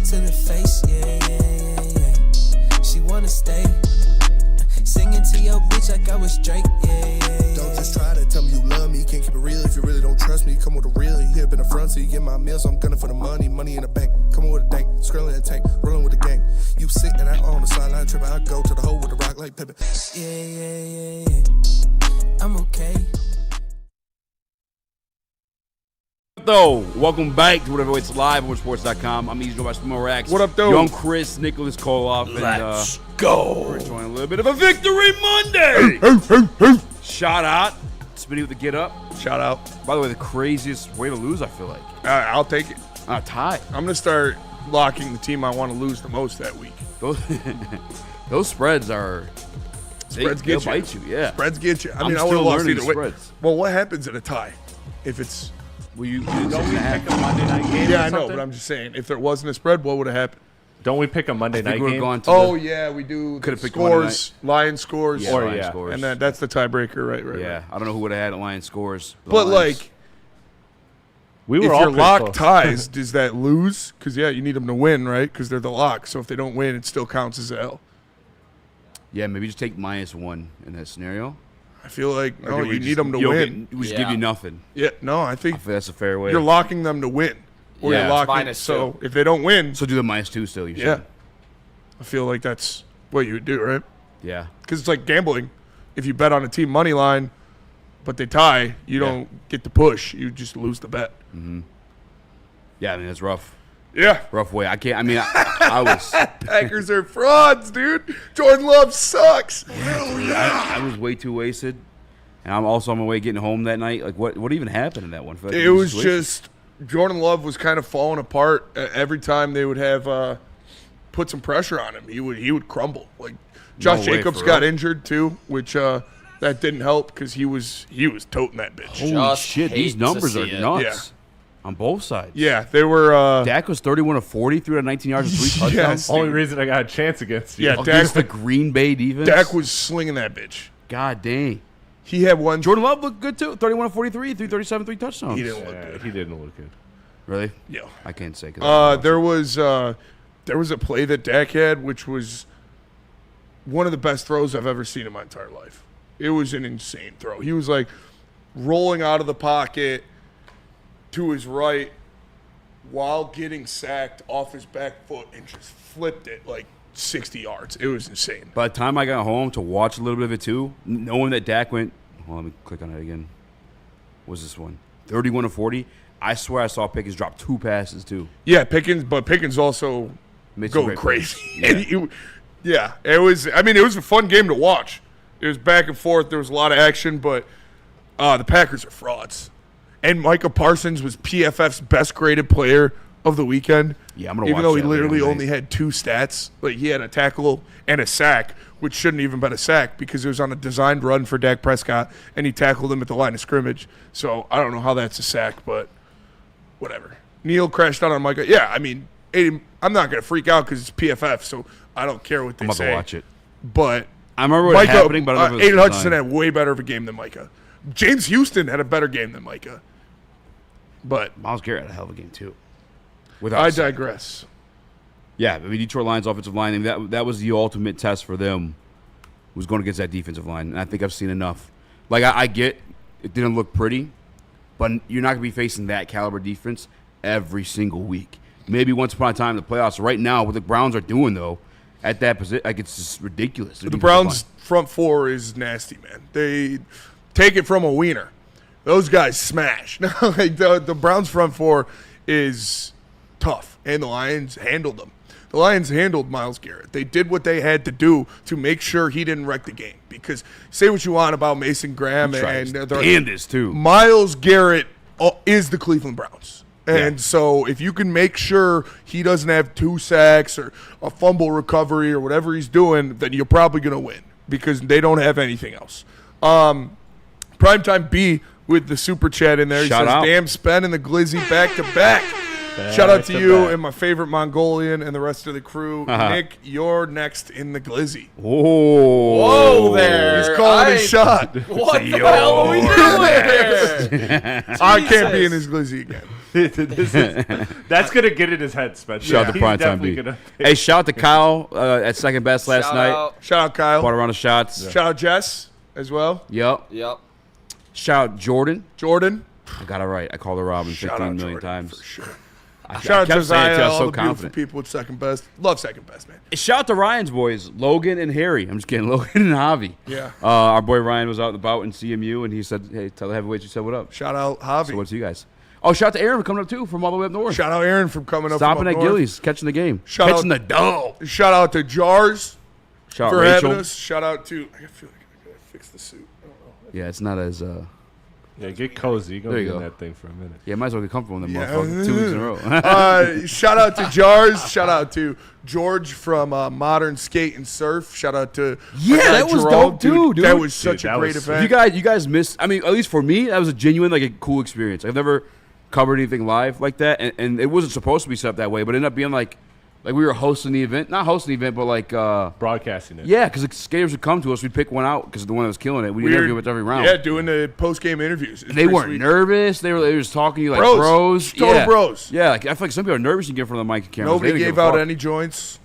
to the face, yeah. She wanna stay. Singing to your bitch like I was Drake, yeah. Don't just try to tell me you love me. Can't keep it real if you really don't trust me. Come with a real, you hip in the front, so you get my meals. I'm gunning for the money in the bank. Coming with a dank, scrolling a tank, rolling with the gang. You sitting out on the sideline tripping, I go to the hole with the rock like Pippin. Yeah. I'm okay. Though, welcome back to Whatever Waits Live on Sports.com. I'm Eazy, by Raxter. What up, though? Young Chris, Nicholas Koloff, and Let's go. we're enjoying a little bit of a Victory Monday. Shout out, Smitty with the get up. Shout out. By the way, the craziest way to lose, I feel like. I'll take it. Tie. I'm going to start locking the team I want to lose the most that week. Those spreads are. Spreads they'll get you. bite you, yeah. Spreads get you. I I'm mean, I would still have lost learning either way. spreads. Well, what happens in a tie? If it's. Well, you Don't we pick a Monday night game? Yeah, or I know, something? but I'm just saying, if there wasn't a spread, what would have happened? Don't we pick a Monday night we're game? going to Oh, yeah, we do. Could've The picked Monday scores, Lion scores. yeah, or Lions yeah. scores. And that's the tiebreaker, right? yeah, I don't know who would have had Lions scores. The But, Lions. like, We if were all you're pretty locked close. ties, does that lose? Because, yeah, you need them to win, right? Because they're the lock. So if they don't win, it still counts as a L. Yeah, maybe just take -1 in that scenario. I feel like, no, Or we you just- need them to you'll win. we just give you nothing. Yeah, no, I think I feel that's a fair way. you're locking them to win. Or Yeah, you're it's locking. -2. So if they don't win, So do the -2 still. You should. yeah, I feel like that's what you would do, right? Yeah. Because it's like gambling. If you bet on a team money line, but they tie, you don't get the push. You just lose the bet. Yeah, I mean, it's rough. Yeah. Rough way. I can't. I mean, I was Packers are frauds, dude. Jordan Love sucks. I was way too wasted, and I'm also on my way getting home that night. Like, what even happened in that one? Like, It was just Jordan Love was kind of falling apart every time they would have put some pressure on him. He would crumble. Like Josh way, Jacobs for got real? injured too, which that didn't help because he was toting that bitch. holy Just shit. These hate to numbers are see it. nuts on both sides. Yeah, they were. Dak was 31 of 40, threw 19 yards and 3 touchdowns. Yes. Only reason I got a chance against you. Yeah, Against the Green Bay defense. Dak was slinging that bitch. God dang. He had one. Jordan Love looked good too. 31 of 43, 337, 3 touchdowns. He didn't look Yeah, good. he didn't look good. Really? Yeah. I can't say. 'Cause I didn't There was a play that Dak had, which was one of the best throws I've ever seen in my entire life. It was an insane throw. He was like rolling out of the pocket to his right while getting sacked off his back foot and just flipped it like 60 yards. It was insane. By the time I got home to watch a little bit of it too, knowing that Dak went, hold on, let me click on it again. What was this one? 31 of 40. I swear I saw Pickens drop 2 passes too. Yeah, Pickens also Made some going great crazy. plays. And it was. I mean, it was a fun game to watch. It was back and forth. There was a lot of action, but the Packers are frauds. And Micah Parsons was PFF's best graded player of the weekend. Yeah, I'm gonna even watch though he that later literally tonight. only had 2 stats. Like he had a tackle and a sack, which shouldn't even been a sack because it was on a designed run for Dak Prescott, and he tackled him at the line of scrimmage. So I don't know how that's a sack, but whatever. Neil crashed out on Micah. Yeah, I mean, I'm not going to freak out because it's PFF, so I don't care what they I'm about say. to watch it. But I remember what was happening, but I don't know if it Aiden was Hutchinson designed. had way better of a game than Micah. James Houston had a better game than Micah. But Myles Garrett had a hell of a game too. I Without digress. Yeah, I mean, Detroit Lions offensive line, that was the ultimate test for them, was going against that defensive line. And I think I've seen enough. Like, I get it didn't look pretty, but you're not going to be facing that caliber defense every single week. Maybe once upon a time in the playoffs. Right now, what the Browns are doing, though, at that position, like, it's just ridiculous. Their The defensive Browns' line. front four is nasty, man. They take it from a wiener. Those guys smash. Like the Browns' front four is tough, and the Lions handled them. The Lions handled Myles Garrett. They did what they had to do to make sure he didn't wreck the game. Because say what you want about Mason Graham and this too. Myles Garrett is the Cleveland Browns. And so if you can make sure he doesn't have 2 sacks or a fumble recovery or whatever he's doing, then you're probably going to win because they don't have anything else. Primetime B with the super chat in there. He Shout says, out. damn, Spen and the Glizzy back to back. Shout out to you and my favorite Mongolian and the rest of the crew. Nick, you're next in the Glizzy. Whoa. Whoa there. He's calling his shot. What the hell are we doing here? I can't be in his Glizzy again. That's gonna get in his head, Spencer. Shout out to He's Primetime definitely B. gonna- Hey, shout out to Kyle at second best last Shout night. out. Shout out Kyle. Bought a round of shots. Shout out Jess as well. Yep. Yep. Shout out Jordan. Jordan. I got it right. I called her Robin Shout 15 out million Jordan, times. for sure. I Shout out kept saying it Josiah, till I was all so the beautiful confident. people with second best. Love second best, man. Shout out to Ryan's boys, Logan and Harry. I'm just kidding, Logan and Javi. Yeah. Our boy Ryan was out and about in CMU, and he said, "Hey, tell the heavyweights you said what up." Shout out Javi. So what's you guys? Oh, shout out to Aaron for coming up too from all the way up north. Shout out Aaron from coming up Stopping from at up north. Gillies, catching the game, Shout catching out- the dough. Shout out to Jars Shout out for Rachel. having us. Shout out to. I feel like I gotta fix the suit. I don't know. Yeah, it's not as. Yeah, get cozy. You're There gonna you be in go. that thing for a minute. Yeah, might as well get comfortable in them Yeah. motherfuckers 2 weeks in a row. Shout out to Jars. Shout out to George from Modern Skate and Surf. Shout out to Yeah, our guy that was Jerome. dope too, dude. That was such Dude, a that great was- event. You guys missed. I mean, at least for me, that was a genuine, like a cool experience. I've never covered anything live like that, and it wasn't supposed to be set up that way, but it ended up being like we were hosting the event, not hosting the event, but like Broadcasting it. yeah, because the skaters would come to us, we'd pick one out because the one that was killing it. We'd interview with every round. Yeah, doing the post game interviews. It's They pretty weren't sweet. nervous. They were just talking to you like Bros. bros. Total yeah. bros. Yeah, like, I feel like some people are nervous and get in front of the mic and cameras. Nobody They didn't gave give a out fuck. any joints.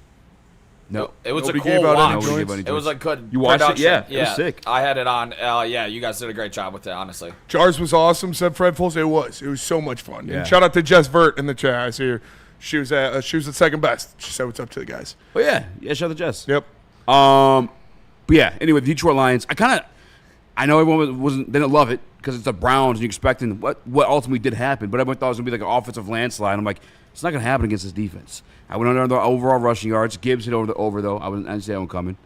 No. It was Nobody a gave cool out any watch. Nobody gave joints. any It was joints. a good You watched it? production. Yeah, it was sick. I had it on. Yeah, you guys did a great job with it, honestly. Jars was awesome. Said Fred Foles. It was so much fun. Yeah. And shout out to Jess Vert in the chat. I see her. She was at second best. She said what's up to the guys. But yeah, shout out to Jess. Yep. But yeah, anyway, the Detroit Lions. I know everyone didn't love it because it's the Browns and you're expecting what ultimately did happen. But everyone thought it was gonna be like an offensive landslide. I'm like, it's not gonna happen against this defense. I went under the overall rushing yards. Gibbs hit over though. I didn't see that one coming.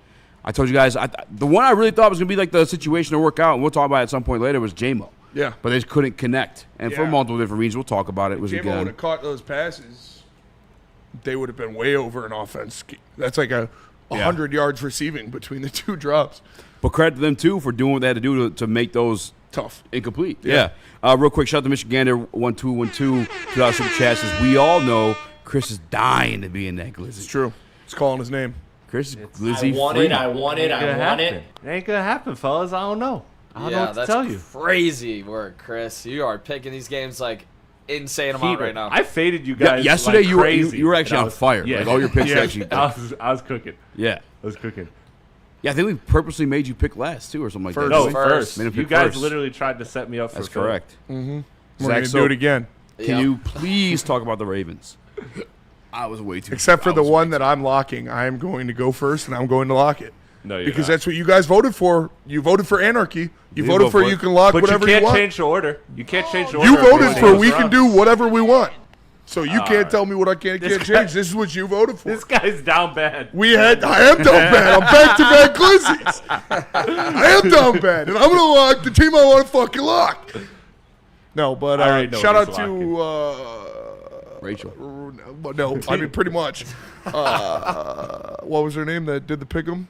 I told you guys the one I really thought was gonna be like the situation to work out, and we'll talk about it at some point later, was Jamo. Yeah. But they just couldn't connect, and for Yeah. multiple different reasons. We'll talk about it. It was Jamo would again. have caught those passes. They would have been way over in offense. That's like a 100 yards receiving between the two drops. But credit to them too for doing what they had to do to make those Tough. incomplete. Yeah. Yeah. Real quick, shout out to Michigander 1212 $2 super chat says we all know Chris is dying to be in that It's glizzy. true. It's calling his name. Chris is I glizzy want free. it. I want it. I Gonna want happen. it. It ain't gonna happen, fellas. I don't know. I don't know Yeah, what to that's tell you. crazy work, Chris. You are picking these games like insane amount Heater. right now. I faded you Yeah, guys. yesterday like you were crazy, you were actually and I on was- fire. Yeah. Like all your picks Yeah. actually. I was cooking. Yeah. I was cooking. Yeah, I think we purposely made you pick last too, or something like First. that. No, didn't we? first. Made him You pick guys first. literally tried to set me up for That's Phil. correct. We're Zach, going to so do it again. Can you please talk about the Ravens? I was way too. Except for I the was one way that I'm locking. I am going to go first, and I'm going to lock it. No, you're Because not. that's what you guys voted for. You voted for anarchy. You You voted vote for for you it. can lock But whatever you can't want. change the order. You can't change the order. You of voted everything for else we can around. do whatever we want. So you can't right. tell me what I can't This guy- change. This is what you voted for. This guy's down bad. I am down bad. I'm back-to-back glizzies. I am down bad. And I'm going to lock the team I want to fucking lock. No, but I already know shout what out he's to... Rachel. no, I mean, pretty much. What was her name that did the pick'em?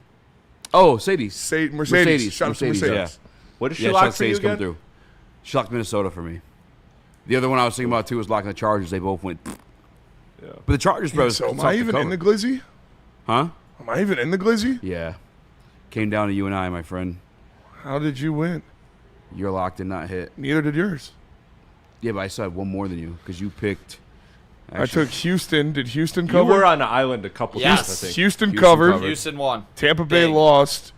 Oh, Sadie's. Mercedes. Shout out to Mercedes, Mercedes. What did she Yeah, lock Chuck for you Sadie's come again? through. She locked Minnesota for me. The other one I was thinking about too was locking the Chargers. They both went. Yeah. But the Chargers, bro, So am tough I to even in the cover. glizzy? Huh? Am I even in the glizzy? Yeah. Came down to you and I, my friend. How did you win? You're locked and not hit. Neither did yours. Yeah, but I still had one more than you because you picked. I took Houston. Did Houston You cover? were on the island a couple Yes. times, I think. Houston Houston covered. covered. Houston won. Tampa Bay Big. lost.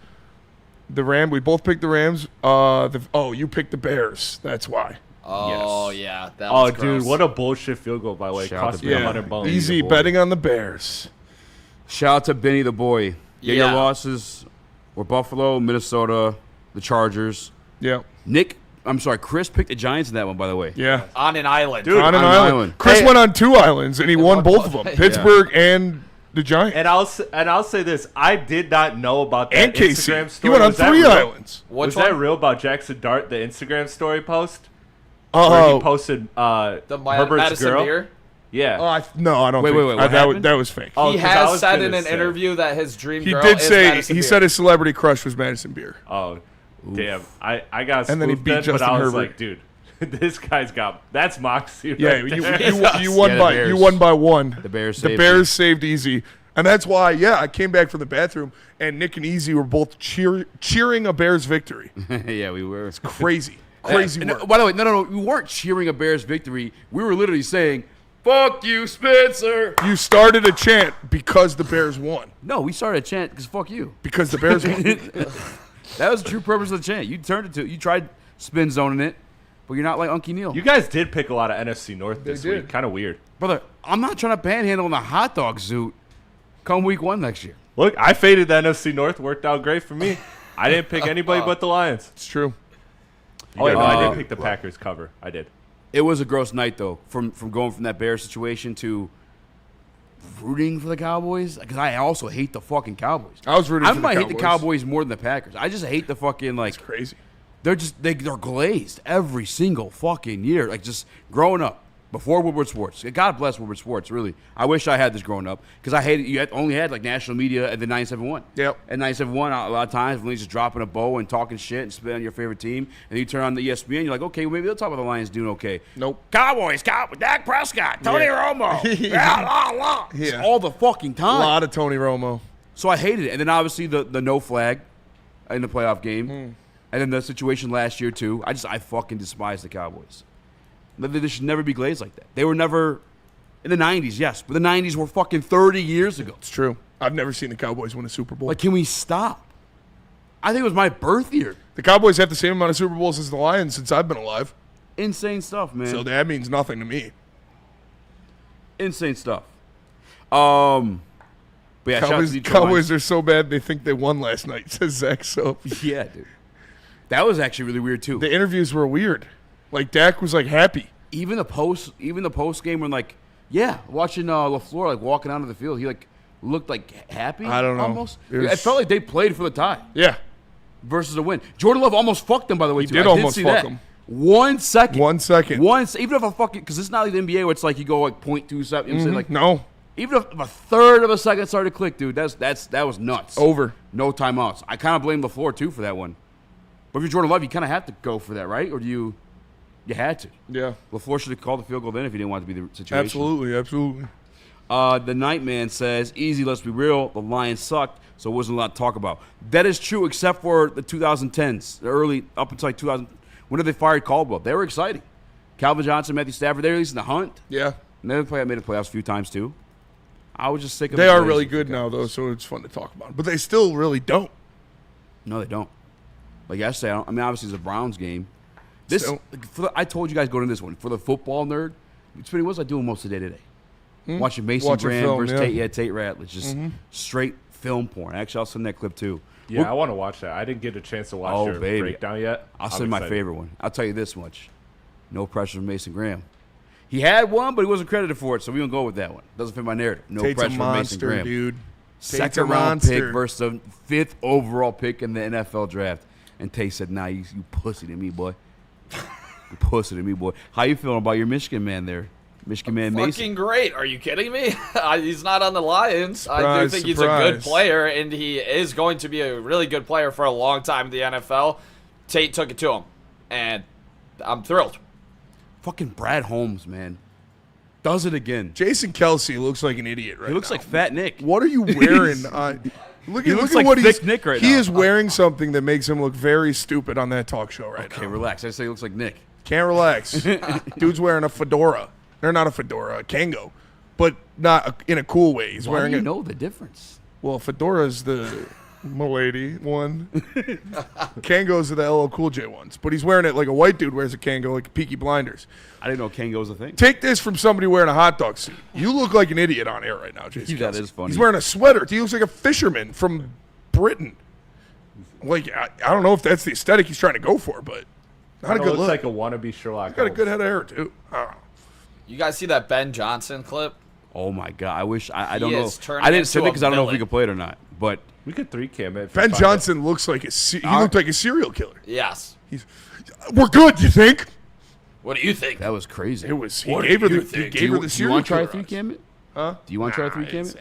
We both picked the Rams. You picked the Bears. That's why. Oh Yes. yeah, that Oh, was dude, gross. what a bullshit field goal, by the way. Shout out Cost to me Ben. 100 bones. Easy boy. betting on the Bears. Shout out to Benny the boy. Yeah, Yeah. your losses were Buffalo, Minnesota, the Chargers. Yeah. Chris picked the Giants in that one, by the way. Yeah. on an island. Dude, On an on an island. island. Chris Hey. went on 2 islands and he won won both of both. them. Yeah. Pittsburgh and the Giants. And I'll say this: I did not know about that And Casey. Instagram He story. went on Was that 3 real? islands. Which Was one? that real about Jackson Dart, the Instagram story post? Where he Oh, posted The Herbert's Madison girl. beer. Yeah. no, I don't Wait, think wait, what that happened? was fake. Oh, He 'cause I has was said gonna in an say. interview that his dream He girl did is say Madison he beer. said his celebrity crush was Madison Beer. Oh, damn! I got And then he spoofed beat then, but Justin I was Herbert. like, dude, this guy's got that's moxie. Right Yeah, there. you won Yeah, the by Bears. you won by 1. The Bears The saved Bears saved Easy. And that's why, I came back from the bathroom and Nick and Easy were both cheering a Bears victory. yeah, we were. Crazy. Crazy And, work. by the way, no. We weren't cheering a Bears victory. We were literally saying, "Fuck you, Spencer." You started a chant because the Bears won. No, we started a chant because fuck you. Because the Bears won. That was the true purpose of the chant. You turned it to. You tried spin zoning it, but you're not like Unky Neal. You guys did pick a lot of NFC North this did. week. Kind of weird. Brother, I'm not trying to panhandle in a hot dog suit come week 1 next year. Look, I faded the NFC North. Worked out great for me. I didn't pick anybody but the Lions. It's true. Oh, wait, no, I did pick the Packers cover. I did. It was a gross night, though, from going from that Bears situation to rooting for the Cowboys. Because I also hate the fucking Cowboys. I was rooting for the might hate Cowboys. the Cowboys more than the Packers. I just hate the fucking, like, It's crazy. they're glazed every single fucking year. Like, just growing up. Before Woodward Sports. God bless Woodward Sports, really. I wish I had this growing up because I hated only had like national media at the 97.1. Yep. At 97.1, a lot of times when they just dropping a bow and talking shit and spit on your favorite team, and you turn on the ESPN, you're like, okay, well, maybe they'll talk about the Lions doing okay. Nope. Cowboys, Dak Prescott, Tony Romo. Yeah. It's all the fucking A time. lot of Tony Romo. So I hated it. And then obviously the no flag in the playoff game. And then the situation last year, too. I fucking despise the Cowboys. They should never be glazed like that. They were never in the 90s, yes, but the 90s were fucking 30 years ago. It's true. I've never seen the Cowboys win a Super Bowl. Like, can we stop? I think it was my birth year. The Cowboys have the same amount of Super Bowls as the Lions since I've been alive. Insane stuff, man. So that means nothing to me. Insane stuff. But yeah, shout out to Detroit Cowboys are so bad they think they won last night, says Zach Soap. Lions. Yeah, dude. That was actually really weird, too. The interviews were weird. Like, Dak was, like, happy. Even the post game when, like, yeah, watching LaFleur, like, walking onto the field, he, like, looked, like, happy. I don't know. Almost. It It felt like they played for the tie Yeah. versus a win. Jordan Love almost fucked them, by the way, He too. did I almost see fuck that. him. 1 second. 1 second. Even if a fucking, because it's not like the NBA where it's like you go like 0.2 seconds. You know what I'm saying? Like, No. even if a third of a second started to click, dude, that was nuts. Over. No timeouts. I kind of blame LaFleur too for that one. But if you're Jordan Love, you kind of have to go for that, right? Or do you had to? Yeah. LaFleur should have called the field goal then if he didn't want it to be the situation. Absolutely. The Nightman says, easy, let's be real. The Lions sucked, so it wasn't a lot to talk about. That is true, except for the 2010s, the early, up until like 2000, when they fired Caldwell. They were exciting. Calvin Johnson, Matthew Stafford, they were at least in the hunt. Yeah. And they made the playoffs a few times, too. I was just sick of They the are Blazers really with good the now, Cowboys. though, so it's fun to talk about. But they still really don't. No, they don't. Like yesterday, obviously it's a Browns game. Still. I told you guys going into this one, for the football nerd, what was I doing most of the day today? Watching Mason Watching Graham film, versus yeah. Tate Ratledge. Just straight film porn. Actually, I'll send that clip, too. Yeah, I want to watch that. I didn't get a chance to watch your breakdown yet. I'll I'm send my excited. favorite one. I'll tell you this much. No pressure from Mason Graham. He had one, but he wasn't credited for it, so we don't go with that one. Doesn't fit my narrative. No Tate's pressure a from Mason monster, Graham. dude. Tate's a Second round pick monster. versus the 5th overall pick in the NFL draft. And Tate said, nah, you pussy to me, boy. You pussy to me, boy. How you feeling about your Michigan man there? Michigan man Mason. Fucking great. Are you kidding me? He's not on the Lions. I do Surprise, think he's a good surprise. player, and he is going to be a really good player for a long time in the NFL. Tate took it to him, and I'm thrilled. Fucking Brad Holmes, man. Does it again. Jason Kelsey looks like an idiot right He looks now. like Fat Nick. What are you wearing? Look He at looks look like at what Thick he's. Nick right he now. is wearing something that makes him look very stupid on that talk show right Okay, now. relax. I say he looks like Nick. Can't relax. Dude's wearing a fedora. Or not a fedora, a Kango, but not in a cool way. He's Why wearing do you it. know the difference? Well, fedora's the milady one. Kangos are the LL Cool J ones, but he's wearing it like a white dude wears a Kango, like Peaky Blinders. I didn't know Kango was a thing. Take this from somebody wearing a hot dog suit. You look like an idiot on air right now, Jason. That Kelsey. is funny. He's wearing a sweater. He looks like a fisherman from Britain. Like I don't know if that's the aesthetic he's trying to go for, but not a good Looks look. like a wannabe Sherlock He's got a Holmes. good head of hair too. I don't know. You guys see that Ben Johnson clip? Oh, my God. I wish. I He don't know. is turning I didn't send it into a because I don't know if we villain. could play it or not. But We could 3-cam it. if we Ben find Johnson looks like he looked like a serial killer. Yes. We're good, you think? What do you think? that was crazy. It was. He What gave do her you the. He think? gave her the do you serial want to try killer a 3 odds. cam it? Huh? Do you want to try a 3 cam it's- it?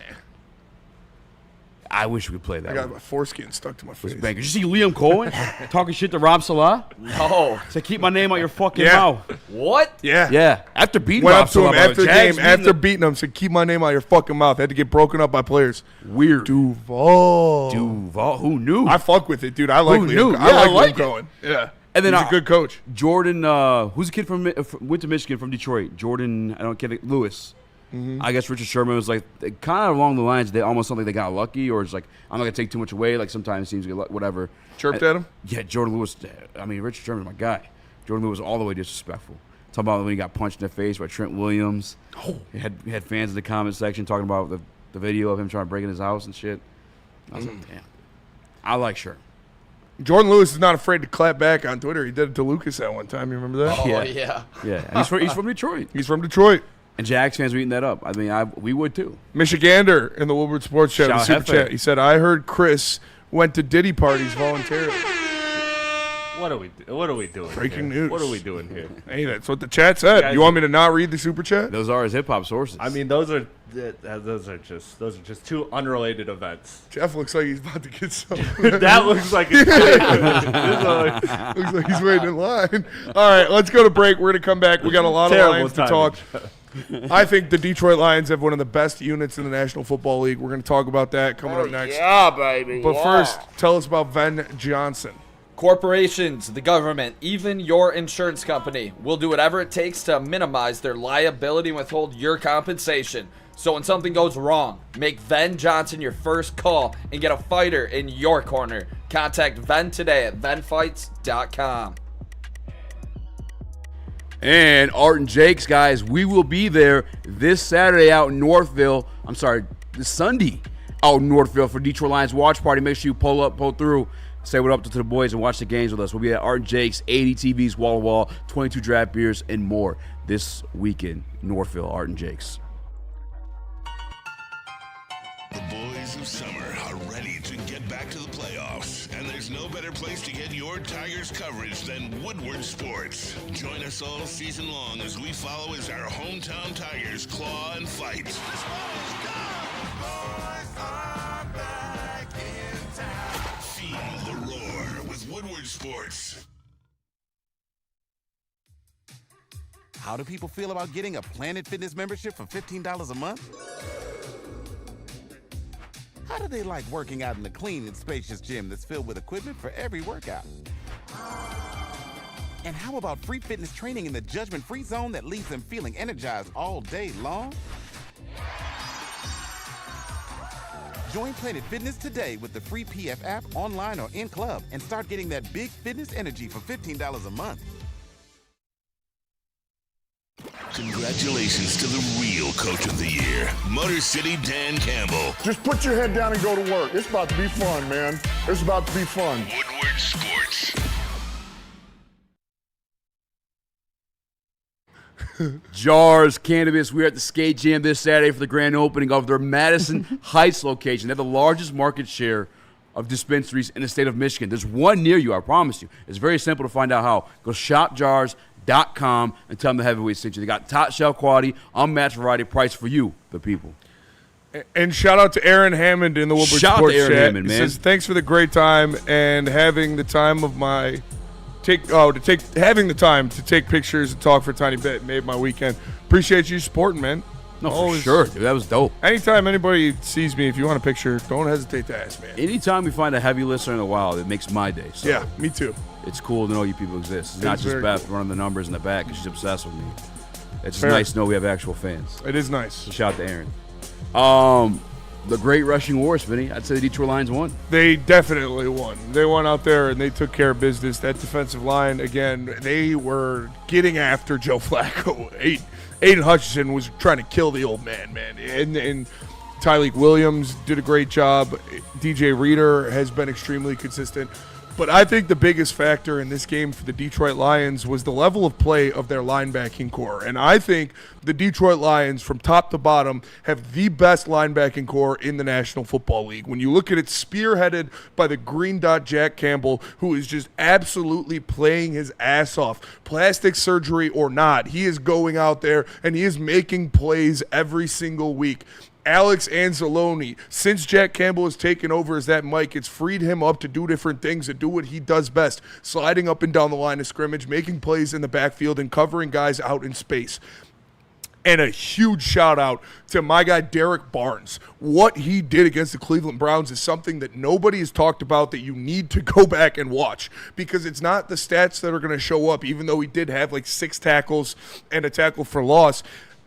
I wish we could play that. I got one. my foreskin stuck to my face. Bang. Did you see Liam Cohen talking shit to Rob Salah? No. Said, keep my name out your fucking Yeah. mouth. What? Yeah. Yeah. After beating Went Rob up to Salah, him by the after way. the Jags game, beating after beating him, said, "Keep my name out your fucking mouth." Had to get broken up by players. Weird. Duval. Duval. Who knew? I fuck with it, dude. I like Who Liam. knew? I Yeah, I like like Liam it. Cohen. Yeah. And then he's a good coach. Jordan, who's the kid went to Michigan from Detroit? Jordan, Lewis. I guess Richard Sherman was like kind of along the lines. They almost felt like they got lucky, or it's like I'm not gonna take too much away. Like sometimes it seems like whatever. Chirped at him. Yeah, Jordan Lewis. I mean, Richard Sherman's my guy. Jordan Lewis was all the way disrespectful. Talking about when he got punched in the face by Trent Williams. He had fans in the comment section talking about the video of him trying to break in his house and shit. I was like, damn. I like Sherman. Jordan Lewis is not afraid to clap back on Twitter. He did it to Lucas at one time. You remember that? Oh, Yeah. And he's from Detroit. He's from Detroit. And Jags fans were eating that up. I mean, we would too. Michigander in the Woodward Sports Chat, the Super Chat. He said, I heard Chris went to Diddy parties voluntarily. What are we doing? Breaking here? news. What are we doing here? Hey, that's what the chat said. Guys, You want me to not read the Super Chat? Those are his hip hop sources. I mean, those are just two unrelated events. Jeff looks like he's about to get some. That looks like it's Looks like he's waiting in line. All right, let's go to break. We're going to come back. We got a lot of Lions to talk. I think the Detroit Lions have one of the best units in the National Football League. We're going to talk about that coming up next. Yeah, baby. But first, tell us about Ven Johnson. Corporations, the government, even your insurance company will do whatever it takes to minimize their liability and withhold your compensation. So when something goes wrong, make Ven Johnson your first call and get a fighter in your corner. Contact Ven today at venfights.com. And Art and Jake's, guys, we will be there this Saturday out in Northville. This Sunday out in Northville for Detroit Lions Watch Party. Make sure you pull through, say what up to the boys, and watch the games with us. We'll be at Art and Jake's, 80 TVs, wall-to-wall, 22 draft beers, and more this weekend. Northville, Art and Jake's. The boys of summer are ready to get back to the playoffs, and there's no better place to get your Tigers coverage than Woodward Sports. Join us all season long as we follow as our hometown Tigers claw and fight. Feel the roar with Woodward Sports. How do people feel about getting a Planet Fitness membership for $15 a month? How do they like working out in a clean and spacious gym that's filled with equipment for every workout? And how about free fitness training in the judgment-free zone that leaves them feeling energized all day long? Join Planet Fitness today with the free PF app, online or in club, and start getting that big fitness energy for $15 a month. Congratulations to the real coach of the year, Motor City Dan Campbell. Just put your head down and go to work. It's about to be fun, man. It's about to be fun. Woodward Sports. Jars Cannabis. We're at the Skate Jam this Saturday for the grand opening of their Madison Heights location. They have the largest market share of dispensaries in the state of Michigan. There's one near you, I promise you. It's very simple to find out how. Go shopjars.com and tell them the Heavyweight sent you. They got top shelf quality, unmatched variety, price for you, the people. And shout out to Aaron Hammond in the Woodward Shout out Sports to Aaron Chat. Hammond, He man. says, thanks for the great time and having the time to take pictures and talk for a tiny bit. Made my weekend. Appreciate you supporting, man. No, Always. for sure, dude. That was dope. Anytime anybody sees me, if you want a picture, don't hesitate to ask, man. Anytime we find a heavy listener in the wild, it makes my day. So Yeah, me too. it's cool to know you people exist. It's not just very Beth running the numbers in the back because she's obsessed with me. It's just Fair. nice to know we have actual fans. It is nice. So shout out to Aaron. The great rushing wars, Vinny. I'd say the Detroit Lions won. They definitely won. They went out there and they took care of business. That defensive line, again, they were getting after Joe Flacco. Aiden Hutchinson was trying to kill the old man. And Tyleek Williams did a great job. DJ Reader has been extremely consistent. But I think the biggest factor in this game for the Detroit Lions was the level of play of their linebacking core. And I think the Detroit Lions, from top to bottom, have the best linebacking core in the National Football League. When you look at it, spearheaded by the green dot Jack Campbell, who is just absolutely playing his ass off. Plastic surgery or not, he is going out there and he is making plays every single week. Alex Anzalone, since Jack Campbell has taken over as that Mike, it's freed him up to do different things and do what he does best, sliding up and down the line of scrimmage, making plays in the backfield, and covering guys out in space. And a huge shout out to my guy Derek Barnes. What he did against the Cleveland Browns is something that nobody has talked about that you need to go back and watch, because it's not the stats that are going to show up, even though he did have like 6 tackles and a tackle for loss.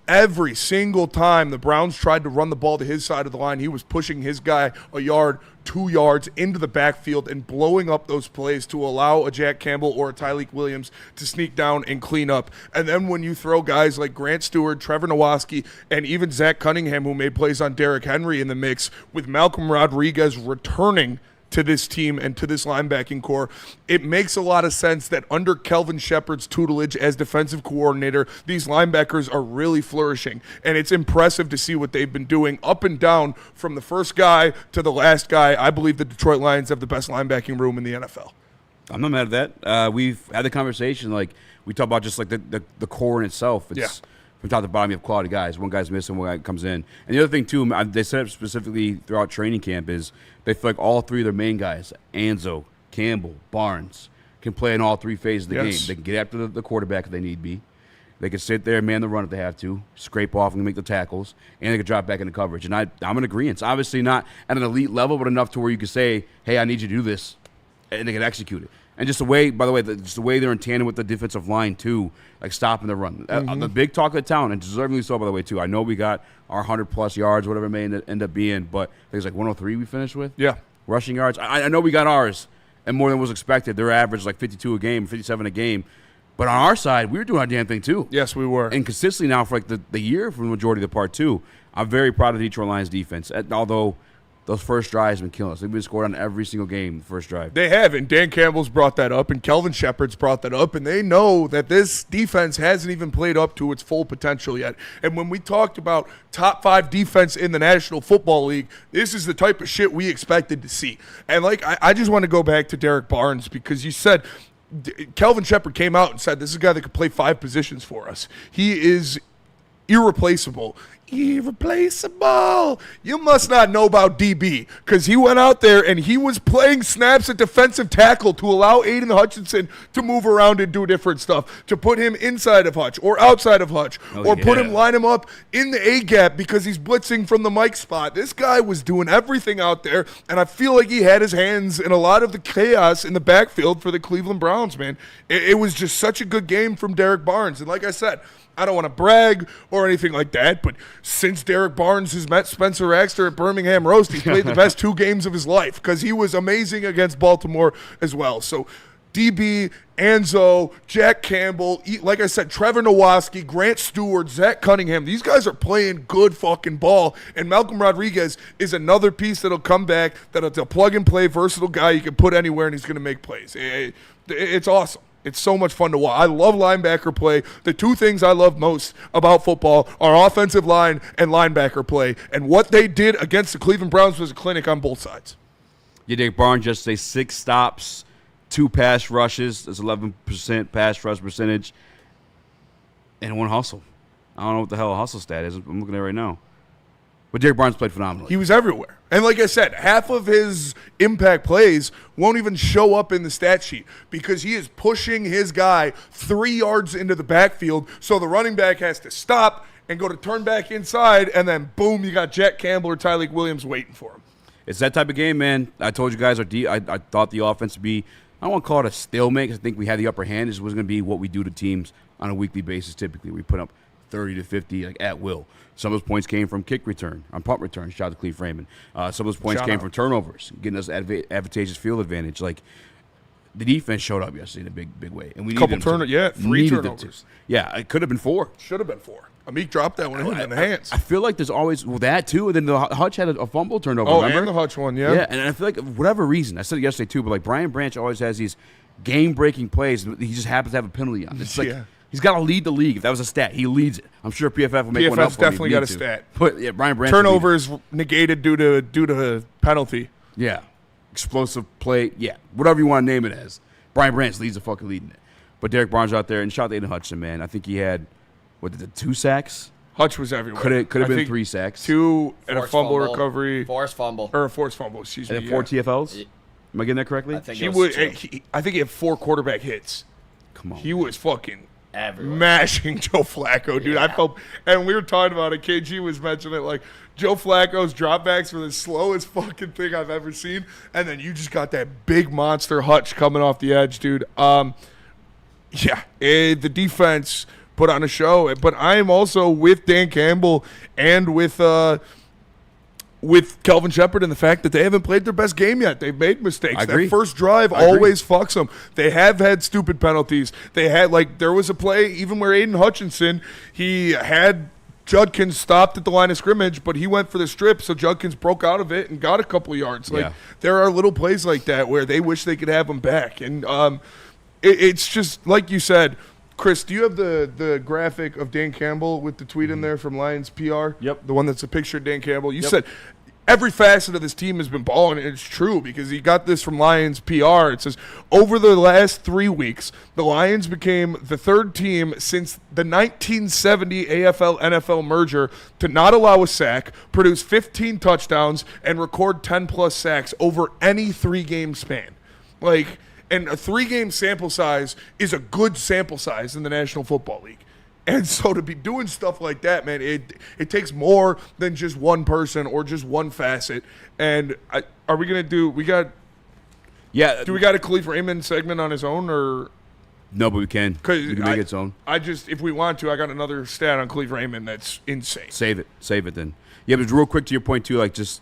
Every single time the Browns tried to run the ball to his side of the line, he was pushing his guy a yard, 2 yards into the backfield and blowing up those plays to allow a Jack Campbell or a Tyleik Williams to sneak down and clean up. And then when you throw guys like Grant Stewart, Trevor Nowaski, and even Zach Cunningham, who made plays on Derrick Henry in the mix, with Malcolm Rodriguez returning to this team and to this linebacking core, it makes a lot of sense that under Kelvin Shepard's tutelage as defensive coordinator, these linebackers are really flourishing. And it's impressive to see what they've been doing up and down from the first guy to the last guy. I believe the Detroit Lions have the best linebacking room in the NFL. I'm not mad at that. We've had the conversation, like, we talk about just like the core in itself. It's from top to bottom, you have quality guys. One guy's missing, one guy comes in. And the other thing, too, they said it specifically throughout training camp, is they feel like all 3 of their main guys, Anzo, Campbell, Barnes, can play in all 3 phases of the game. They can get after the quarterback if they need be. They can sit there and man the run if they have to, scrape off and make the tackles, and they can drop back into coverage. And I'm in agreement. Obviously not at an elite level, but enough to where you can say, hey, I need you to do this, and they can execute it. And just the way, by the way, just the way they're in tandem with the defensive line, too, like stopping the run. The big talk of the town, and deservedly so, by the way, too. I know we got our 100-plus yards, whatever it may end up being, but I think it's like 103 we finished with. Yeah. Rushing yards. I know we got ours, and more than was expected. Their average is like 52 a game, 57 a game. But on our side, we were doing our damn thing, too. Yes, we were. And consistently now for like the year for the majority of the part, too. I'm very proud of the Detroit Lions defense, although those first drives have been killing us. They've been scored on every single game, the first drive. They have, and Dan Campbell's brought that up, and Kelvin Shepard's brought that up, and they know that this defense hasn't even played up to its full potential yet. And when we talked about top 5 defense in the National Football League, this is the type of shit we expected to see. And, like, I just want to go back to Derek Barnes, because you said Kelvin Shepard came out and said this is a guy that could play 5 positions for us. He is irreplaceable. Irreplaceable. You must not know about DB, because he went out there and he was playing snaps at defensive tackle to allow Aiden Hutchinson to move around and do different stuff, to put him inside of Hutch or outside of Hutch, line him up in the A-gap because he's blitzing from the Mike spot. This guy was doing everything out there, and I feel like he had his hands in a lot of the chaos in the backfield for the Cleveland Browns, man. It was just such a good game from Derek Barnes. And like I said, I don't want to brag or anything like that, but since Derek Barnes has met Spencer Raxter at Birmingham Roast, he's played the best 2 games of his life, because he was amazing against Baltimore as well. So DB, Anzo, Jack Campbell, like I said, Trevor Nowaski, Grant Stewart, Zach Cunningham, these guys are playing good fucking ball. And Malcolm Rodriguez is another piece that'll come back, that's a plug-and-play, versatile guy you can put anywhere, and he's going to make plays. It's awesome. It's so much fun to watch. I love linebacker play. The 2 things I love most about football are offensive line and linebacker play. And what they did against the Cleveland Browns was a clinic on both sides. Yeah, Derek Barnes just say 6 stops, 2 pass rushes. That's 11% pass rush percentage. And 1 hustle. I don't know what the hell a hustle stat is. I'm looking at it right now. But Derek Barnes played phenomenally. He was everywhere. And like I said, half of his impact plays won't even show up in the stat sheet, because he is pushing his guy 3 yards into the backfield, so the running back has to stop and go to turn back inside, and then boom, you got Jack Campbell or Tyleik Williams waiting for him. It's that type of game, man. I told you guys I thought the offense would be, I don't want to call it a stalemate, because I think we had the upper hand. This was going to be what we do to teams on a weekly basis typically. We put up 30 to 50 like at will. Some of those points came from kick return, on punt return. Shout out to Cleve Freeman. Some of those points came from turnovers, getting us advantageous field advantage. Like, the defense showed up yesterday in a big way, and we needed them 3 turnovers. Yeah, it could have been 4. Should have been 4. Amik dropped that one in the hands. I feel like there's always that too, and then the Hutch had a fumble turnover. Oh, remember? and the Hutch one, yeah. Yeah, and I feel like for whatever reason, I said it yesterday too, but like Brian Branch always has these game-breaking plays. He just happens to have a penalty on. It's like he's got to lead the league. If that was a stat, he leads it. I'm sure PFF will make one up for me. PFF's definitely got a stat. But yeah, Brian Branch. Turnover is negated due to penalty. Yeah, explosive play. Yeah, whatever you want to name it as. Brian Branch leads the fucking leading it. But Derek Barnes out there, and shout out to Aiden Hutchinson, man. I think he had 2 sacks. Hutch was everywhere. Could have been 3 sacks. 2 and a fumble recovery. Forced fumble. Or a forced fumble, excuse me. And 4 TFLs? Am I getting that correctly? I think he had 4 quarterback hits. Come on. He was fucking everywhere. Mashing Joe Flacco, dude. I felt, and we were talking about it. KG was mentioning it, like Joe Flacco's dropbacks were the slowest fucking thing I've ever seen, and then you just got that big monster hutch coming off the edge, dude. The defense put on a show, but I am also with Dan Campbell and with Kelvin Shepard and the fact that they haven't played their best game yet. They've made mistakes. I agree. That first drive always fucks them. They have had stupid penalties. They had, like, there was a play even where Aiden Hutchinson, he had Judkins stopped at the line of scrimmage, but he went for the strip, so Judkins broke out of it and got a couple of yards. Like, there are little plays like that where they wish they could have him back. And it's just, like you said, Chris, do you have the graphic of Dan Campbell with the tweet in there from Lions PR? Yep. The one that's a picture of Dan Campbell. You said every facet of this team has been balling, and it's true because he got this from Lions PR. It says, over the last 3 weeks, the Lions became the third team since the 1970 AFL-NFL merger to not allow a sack, produce 15 touchdowns, and record 10-plus sacks over any 3-game span. Like, and a 3-game sample size is a good sample size in the National Football League. And so to be doing stuff like that, man, it takes more than just one person or just one facet. And are we going to do – we got – do we got a Khalif Raymond segment on his own or – No, but we can. We can make its own. I just – if we want to, I got another stat on Khalif Raymond that's insane. Save it then. Yeah, but real quick to your point, too, like just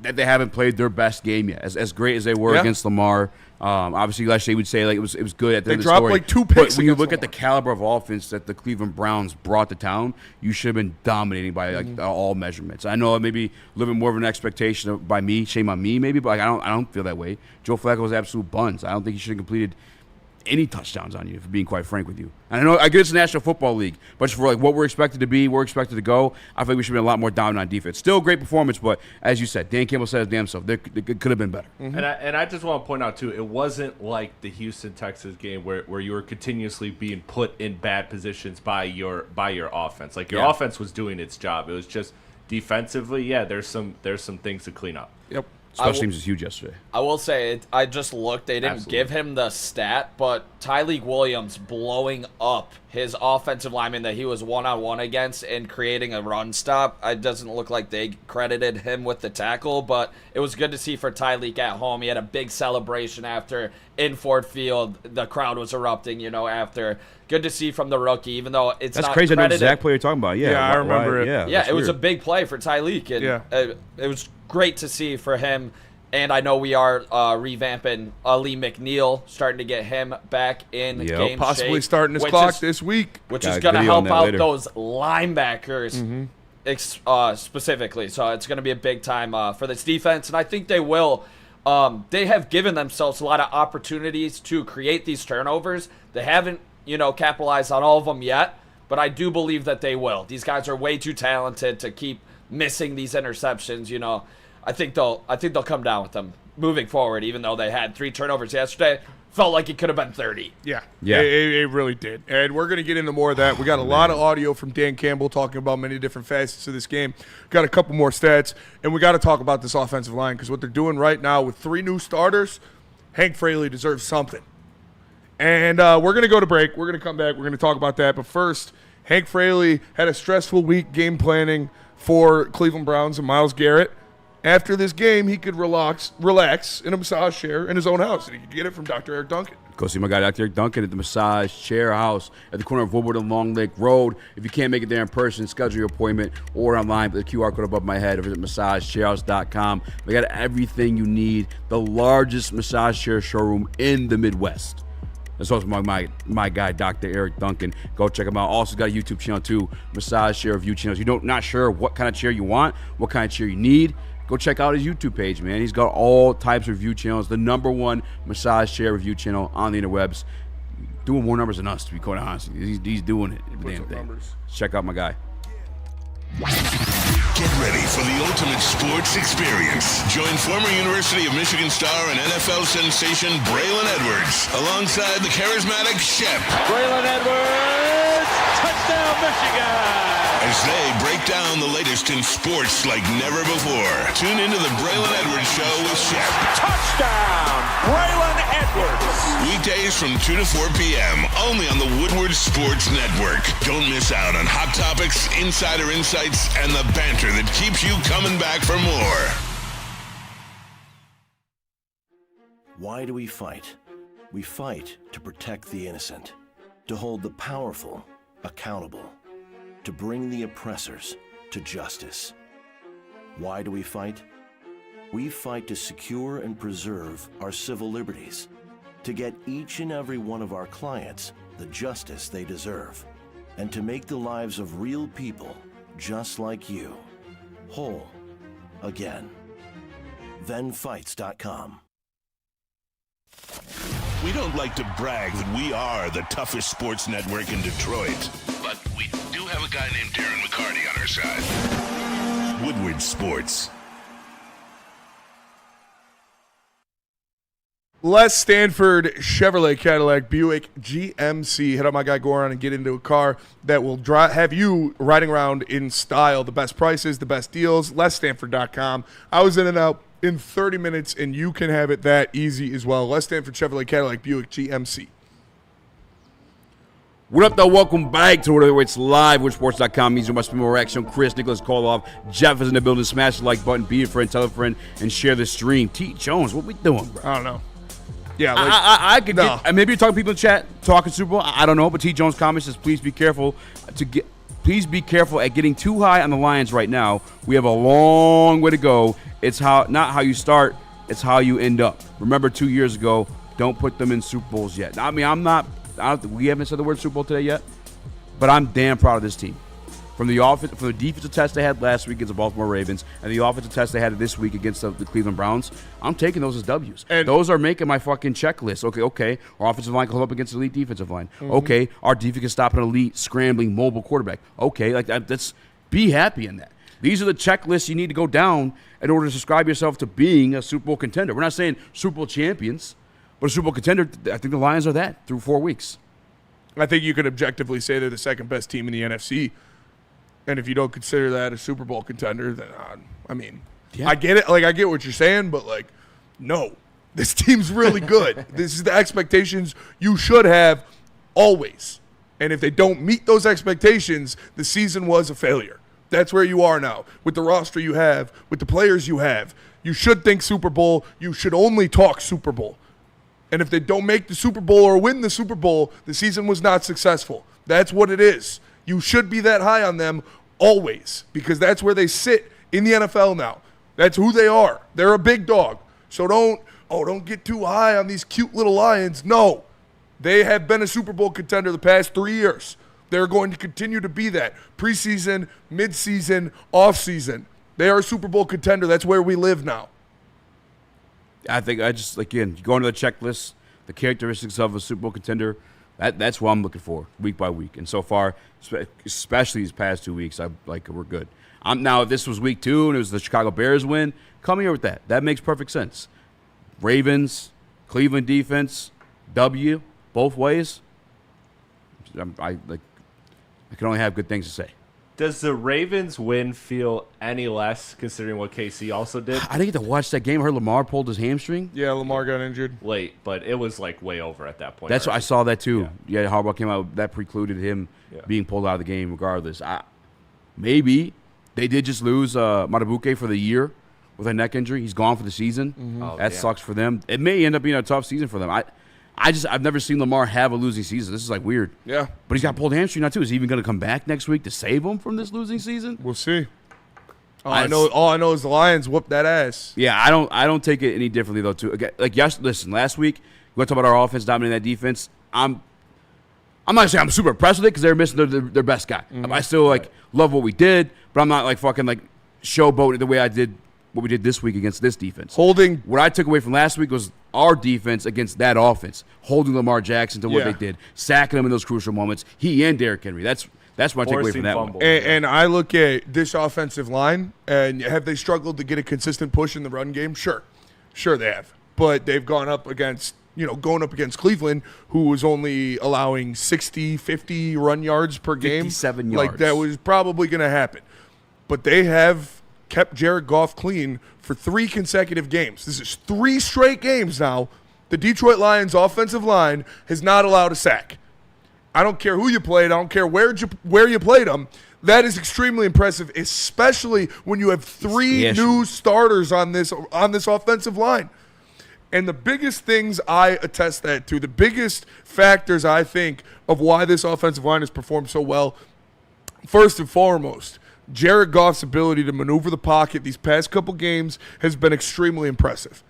that they haven't played their best game yet. As great as they were against Lamar – obviously, last year would say like it was good at the end of the story. They dropped like 2 picks. But when you look at the caliber of offense that the Cleveland Browns brought to town, you should have been dominating by like all measurements. I know maybe a little bit more of an expectation by me, shame on me maybe, but like I don't feel that way. Joe Flacco was absolute buns. I don't think he should have completed any touchdowns on you, for being quite frank with you. And I know I get it's the National Football League, but for like what we're expected to be, we're expected to go, I think we should be a lot more dominant on defense. Still a great performance, but as you said, Dan Campbell said his damn self, it could have been better. And I just want to point out too, it wasn't like the Houston Texas game where you were continuously being put in bad positions by your offense. Like your offense was doing its job. It was just defensively, there's some things to clean up. Yep. Special teams was huge yesterday. I will say, I just looked. They didn't give him the stat, but Tyleek Williams blowing up his offensive lineman that he was one-on-one against and creating a run stop. It doesn't look like they credited him with the tackle, but it was good to see for Tyleek at home. He had a big celebration after in Ford Field. The crowd was erupting, after. Good to see from the rookie, even though it's That's not crazy. credited. I know the exact play you're talking about. Yeah, I remember it. Yeah, it was a big play for Tyleek, and it was great to see for him. And I know we are revamping Ali McNeil, starting to get him back in game possibly shape, starting his clock this week. Which is going to help out those linebackers specifically. So it's going to be a big time for this defense, and I think they will. They have given themselves a lot of opportunities to create these turnovers. They haven't, capitalized on all of them yet, but I do believe that they will. These guys are way too talented to keep missing these interceptions. I think they'll come down with them moving forward. Even though they had 3 turnovers yesterday, felt like it could have been 30. Yeah. It really did. And we're gonna get into more of that. We got a lot of audio from Dan Campbell talking about many different facets of this game. Got a couple more stats, and we got to talk about this offensive line because what they're doing right now with 3 new starters, Hank Fraley deserves something. And we're gonna go to break. We're gonna come back. We're gonna talk about that. But first, Hank Fraley had a stressful week game planning for Cleveland Browns and Myles Garrett. After this game, he could relax in a massage chair in his own house. And he could get it from Dr. Eric Duncan. Go see my guy, Dr. Eric Duncan, at the Massage Chair House at the corner of Woodward and Long Lake Road. If you can't make it there in person, schedule your appointment or online with the QR code above my head or visit massagechairhouse.com. They got everything you need. The largest massage chair showroom in the Midwest. That's also my guy, Dr. Eric Duncan. Go check him out. Also got a YouTube channel too, Massage Chair Review Channel. If you're not sure what kind of chair you want, what kind of chair you need, go check out his YouTube page, man. He's got all types of review channels. The #1 massage chair review channel on the interwebs. Doing more numbers than us, to be quite honest. He's doing it. Damn thing. Numbers. Check out my guy. Get ready for the ultimate sports experience. Join former University of Michigan star and NFL sensation Braylon Edwards alongside the charismatic Shep. Braylon Edwards, touchdown Michigan! As as they break down the latest in sports like never before. Tune into the Braylon Edwards Show with Shep. Touchdown, Braylon Edwards. Weekdays from 2 to 4 p.m. only on the Woodward Sports Network. Don't miss out on hot topics, insider insights, and the banter that keeps you coming back for more. Why do we fight? We fight to protect the innocent, to hold the powerful accountable, to bring the oppressors to justice. Why do we fight? We fight to secure and preserve our civil liberties, to get each and every one of our clients the justice they deserve, and to make the lives of real people just like you whole again. ThenFights.com. We don't like to brag that we are the toughest sports network in Detroit, but we do have a guy named Darren McCarty on our side. Woodward Sports. Les Stanford Chevrolet Cadillac Buick GMC. Hit up my guy Goran and get into a car that will have you riding around in style. The best prices, the best deals. LesStanford.com. I was in and out in 30 minutes, and you can have it that easy as well. Les Stanford Chevrolet Cadillac Buick GMC. What up, though? Welcome back to Whatever It's Live. WoodSports.com means you must be more action. Chris, Nicholas Koloff, Jeff is in the building. Smash the like button, be a friend, tell a friend, and share the stream. T. Jones, what we doing, bro? I don't know. Yeah, like, I could get, maybe you're talking to people in chat talking Super Bowl. I don't know, but T. Jones comments says, please be careful at getting too high on the Lions right now. We have a long way to go. It's not how you start, it's how you end up. Remember 2 years ago, don't put them in Super Bowls yet. I mean, we haven't said the word Super Bowl today yet, but I'm damn proud of this team. From the defensive test they had last week against the Baltimore Ravens and the offensive test they had this week against the Cleveland Browns, I'm taking those as W's. And those are making my fucking checklist. Okay, our offensive line can hold up against the elite defensive line. Mm-hmm. Okay, our defense can stop an elite, scrambling, mobile quarterback. Okay, let's be happy in that. These are the checklists you need to go down in order to subscribe yourself to being a Super Bowl contender. We're not saying Super Bowl champions, but a Super Bowl contender, I think the Lions are that through 4 weeks. I think you could objectively say they're the second best team in the NFC. And if you don't consider that a Super Bowl contender, then, I get it. Like, I get what you're saying, but, no. This team's really good. This is the expectations you should have always. And if they don't meet those expectations, the season was a failure. That's where you are now. With the roster you have, with the players you have, you should think Super Bowl. You should only talk Super Bowl. And if they don't make the Super Bowl or win the Super Bowl, the season was not successful. That's what it is. You should be that high on them always because that's where they sit in the NFL now. That's who they are. They're a big dog. So don't get too high on these cute little Lions. No, they have been a Super Bowl contender the past 3 years. They're going to continue to be that. Preseason, midseason, offseason. They are a Super Bowl contender. That's where we live now. I think you go into the checklist, the characteristics of a Super Bowl contender. That's what I'm looking for week by week. And so far, especially these past 2 weeks, we're good. Now, if this was week 2 and it was the Chicago Bears win, come here with that. That makes perfect sense. Ravens, Cleveland defense, W, both ways. I can only have good things to say. Does the Ravens win feel any less considering what KC also did? I didn't get to watch that game. I heard Lamar pulled his hamstring. Yeah, Lamar got injured late, but it was way over at that point. That's what I saw that too. Yeah, Harbaugh came out. That precluded him being pulled out of the game regardless. Maybe they did just lose Matabuke for the year with a neck injury. He's gone for the season. Mm-hmm. That sucks for them. It may end up being a tough season for them. I've never seen Lamar have a losing season. This is weird. Yeah. But he's got pulled hamstring now too. Is he even going to come back next week to save him from this losing season? We'll see. All I know is the Lions whooped that ass. Yeah, I don't take it any differently though too. Listen, last week we went to talk about our offense dominating that defense. I'm not saying I'm super impressed with it because they're missing their best guy. Mm-hmm. I still love what we did, but I'm not showboating the way I did what we did this week against this defense. What I took away from last week was our defense against that offense, holding Lamar Jackson to what they did, sacking him in those crucial moments. He and Derrick Henry. That's what I take away from that one. And I look at this offensive line, and have they struggled to get a consistent push in the run game? Sure they have. But they've gone up against going up against Cleveland, who was only allowing 60, 50 run yards per game. 57 yards. Like, that was probably going to happen. But they have kept Jared Goff clean for 3 consecutive games. This is 3 straight games now. The Detroit Lions offensive line has not allowed a sack. I don't care who you played. I don't care where you played them. That is extremely impressive, especially when you have 3 new starters on this offensive line. And the biggest things I attest that to, the biggest factors I think of why this offensive line has performed so well, first and foremost, Jared Goff's ability to maneuver the pocket these past couple games has been extremely impressive.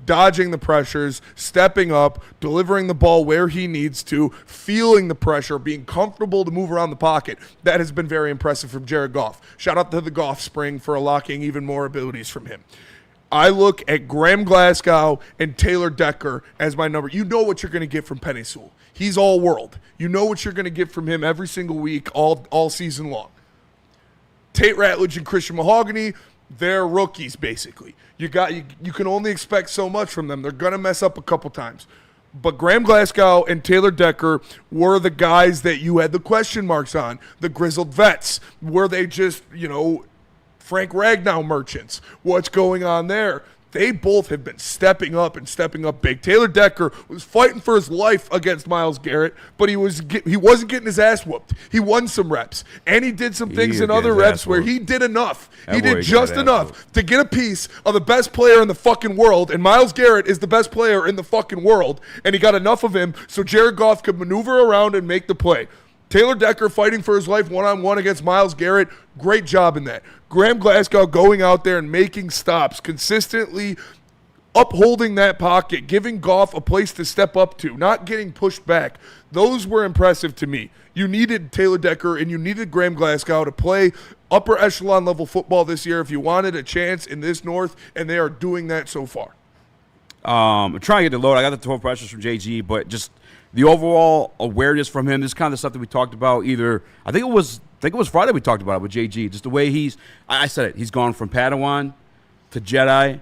Dodging the pressures, stepping up, delivering the ball where he needs to, feeling the pressure, being comfortable to move around the pocket. That has been very impressive from Jared Goff. Shout out to the Goff Spring for unlocking even more abilities from him. I look at Graham Glasgow and Taylor Decker as my number. You know what you're going to get from Penei Sewell. He's all world. You know what you're going to get from him every single week, all season long. Tate Ratledge and Christian Mahogany, they're rookies basically. You can only expect so much from them. They're going to mess up a couple times. But Graham Glasgow and Taylor Decker were the guys that you had the question marks on. The grizzled vets. Were they just, Frank Ragnow merchants? What's going on there? They both have been stepping up big. Taylor Decker was fighting for his life against Myles Garrett, but he wasn't getting his ass whooped. He won some reps, and he did some things in other reps where he did enough. He did just enough to get a piece of the best player in the fucking world, and Myles Garrett is the best player in the fucking world, and he got enough of him so Jared Goff could maneuver around and make the play. Taylor Decker fighting for his life one-on-one against Myles Garrett, great job in that. Graham Glasgow going out there and making stops, consistently upholding that pocket, giving Goff a place to step up to, not getting pushed back. Those were impressive to me. You needed Taylor Decker and you needed Graham Glasgow to play upper echelon level football this year if you wanted a chance in this North, and they are doing that so far. I'm trying to get the load. I got the 12 pressures from JG, but just the overall awareness from him, this kind of the stuff that we talked about I think it was Friday we talked about it with JG, just the way I said it, he's gone from Padawan to Jedi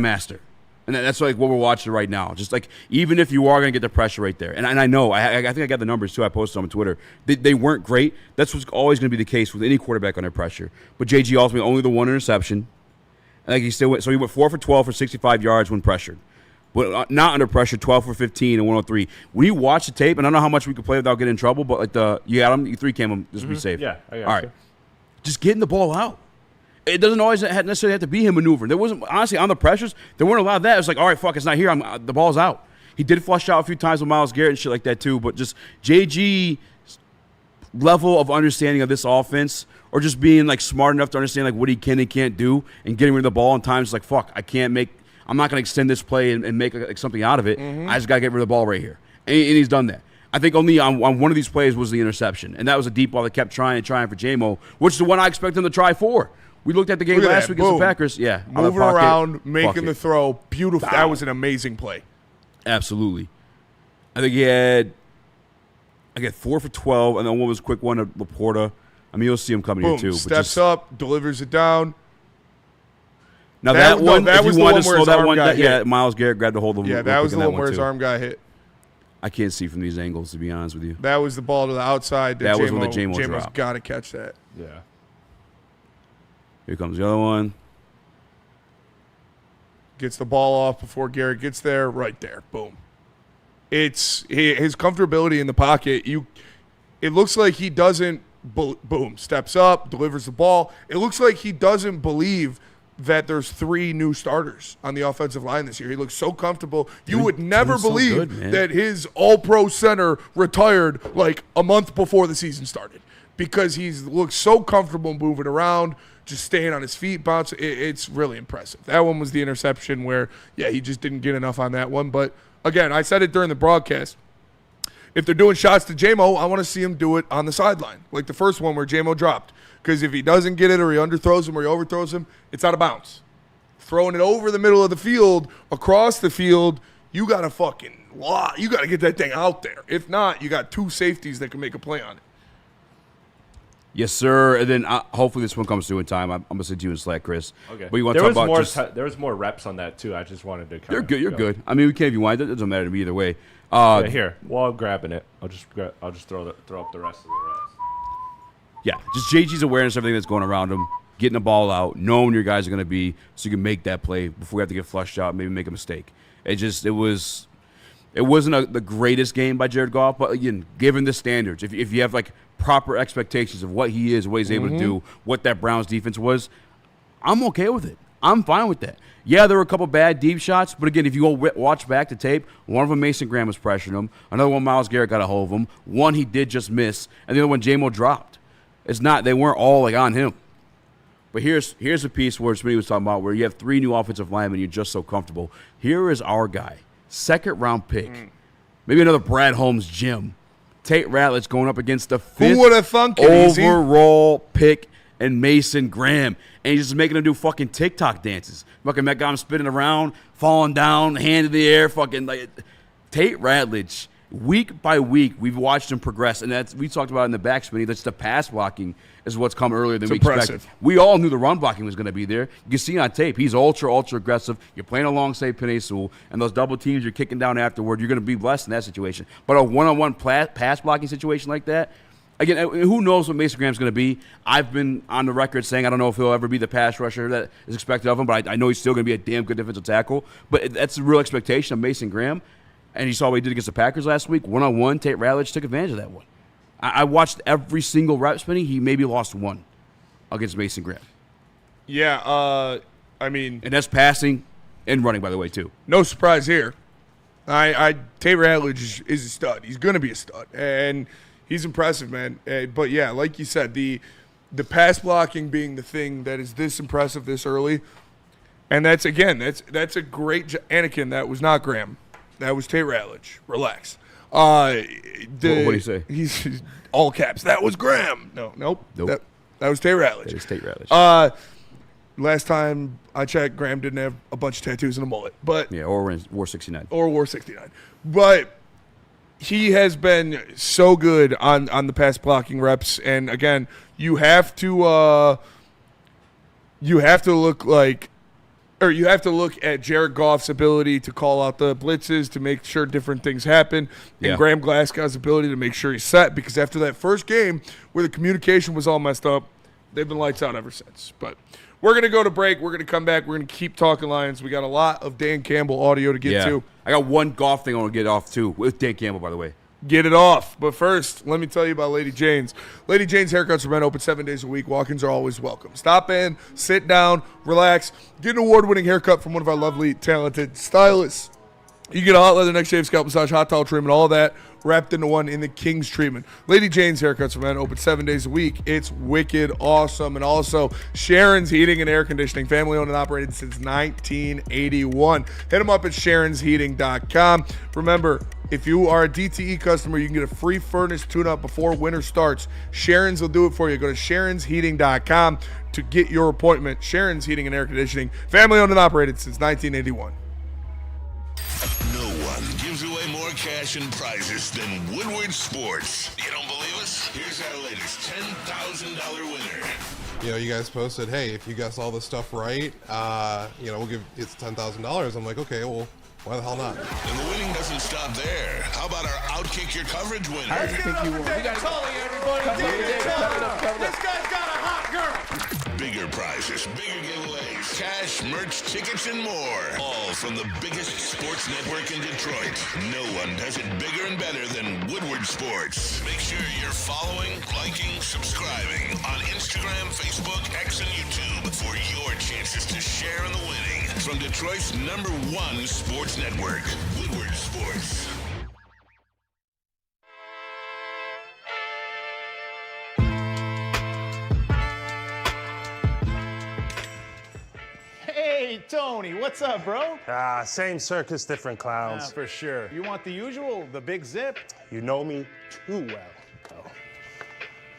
Master. And that's like what we're watching right now. Just like, even if you are going to get the pressure right there. And I know, I think I got the numbers too. I posted them on Twitter. They weren't great. That's what's always going to be the case with any quarterback under pressure. But JG ultimately only the 1 interception. And like he still went, so he went 4 for 12 for 65 yards when pressured. But not under pressure, 12 for 15 and 103. When you watch the tape, and I don't know how much we could play without getting in trouble, but like you got him, you 3 cam him, just be safe. Yeah, I got all right. Just getting the ball out. It doesn't always necessarily have to be him maneuvering. There wasn't, honestly, on the pressures, they weren't allowed that. It was like, all right, fuck, it's not here. The ball's out. He did flush out a few times with Myles Garrett and shit like that too, but just JG's level of understanding of this offense, or just being like smart enough to understand like what he can and can't do, and getting rid of the ball in times like, fuck, I'm not going to extend this play and make like something out of it. I just got to get rid of the ball right here. And he's done that. I think only on one of these plays was the interception, and that was a deep ball that kept trying for Jamo, which is the one I expect him to try for. We looked at the game last week against the Packers. Yeah. Moving around, making the throw. Beautiful. That was an amazing play. Absolutely. I think he had 4 for 12, and then one was a quick one at Laporta. I mean, you'll see him coming here too. Steps up, delivers it down. Now that one, if you wanted to slow that one, Myles Garrett grabbed a hold of him. Yeah, that was the one where his arm got hit. I can't see from these angles, to be honest with you. That was the ball to the outside. That was when the Jamo dropped. Jamo's got to catch that. Yeah. Here comes the other one. Gets the ball off before Garrett gets there. Right there. Boom. It's his comfortability in the pocket. It looks like he doesn't, boom, steps up, delivers the ball. It looks like he doesn't believe that there's 3 new starters on the offensive line this year. He looks so comfortable. You would never believe that his all-pro center retired like a month before the season started, because he looks so comfortable moving around, just staying on his feet, bouncing. It's really impressive. That one was the interception where, he just didn't get enough on that one. But, again, I said it during the broadcast. If they're doing shots to Jamo, I want to see him do it on the sideline, like the first one where Jamo dropped. Because if he doesn't get it, or he underthrows him, or he overthrows him, it's out of bounds. Throwing it over the middle of the field, across the field, you got to you got to get that thing out there. If not, you got 2 safeties that can make a play on it. Yes, sir. And then hopefully this one comes through in time. I'm going to send you in Slack, Chris. Okay. But you want to talk about there was more reps on that, too. I just wanted to You're good. You're good. I mean, we can't if you want. It doesn't matter to me either way. Here, while I'm grabbing it, I'll just throw up the rest of the rest. Yeah, just JG's awareness of everything that's going around him, getting the ball out, knowing where your guys are going to be so you can make that play before we have to get flushed out, maybe make a mistake. It wasn't the greatest game by Jared Goff, but again, given the standards, if you have like proper expectations of what he is, what he's able to do, what that Browns defense was, I'm okay with it. I'm fine with that. Yeah, there were a couple bad deep shots, but again, if you go watch back the tape, one of them Mason Graham was pressuring him, another one Myles Garrett got a hold of him, one he did just miss, and the other one Jamo dropped. They weren't all like on him. But here's a piece where Smitty was talking about where you have 3 new offensive linemen, you're just so comfortable. Here is our guy, 2nd-round pick, maybe another Brad Holmes Jim, Tate Ratledge going up against the 5th Who would have thunk it, Eazy? overall pick and Mason Graham. And he's just making him do fucking TikTok dances. Fucking got him spinning around, falling down, hand in the air, fucking like Tate Ratledge. Week by week, we've watched him progress, and we talked about it in the back, Smitty. That's the pass blocking is what's come earlier than we expected. We all knew the run blocking was going to be there. You can see on tape, he's ultra aggressive. You're playing alongside Penei Sewell, and those double teams you're kicking down afterward, you're going to be blessed in that situation. But a one-on-one pass blocking situation like that, again, who knows what Mason Graham's going to be? I've been on the record saying I don't know if he'll ever be the pass rusher that is expected of him, but I know he's still going to be a damn good defensive tackle. But that's the real expectation of Mason Graham. And you saw what he did against the Packers last week. One-on-one, Tate Ratledge took advantage of that one. I watched every single rep, Smitty. He maybe lost one against Mason Graham. Yeah, I mean... And that's passing and running, by the way, too. No surprise here. Tate Ratledge is a stud. He's going to be a stud. And he's impressive, man. But, yeah, like you said, the pass blocking being the thing that is this impressive this early. And that's, again, that's a great... Anakin, that was not Graham. That was Tate Ratledge. Relax. What do you say? He's all caps. That was Graham. Nope. That was Tate Ratledge. That is Tate Ratledge. Last time I checked, Graham didn't have a bunch of tattoos and a mullet. But yeah, or wore 69. Or wore 69. But he has been so good on the pass blocking reps. And again, you have to look at Jared Goff's ability to call out the blitzes, to make sure different things happen, and Graham Glasgow's ability to make sure he's set, because after that first game where the communication was all messed up, they've been lights out ever since. But we're going to go to break. We're going to come back. We're going to keep talking Lions. We got a lot of Dan Campbell audio to get to. I got one golf thing I want to get off, too, with Dan Campbell, by the way. Get it off. But first, let me tell you about Lady Jane's. Lady Jane's Haircuts are men, open 7 days a week. Walk-ins are always welcome. Stop in, sit down, relax, get an award-winning haircut from one of our lovely, talented stylists. You get a hot leather neck shave, scalp massage, hot towel treatment, all that wrapped into one in the King's treatment. Lady Jane's Haircuts for men, open 7 days a week. It's wicked awesome. And also, Sharon's Heating and Air Conditioning, family-owned and operated since 1981. Hit them up at sharonsheating.com. Remember, if you are a DTE customer, you can get a free furnace tune-up before winter starts. Sharon's will do it for you. Go to sharonsheating.com to get your appointment. Sharon's Heating and Air Conditioning, family-owned and operated since 1981. No one gives away more cash and prizes than Woodward Sports. You don't believe us? Here's our latest $10,000 winner. You guys posted, hey, if you guess all this stuff right, we'll give it's $10,000. I'm like, okay, well, why the hell not? And the winning doesn't stop there. How about our Outkick Your Coverage winner? How do you think you won? We got everybody. This guy's got a hot girl. Bigger prizes, bigger giveaways, cash, merch, tickets, and more. All from the biggest sports network in Detroit. No one does it bigger and better than Woodward Sports. Make sure you're following, liking, subscribing on Instagram, Facebook, X, and YouTube for your chances to share in the winning. From Detroit's #1 sports network, Woodward Sports. Hey, Tony, what's up, bro? Same circus, different clowns. For sure. You want the usual, the big zip? You know me too well.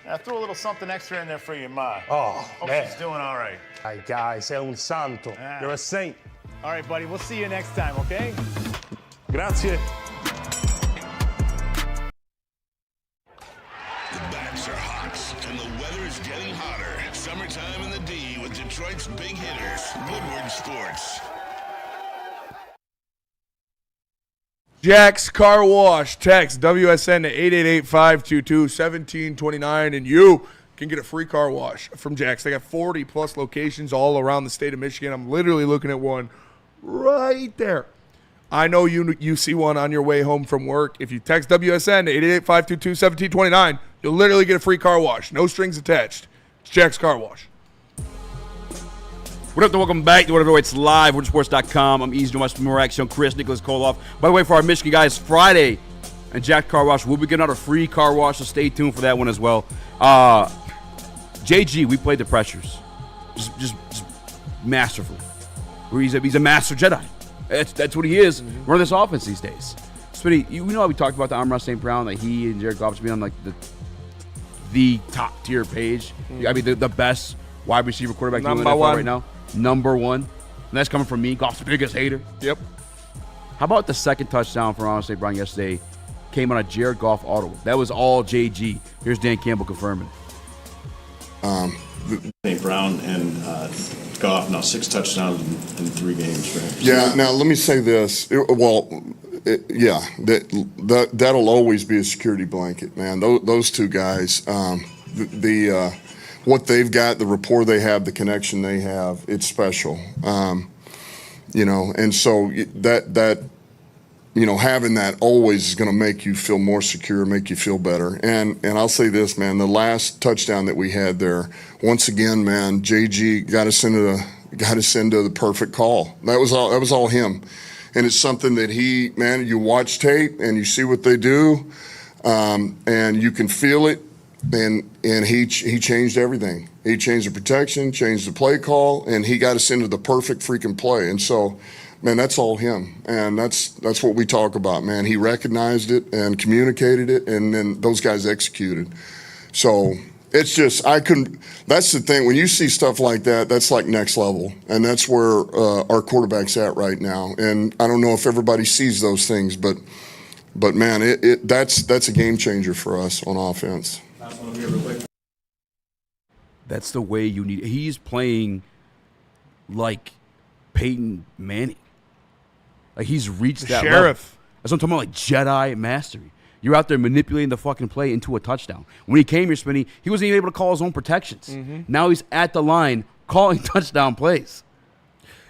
I threw a little something extra in there for your ma. Oh, Hope man. she's doing all right. Ay, guys, sei un santo. You're a saint. All right, buddy, we'll see you next time, okay? Grazie. The bats are hot, and the weather is getting hotter. Summertime in the D with Detroit's big hitters. Woodward Sports. Jack's Car Wash. Text WSN to 888-522-1729, and you can get a free car wash from Jack's. They got 40-plus locations all around the state of Michigan. I'm literally looking at one right there. I know you see one on your way home from work. If you text WSN to 888-522-1729, you'll literally get a free car wash. No strings attached. It's Jack's Car Wash. What up, and welcome back to Whatever It's Live, WoodSports.com. I'm Eazy, Jonas, Raxter, Chris, Nicholas Koloff. By the way, for our Michigan guys, Friday and Jack Car Wash, we'll be getting out a free car wash, so stay tuned for that one as well. JG, we played the pressures. Just masterfully. He's a master Jedi. That's what he is. Running this offense these days. Smitty, you know how we talked about the Amon-Ra St. Brown, like he and Jared Goff being on like the top tier page. I mean, the best wide receiver quarterback in the NFL right now. Number one. And that's coming from me, Goff's biggest hater. Yep. How about the second touchdown for Amon-Ra St. Brown yesterday came on a Jared Goff audible? That was all JG. Here's Dan Campbell confirming it. St. Brown and Goff, now 6 touchdowns in 3 games, right? Yeah, now let me say this. That'll always be a security blanket, man. Those two guys, what they've got, the rapport they have, the connection they have, it's special. And so that having that always is going to make you feel more secure, make you feel better. And I'll say this, man, the last touchdown that we had there, once again, man, JG got us into the perfect call. That was all him. And it's something that you watch tape and you see what they do, and you can feel it. And he changed everything. He changed the protection, changed the play call, and he got us into the perfect freaking play. And so, man, that's all him. And that's what we talk about, man. He recognized it and communicated it, and then those guys executed. So it's just, that's the thing. When you see stuff like that, that's like next level. And that's where our quarterback's at right now. And I don't know if everybody sees those things, but man, that's a game changer for us on offense. That's the way you need. He's playing like Peyton Manning. Like he's reached that sheriff. Level. That's what I'm talking about, like Jedi mastery. You're out there manipulating the fucking play into a touchdown. When he came here, Smitty, he wasn't even able to call his own protections. Now he's at the line calling touchdown plays.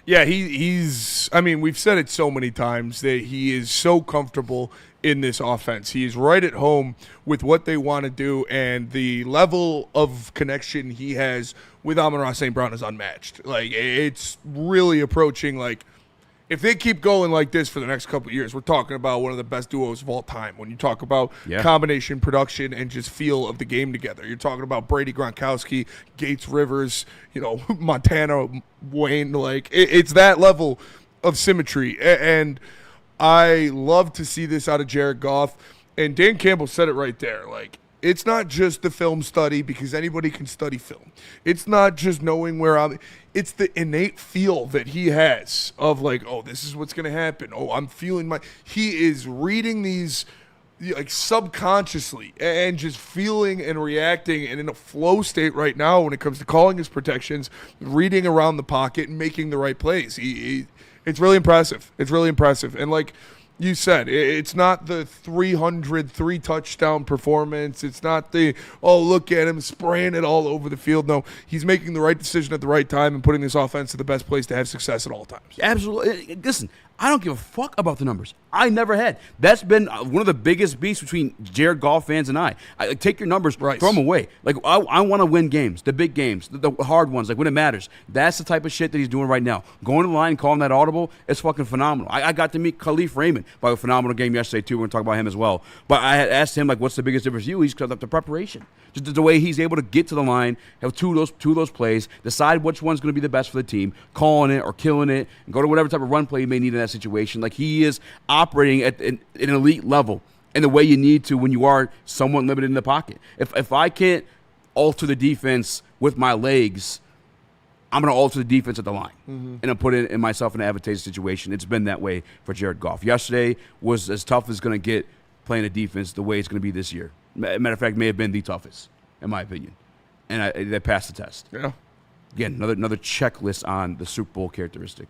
Yeah, he's. I mean, we've said it so many times that he is so comfortable in this offense. He is right at home with what they want to do, and the level of connection he has with Amon-Ra St. Brown is unmatched. Like, it's really approaching, like, if they keep going like this for the next couple of years, we're talking about one of the best duos of all time. When you talk about combination production and just feel of the game together, you're talking about Brady Gronkowski, Gates Rivers, Montana Wayne. Like, it's that level of symmetry. And I love to see this out of Jared Goff. And Dan Campbell said it right there. Like, it's not just the film study, because anybody can study film. It's not just knowing it's the innate feel that he has of like, oh, this is what's going to happen. Oh, I'm feeling he is reading these like subconsciously and just feeling and reacting and in a flow state right now when it comes to calling his protections, reading around the pocket and making the right plays. It's really impressive. It's really impressive. And like you said, it's not the 303 touchdown performance. It's not the, oh, look at him spraying it all over the field. No, he's making the right decision at the right time and putting this offense to the best place to have success at all times. Absolutely. Listen, I don't give a fuck about the numbers. I never had. That's been one of the biggest beasts between Jared Goff fans and I. Take your numbers, throw them away. Like, I want to win games, the big games, the hard ones, like when it matters. That's the type of shit that he's doing right now. Going to the line and calling that audible, it's fucking phenomenal. I got to meet Khalif Raymond by a phenomenal game yesterday, too. We're going to talk about him as well. But I had asked him, like, what's the biggest difference for you? He's cut up the preparation. Just the way he's able to get to the line, have two of those plays, decide which one's going to be the best for the team, calling it or killing it, and go to whatever type of run play you may need in that situation. Like, he is operating at an elite level in the way you need to when you are somewhat limited in the pocket. If I can't alter the defense with my legs, I'm going to alter the defense at the line. And I'm putting in myself in an advantageous situation. It's been that way for Jared Goff. Yesterday was as tough as it's going to get playing a defense the way it's going to be this year. Matter of fact, may have been the toughest, in my opinion. and they passed the test. Yeah. Again, another checklist on the Super Bowl characteristic.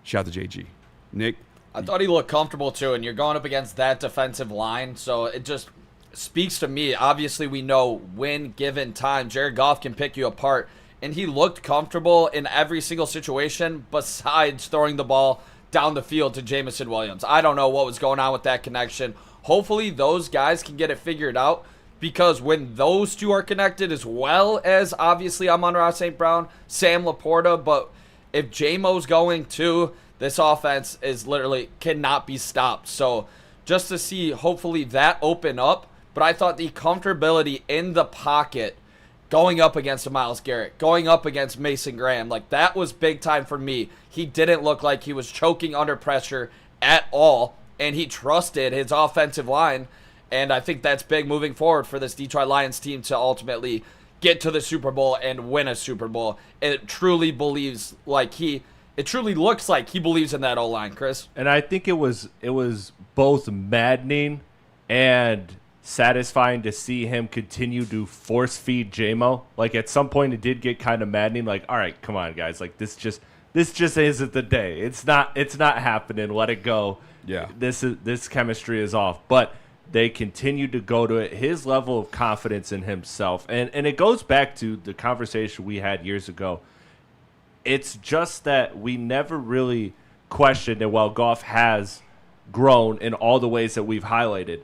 Shout out to JG. Nick? I thought he looked comfortable, too, and you're going up against that defensive line, so it just speaks to me. Obviously, we know when given time, Jared Goff can pick you apart, and he looked comfortable in every single situation besides throwing the ball down the field to Jameson Williams. I don't know what was going on with that connection. Hopefully, those guys can get it figured out, because when those two are connected, as well as obviously Amon-Ra St. Brown, Sam Laporta, but if Jamo's going too, this offense is literally cannot be stopped. So just to see hopefully that open up, but I thought the comfortability in the pocket going up against a Myles Garrett, going up against Mason Graham, like that was big time for me. He didn't look like he was choking under pressure at all, and he trusted his offensive line. And I think that's big moving forward for this Detroit Lions team to ultimately get to the Super Bowl and win a Super Bowl. It truly looks like he believes in that O-line, Chris. And I think it was both maddening and satisfying to see him continue to force feed Jamo. Like at some point it did get kind of maddening. Like, all right, come on guys. Like this just isn't the day. It's not happening. Let it go. Yeah. This chemistry is off. But they continue to go to it. His level of confidence in himself. And it goes back to the conversation we had years ago. It's just that we never really questioned it while Goff has grown in all the ways that we've highlighted.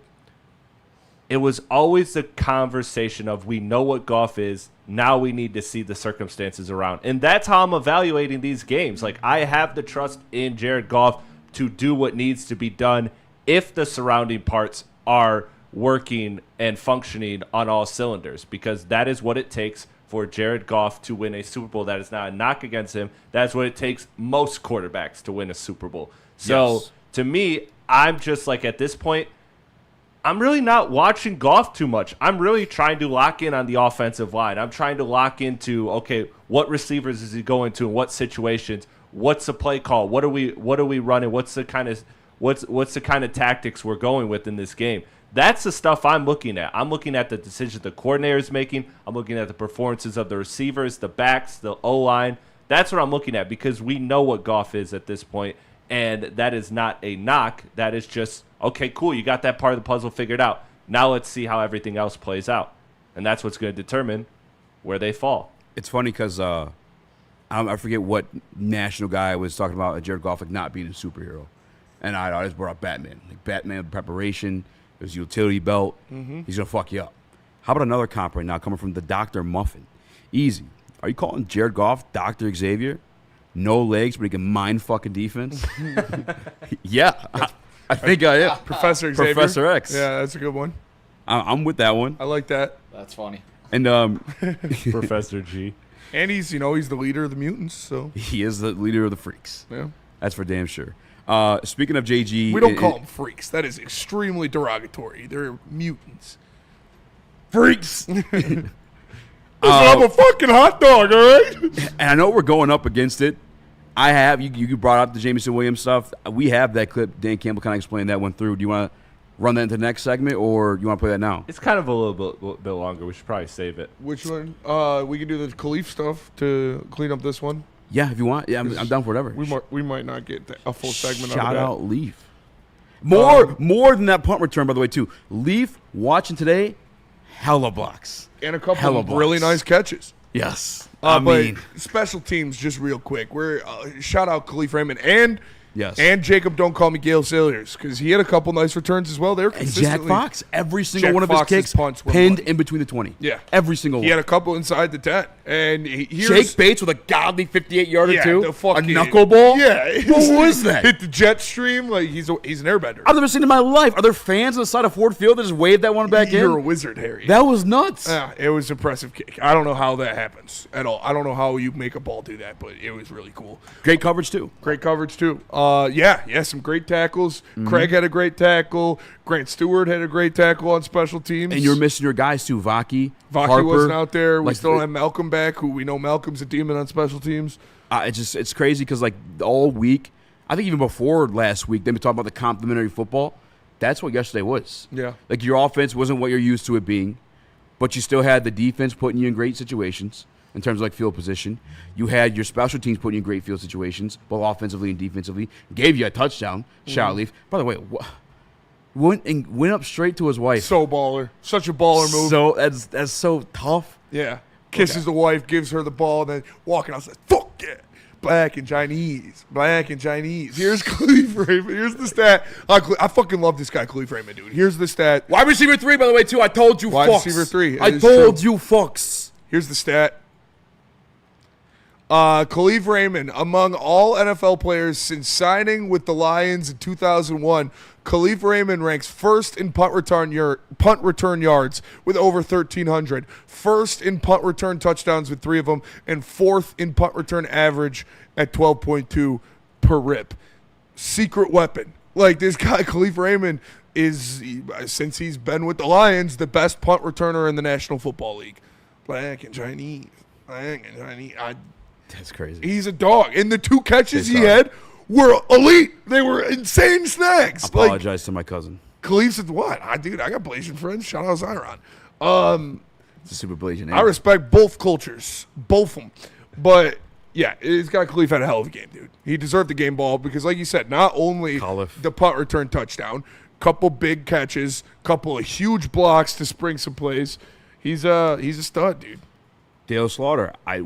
It was always the conversation of we know what Goff is. Now we need to see the circumstances around. And that's how I'm evaluating these games. Like I have the trust in Jared Goff to do what needs to be done if the surrounding parts are working and functioning on all cylinders, because that is what it takes for Jared Goff to win a Super Bowl. That is not a knock against him. That's what it takes most quarterbacks to win a Super Bowl. So to me, I'm just like at this point, I'm really not watching Goff too much. I'm really trying to lock in on the offensive line. I'm trying to lock into, okay, what receivers is he going to in what situations? What's the play call? What are we running? What's the kind of tactics we're going with in this game? That's the stuff I'm looking at. I'm looking at the decisions the coordinator is making. I'm looking at the performances of the receivers, the backs, the O-line. That's what I'm looking at, because we know what Goff is at this point, and that is not a knock. That is just, okay, cool, you got that part of the puzzle figured out. Now let's see how everything else plays out. And that's what's going to determine where they fall. It's funny because I forget what national guy was talking about Jared Goff like not being a superhero. And I always brought up Batman. Like Batman preparation, there's a utility belt. Mm-hmm. He's going to fuck you up. How about another comp right now coming from the Dr. Muffin? Easy. Are you calling Jared Goff Dr. Xavier? No legs, but he can mind fucking defense? Yeah. I think I am. Professor Xavier. Professor X. Yeah, that's a good one. I'm with that one. I like that. That's funny. And Professor G. And he's the leader of the mutants, so. He is the leader of the freaks. Yeah. That's for damn sure. Speaking of JG. We don't call them freaks. That is extremely derogatory. They're mutants. Freaks. I'm a fucking hot dog, all right? And I know we're going up against it. I have, you brought up the Jameson Williams stuff. We have that clip. Dan Campbell kind of explained that one through. Do you want to run that into the next segment, or you want to play that now? It's kind of a little bit longer. We should probably save it. Which one? We can do the Khalif stuff to clean up this one. Yeah, if you want. Yeah, I'm down for whatever. We might not get a full segment Shout out of that. out Leaf. More than that punt return, by the way, too. Leaf, watching today, hella blocks. And a couple of really nice catches. Yes. But special teams, just real quick. We're shout out Khalif Raymond and Jacob. Don't call me Gale Sailors, because he had a couple nice returns as well. They're consistently. And Jack Fox, every single one of his kicks pinned in between the 20. Yeah, every single one. He had a couple inside the 10, and Jake Bates with a godly 58-yarder too. The fucking, a knuckleball. Yeah, what was that? Hit the jet stream like he's an airbender. I've never seen it in my life. Are there fans on the side of Ford Field that just waved that one back in? You're a wizard, Harry. That was nuts. Yeah, it was an impressive kick. I don't know how that happens at all. I don't know how you make a ball do that, but it was really cool. Great coverage too. Yeah, some great tackles. Mm-hmm. Craig had a great tackle. Grant Stewart had a great tackle on special teams. And you're missing your guys too, Vaki Harper wasn't out there. We still don't have Malcolm back, who we know Malcolm's a demon on special teams. It's crazy because like all week, I think even before last week, they've been talking about the complimentary football. That's what yesterday was. Yeah. Like your offense wasn't what you're used to it being, but you still had the defense putting you in great situations in terms of like field position. You had your special teams putting you in great field situations, both offensively and defensively. Gave you a touchdown, shot leaf. By the way, went up straight to his wife. So baller. Such a baller move. So that's so tough. Yeah. Kisses the wife, gives her the ball, and then walking out says, fuck yeah. Black and Chinese. Black and Chinese. Here's Khalif Raymond. Here's the stat. I fucking love this guy, Khalif Raymond, dude. Here's the stat. Wide receiver 3, by the way, too. I told you, Wide fucks. receiver 3. I told you, fucks. Here's the stat. Khalif Raymond, among all NFL players since signing with the Lions in 2001, Khalif Raymond ranks first in punt return yards with over 1,300, first in punt return touchdowns with 3 of them, and fourth in punt return average at 12.2 per rip. Secret weapon. Like, this guy, Khalif Raymond, is, since he's been with the Lions, the best punt returner in the National Football League. Black and Chinese. Black and Chinese. That's crazy. He's a dog. And the 2 catches he had were elite. They were insane snacks. I apologize to my cousin. Khalif said, what? I got Blasian friends. Shout out Zyron. It's a super Blasian name. I respect both cultures. Both of them. But, yeah, it's got Khalif had a hell of a game, dude. He deserved the game ball because, like you said, not only the punt return touchdown, couple big catches, couple of huge blocks to spring some plays. He's a stud, dude. Dale Slaughter. I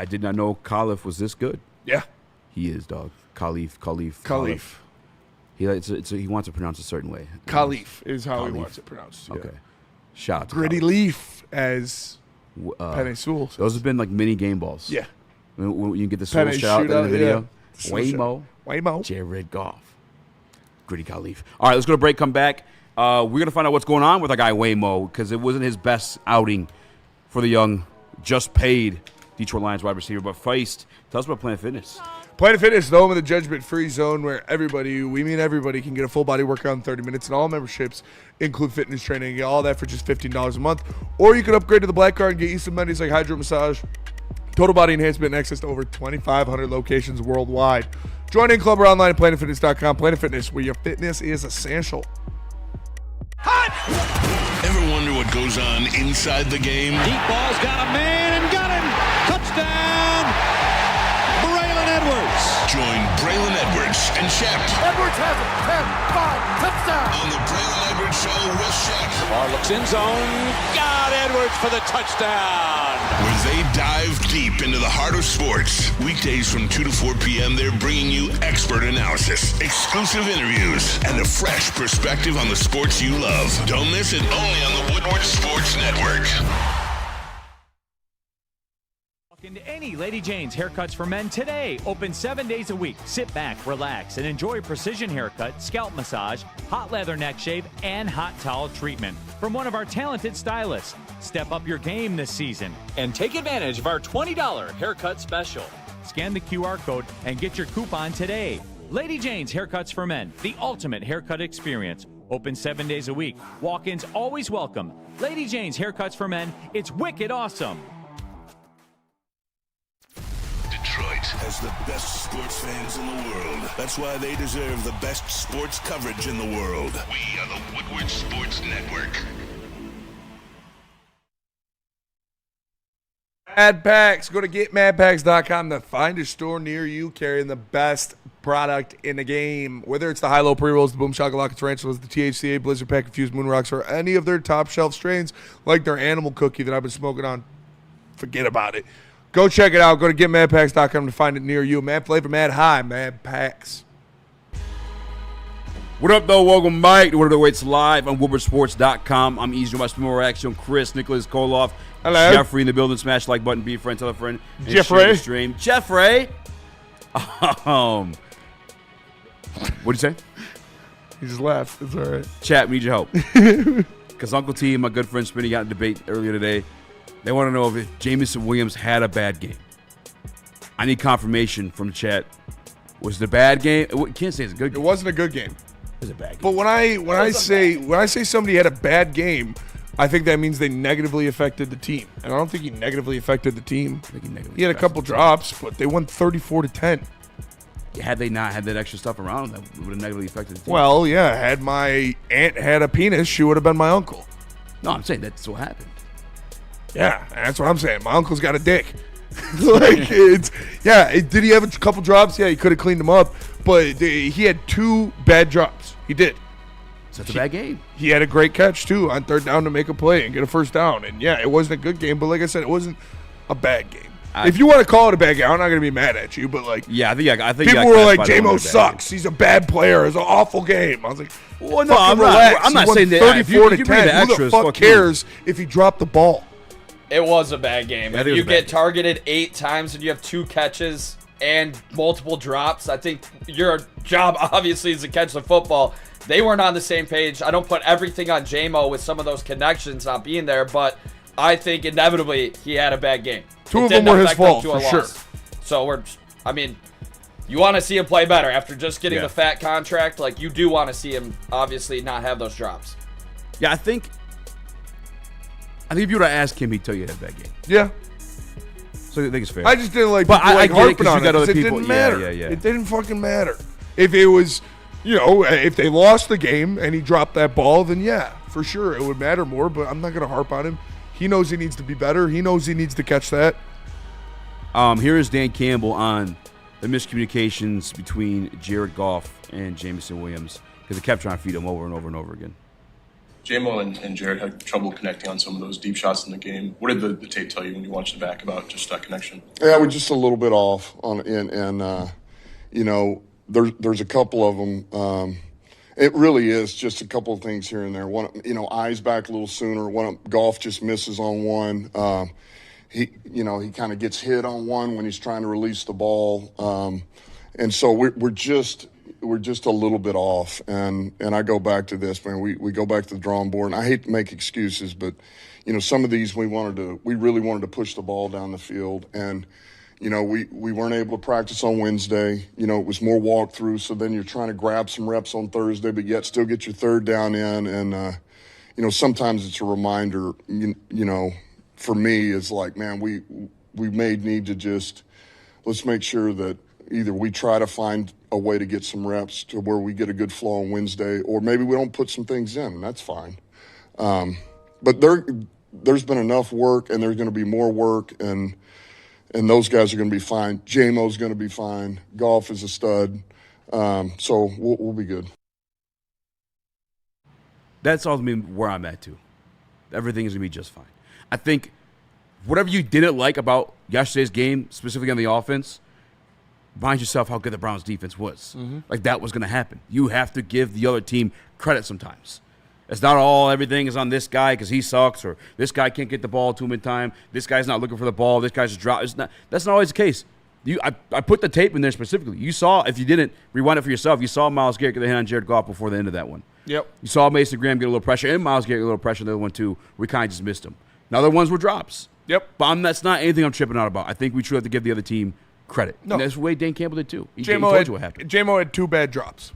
did not know Khalif was this good. Yeah. He is, dog. Khalif. He wants to pronounce a certain way. Khalif is how he wants it pronounced. Yeah. Okay. Shout out to Gritty Khalif. Leaf, as Penny Sewell says. Those have been like mini game balls. Yeah. When you get the Sewell shout out in the video. Yeah. Waymo. Jared Goff. Gritty Khalif. All right, let's go to break, come back. We're going to find out what's going on with our guy Waymo because it wasn't his best outing for the young, just paid Detroit Lions wide receiver. But Feist, tell us about Planet Fitness. Planet Fitness, the home of the judgment-free zone where everybody can get a full body workout in 30 minutes, and all memberships include fitness training. You get all that for just $15 a month. Or you can upgrade to the Black Card and get you some amenities like hydro massage, total body enhancement, and access to over 2,500 locations worldwide. Join in club or online at planetfitness.com. Planet Fitness, where your fitness is essential. Ever wonder what goes on inside the game? Deep ball's got a man and got him. Touchdown, Braylon Edwards. Join Braylon Edwards and Shep. Edwards has it. 10-5, touchdown. On the Braylon Edwards Show with Shep. Bar looks in zone. Got Edwards for the touchdown. Where they dive deep into the heart of sports. Weekdays from 2 to 4 p.m., they're bringing you expert analysis, exclusive interviews, and a fresh perspective on the sports you love. Don't miss it, only on the Woodward Sports Network. Walk into any Lady Jane's Haircuts for Men today. Open 7 days a week. Sit back, relax, and enjoy precision haircut, scalp massage, hot leather neck shave, and hot towel treatment from one of our talented stylists. Step up your game this season and take advantage of our $20 haircut special. Scan the QR code and get your coupon today. Lady Jane's Haircuts for Men, the ultimate haircut experience. Open 7 days a week. Walk-ins always welcome. Lady Jane's Haircuts for Men, it's wicked awesome. Detroit has the best sports fans in the world. That's why they deserve the best sports coverage in the world. We are the Woodward Sports Network. Mad Packs. Go to getmadpacks.com to find a store near you carrying the best product in the game. Whether it's the high-low pre-rolls, the Boom Shakalaka Tarantulas, the THCA Blizzard Pack Infused Moon Rocks, or any of their top-shelf strains like their Animal Cookie that I've been smoking on, forget about it. Go check it out. Go to getmadpacks.com to find it near you. Mad Flavor, Mad High, Mad Packs. What up, though? Welcome back to What Are the Weights Live on WoodwardSports.com. I'm Eazy, my more action. Chris, Nicholas Koloff, hello. Jeffrey in the building. Smash like button, be a friend, tell a friend. Jeffrey. Stream. Jeffrey. What'd you say? He just laughed. It's all right. Chat, we need your help. Because Uncle T and my good friend Spinny got in a debate earlier today. They want to know if Jameson Williams had a bad game. I need confirmation from the chat. Was it a bad game? I can't say it's a good game. It wasn't a good game. It was a bad game. But when I say somebody had a bad game, I think that means they negatively affected the team. And I don't think he negatively affected the team. I think he negatively He had a couple drops, but they won 34-10. Had they not had that extra stuff around, that would have negatively affected the team. Well, yeah, had my aunt had a penis, she would have been my uncle. No, I'm saying that's what happened. Yeah, that's what I'm saying. My uncle's got a dick. Did he have a couple drops? Yeah, he could have cleaned them up, but he had 2 bad drops. He did. Such a bad game. He had a great catch too on 3rd down to make a play and get a first down. And yeah, it wasn't a good game, but like I said, it wasn't a bad game. If you want to call it a bad game, I'm not going to be mad at you. But like, yeah, I think people were like, Jamo sucks. He's a bad player. It's an awful game. I was like, well, I'm not saying that. 34 to 10. Who the fuck cares if he dropped the ball? It was a bad game. Yeah, if you get targeted 8 times and you have 2 catches and multiple drops, I think your job obviously is to catch the football. They weren't on the same page. I don't put everything on Jamo with some of those connections not being there, but I think inevitably he had a bad game. 2 of them were his fault, for sure. So you want to see him play better after just getting the fat contract. Like, you do want to see him obviously not have those drops. Yeah, I think if you were to ask him, he'd tell you he had a bad game. Yeah. So I think it's fair. I just didn't like people harping on it because it didn't matter. Yeah. It didn't fucking matter. If it was, if they lost the game and he dropped that ball, then yeah, for sure it would matter more, but I'm not going to harp on him. He knows he needs to be better. He knows he needs to catch that. Here is Dan Campbell on the miscommunications between Jared Goff and Jameson Williams because they kept trying to feed him over and over and over again. Jamo and Jared had trouble connecting on some of those deep shots in the game. What did the tape tell you when you watched it back about just that connection? Yeah, we're just a little bit off on, there's a couple of them. It really is just a couple of things here and there. One, eyes back a little sooner. Goff just misses on one. He kind of gets hit on one when he's trying to release the ball. And so we're just a little bit off. And I go back to this, man. We go back to the drawing board. And I hate to make excuses, but some of these we really wanted to push the ball down the field. And we weren't able to practice on Wednesday. It was more walkthrough, so then you're trying to grab some reps on Thursday, but yet still get your 3rd down in. And, sometimes it's a reminder, for me, is like, man, we may need to just let's make sure that either we try to find a way to get some reps to where we get a good flow on Wednesday, or maybe we don't put some things in, and that's fine. But there's been enough work, and there's going to be more work, and those guys are going to be fine. Jamo's going to be fine. Goff is a stud. So we'll be good. That's all where I'm at, too. Everything is going to be just fine. I think whatever you didn't like about yesterday's game, specifically on the offense, remind yourself how good the Browns' defense was. Mm-hmm. Like, that was going to happen. You have to give the other team credit sometimes. It's not everything is on this guy because he sucks, or this guy can't get the ball to him in time. This guy's not looking for the ball. This guy's just dropped. That's not always the case. I put the tape in there specifically. You saw, if you didn't rewind it for yourself, you saw Myles Garrett get a hit on Jared Goff before the end of that one. Yep. You saw Mason Graham get a little pressure, and Myles Garrett get a little pressure on the other one too. We kind of just missed him. Now, the other ones were drops. Yep. But that's not anything I'm tripping out about. I think we truly have to give the other team credit. No. And that's the way Dan Campbell did too. He told you what happened. Jamo had 2 bad drops,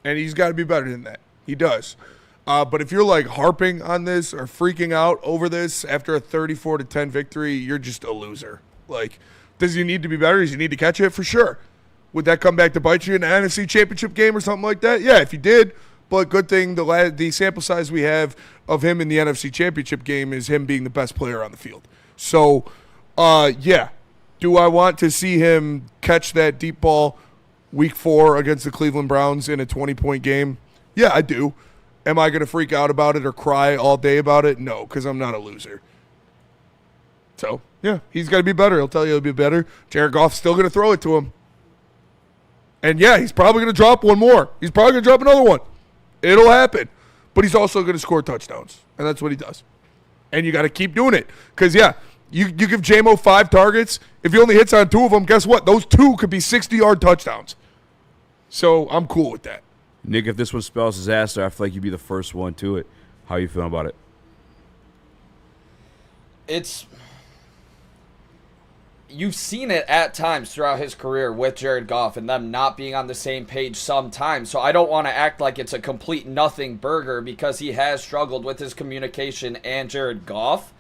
and he's got to be better than that. He does. But if you're like harping on this or freaking out over this after a 34-10 victory, you're just a loser. Like, does he need to be better? Does he need to catch it? For sure. Would that come back to bite you in the NFC Championship game or something like that? Yeah, if he did. But good thing the sample size we have of him in the NFC Championship game is him being the best player on the field. So, yeah. Do I want to see him catch that deep ball week 4 against the Cleveland Browns in a 20-point game? Yeah, I do. Am I going to freak out about it or cry all day about it? No, because I'm not a loser. So, yeah, he's got to be better. He'll tell you he'll be better. Jared Goff's still going to throw it to him. And, yeah, he's probably going to drop one more. He's probably going to drop another one. It'll happen. But he's also going to score touchdowns, and that's what he does. And you got to keep doing it because, yeah, you give Jamo 5 targets. If he only hits on 2 of them, guess what? Those 2 could be 60-yard touchdowns. So I'm cool with that. Nick, if this one spells disaster, I feel like you'd be the first one to it. How are you feeling about it? You've seen it at times throughout his career with Jared Goff and them not being on the same page sometimes. So I don't want to act like it's a complete nothing burger because he has struggled with his communication and Jared Goff.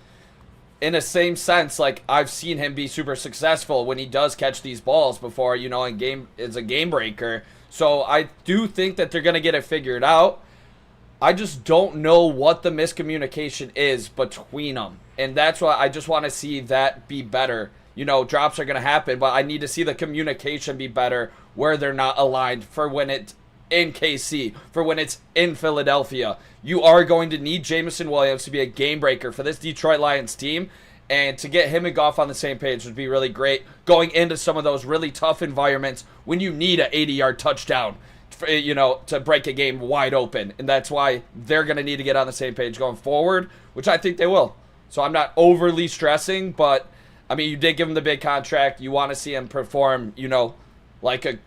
In the same sense, like, I've seen him be super successful when he does catch these balls before, in game, it's a game breaker. So I do think that they're going to get it figured out. I just don't know what the miscommunication is between them. And that's why I just want to see that be better. Drops are going to happen, but I need to see the communication be better where they're not aligned for when it's in KC, for when it's in Philadelphia. You are going to need Jameson Williams to be a game breaker for this Detroit Lions team, and to get him and Goff on the same page would be really great going into some of those really tough environments when you need an 80-yard touchdown, to break a game wide open. And that's why they're going to need to get on the same page going forward, which I think they will. So I'm not overly stressing, but you did give him the big contract. You want to see him perform, like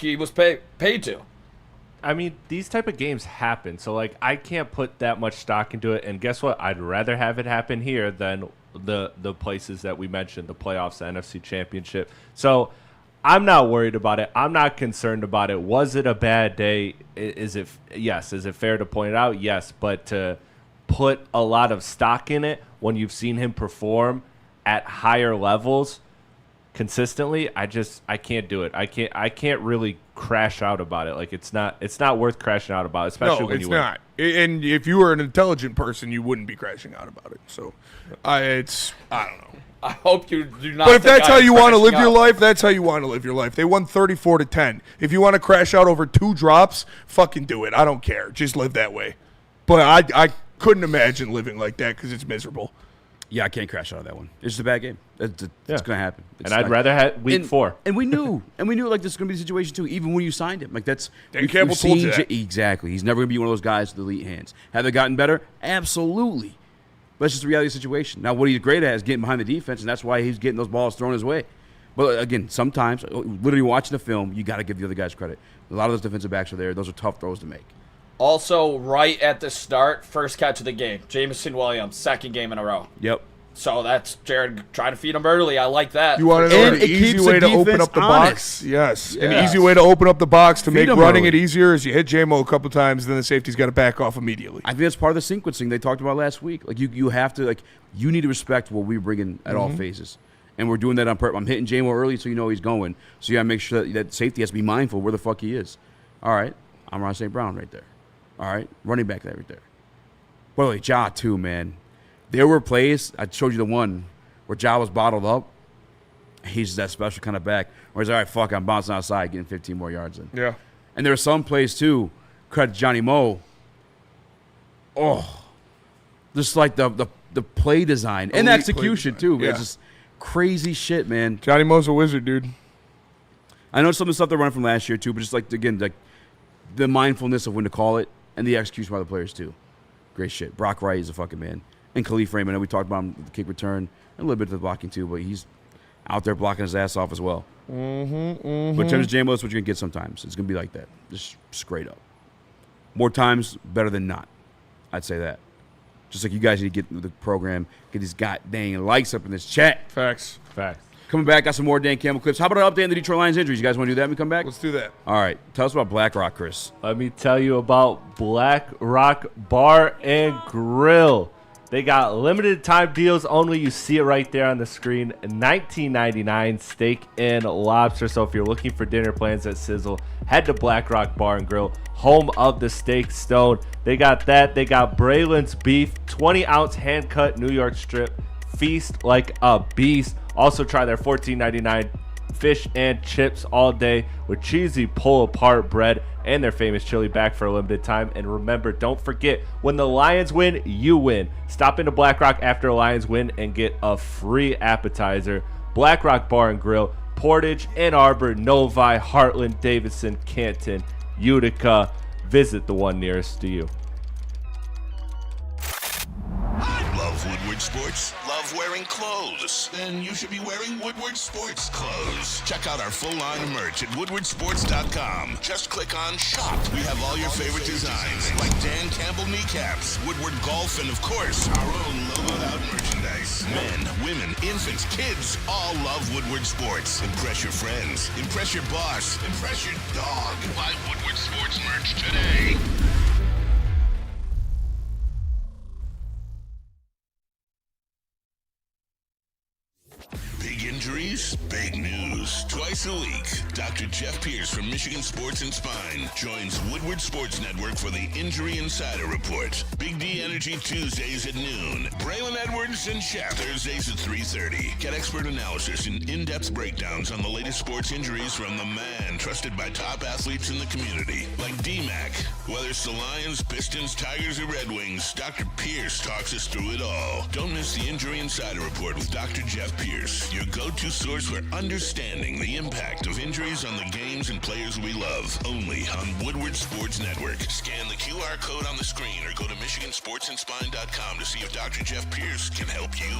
he was paid to. These type of games happen, so I can't put that much stock into it. And guess what? I'd rather have it happen here than the places that we mentioned, the playoffs, the NFC Championship. So I'm not worried about it. I'm not concerned about it. Was it a bad day? Yes. Is it fair to point it out? Yes. But to put a lot of stock in it when you've seen him perform at higher levels consistently, I can't do it. I can't really crash out about it. It's not worth crashing out about, especially when you win. No, it's not. And if you were an intelligent person, you wouldn't be crashing out about it. So, I don't know. I hope you do not. But if that's how you want to live your life, that's how you want to live your life. They won 34-10. If you want to crash out over 2 drops, fucking do it. I don't care. Just live that way. But I couldn't imagine living like that because it's miserable. Yeah, I can't crash out of that one. It's just a bad game. It's going to happen. And I'd rather have week 4. And we knew this is going to be the situation too, even when you signed him. Campbell told you that. Exactly. He's never going to be one of those guys with elite hands. Have they gotten better? Absolutely. But it's just the reality of the situation. Now, what he's great at is getting behind the defense, and that's why he's getting those balls thrown his way. But again, sometimes, literally watching the film, you got to give the other guys credit. A lot of those defensive backs are there. Those are tough throws to make. Also, right at the start, first catch of the game, Jameson Williams, second game in a row. Yep. So that's Jared trying to feed him early. I like that. You want to know an easy way to open up the box? Yes. An easy way to open up the box to make running it easier is you hit Jamo a couple times, then the safety's got to back off immediately. I think that's part of the sequencing they talked about last week. You have to, you need to respect what we bring in at all phases. And we're doing that on purpose. I'm hitting Jamo early so you know he's going. So you got to make sure that safety has to be mindful where the fuck he is. All right. Amon-Ra St. Brown right there. All right. Running back right there. By the way, Ja, too, man. There were plays, I showed you the one where Ja was bottled up. He's that special kind of back where he's all right, fuck, I'm bouncing outside, getting 15 more yards in. Yeah. And there were some plays, too, credit to Johnny Mo. Oh, just the play design and execution, too. Yeah. It's just crazy shit, man. Johnny Mo's a wizard, dude. I know some of the stuff they run from last year, too, but just, the mindfulness of when to call it and the execution by the players, too. Great shit. Brock Wright is a fucking man. And Khalif Raymond, and we talked about him with the kick return, and a little bit of the blocking too, but he's out there blocking his ass off as well. But in terms of Jamo, that's what you're going to get sometimes. It's going to be like that. Just straight up. More times, better than not. I'd say that. Just like you guys need to get the program, get these goddamn likes up in this chat. Facts. Coming back, got some more Dan Campbell clips. How about an update on the Detroit Lions injuries? You guys want to do that when we come back? Let's do that. All right. Tell us about Black Rock, Chris. Let me tell you about Black Rock Bar and Grill. They got limited time deals only. You see it right there on the screen. $19.99 steak and lobster. So if you're looking for dinner plans that sizzle, head to Black Rock Bar and Grill, home of the steak stone. They got that. They got Braylon's beef, 20-ounce hand-cut New York strip. Feast like a beast. Also try their $14.99 fish and chips all day with cheesy pull-apart bread and their famous chili back for a limited time. And remember, don't forget, when the Lions win, you win. Stop into Black Rock after a Lions win and get a free appetizer. Black Rock Bar and Grill, Portage, Ann Arbor, Novi, Heartland, Davidson, Canton, Utica. Visit the one nearest to you. Love Woodward Sports? Love wearing clothes? Then you should be wearing Woodward Sports clothes. Check out our full line of merch at woodwardsports.com. Just click on shop. We have all your favorite designs, like Dan Campbell kneecaps, Woodward golf, and of course, our own logoed out merchandise. Men, women, infants, kids, all love Woodward Sports. Impress your friends. Impress your boss. Impress your dog. Buy Woodward Sports merch today. Big injury? injuries? Big news. Twice a week, Dr. Jeff Pierce from Michigan Sports and Spine joins Woodward Sports Network for the Injury Insider Report. Big D Energy Tuesdays at noon. Braylon Edwards and Shep Thursdays at 3:30. Get expert analysis and in-depth breakdowns on the latest sports injuries from the man trusted by top athletes in the community, like D-Mac. Whether it's the Lions, Pistons, Tigers, or Red Wings, Dr. Pierce talks us through it all. Don't miss the Injury Insider Report with Dr. Jeff Pierce, your go-to source for understanding the impact of injuries on the games and players we love. Only on Woodward Sports Network. Scan the QR code on the screen or go to MichiganSportsandSpine.com to see if Dr. Jeff Pierce can help you.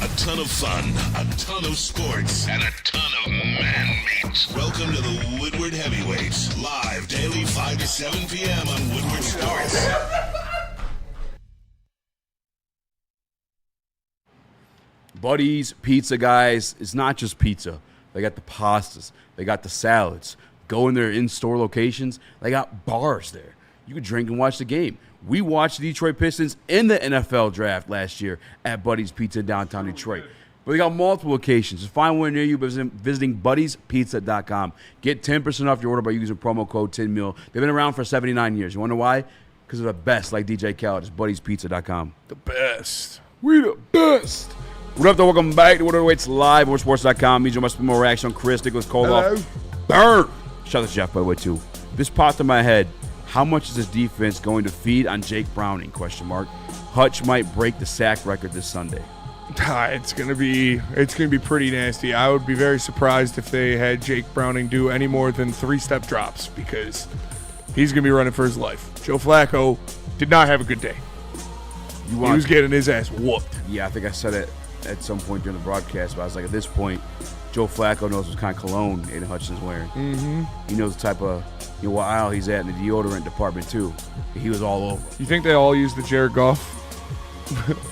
A ton of fun, a ton of sports, and a ton of man-meat. Welcome to the Woodward Heavyweights, live daily 5 to 7 p.m. on Woodward Sports. Buddy's Pizza, guys, it's not just pizza. They got the pastas. They got the salads. Go in their in-store locations. They got bars there. You can drink and watch the game. We watched the Detroit Pistons in the NFL draft last year at Buddy's Pizza in downtown Detroit. But they got multiple locations. Just find one near you by visiting buddyspizza.com. Get 10% off your order by using promo code 10mil. They've been around for 79 years. You wonder why? Because they're the best, like DJ Khaled. It's buddyspizza.com. The best. We the best. What up, though? Welcome back to Woodward Waits Live, WoodwardSports.com. Means you must be more reaction on Chris, Nicholas Koloff. Burn. Shout out to Jeff, by the way, too. This popped in my head. How much is this defense going to feed on Jake Browning? ? Hutch might break the sack record this Sunday. It's gonna be pretty nasty. I would be very surprised if they had Jake Browning do any more than 3-step drops because he's gonna be running for his life. Joe Flacco did not have a good day. He was getting his ass whooped. Yeah, I think I said it at some point during the broadcast, but I was like, at this point, Joe Flacco knows what kind of cologne Aiden Hutchinson's wearing. Mm-hmm. He knows the type of what aisle he's at in the deodorant department too. He was all over. You think they all use the Jared Goff?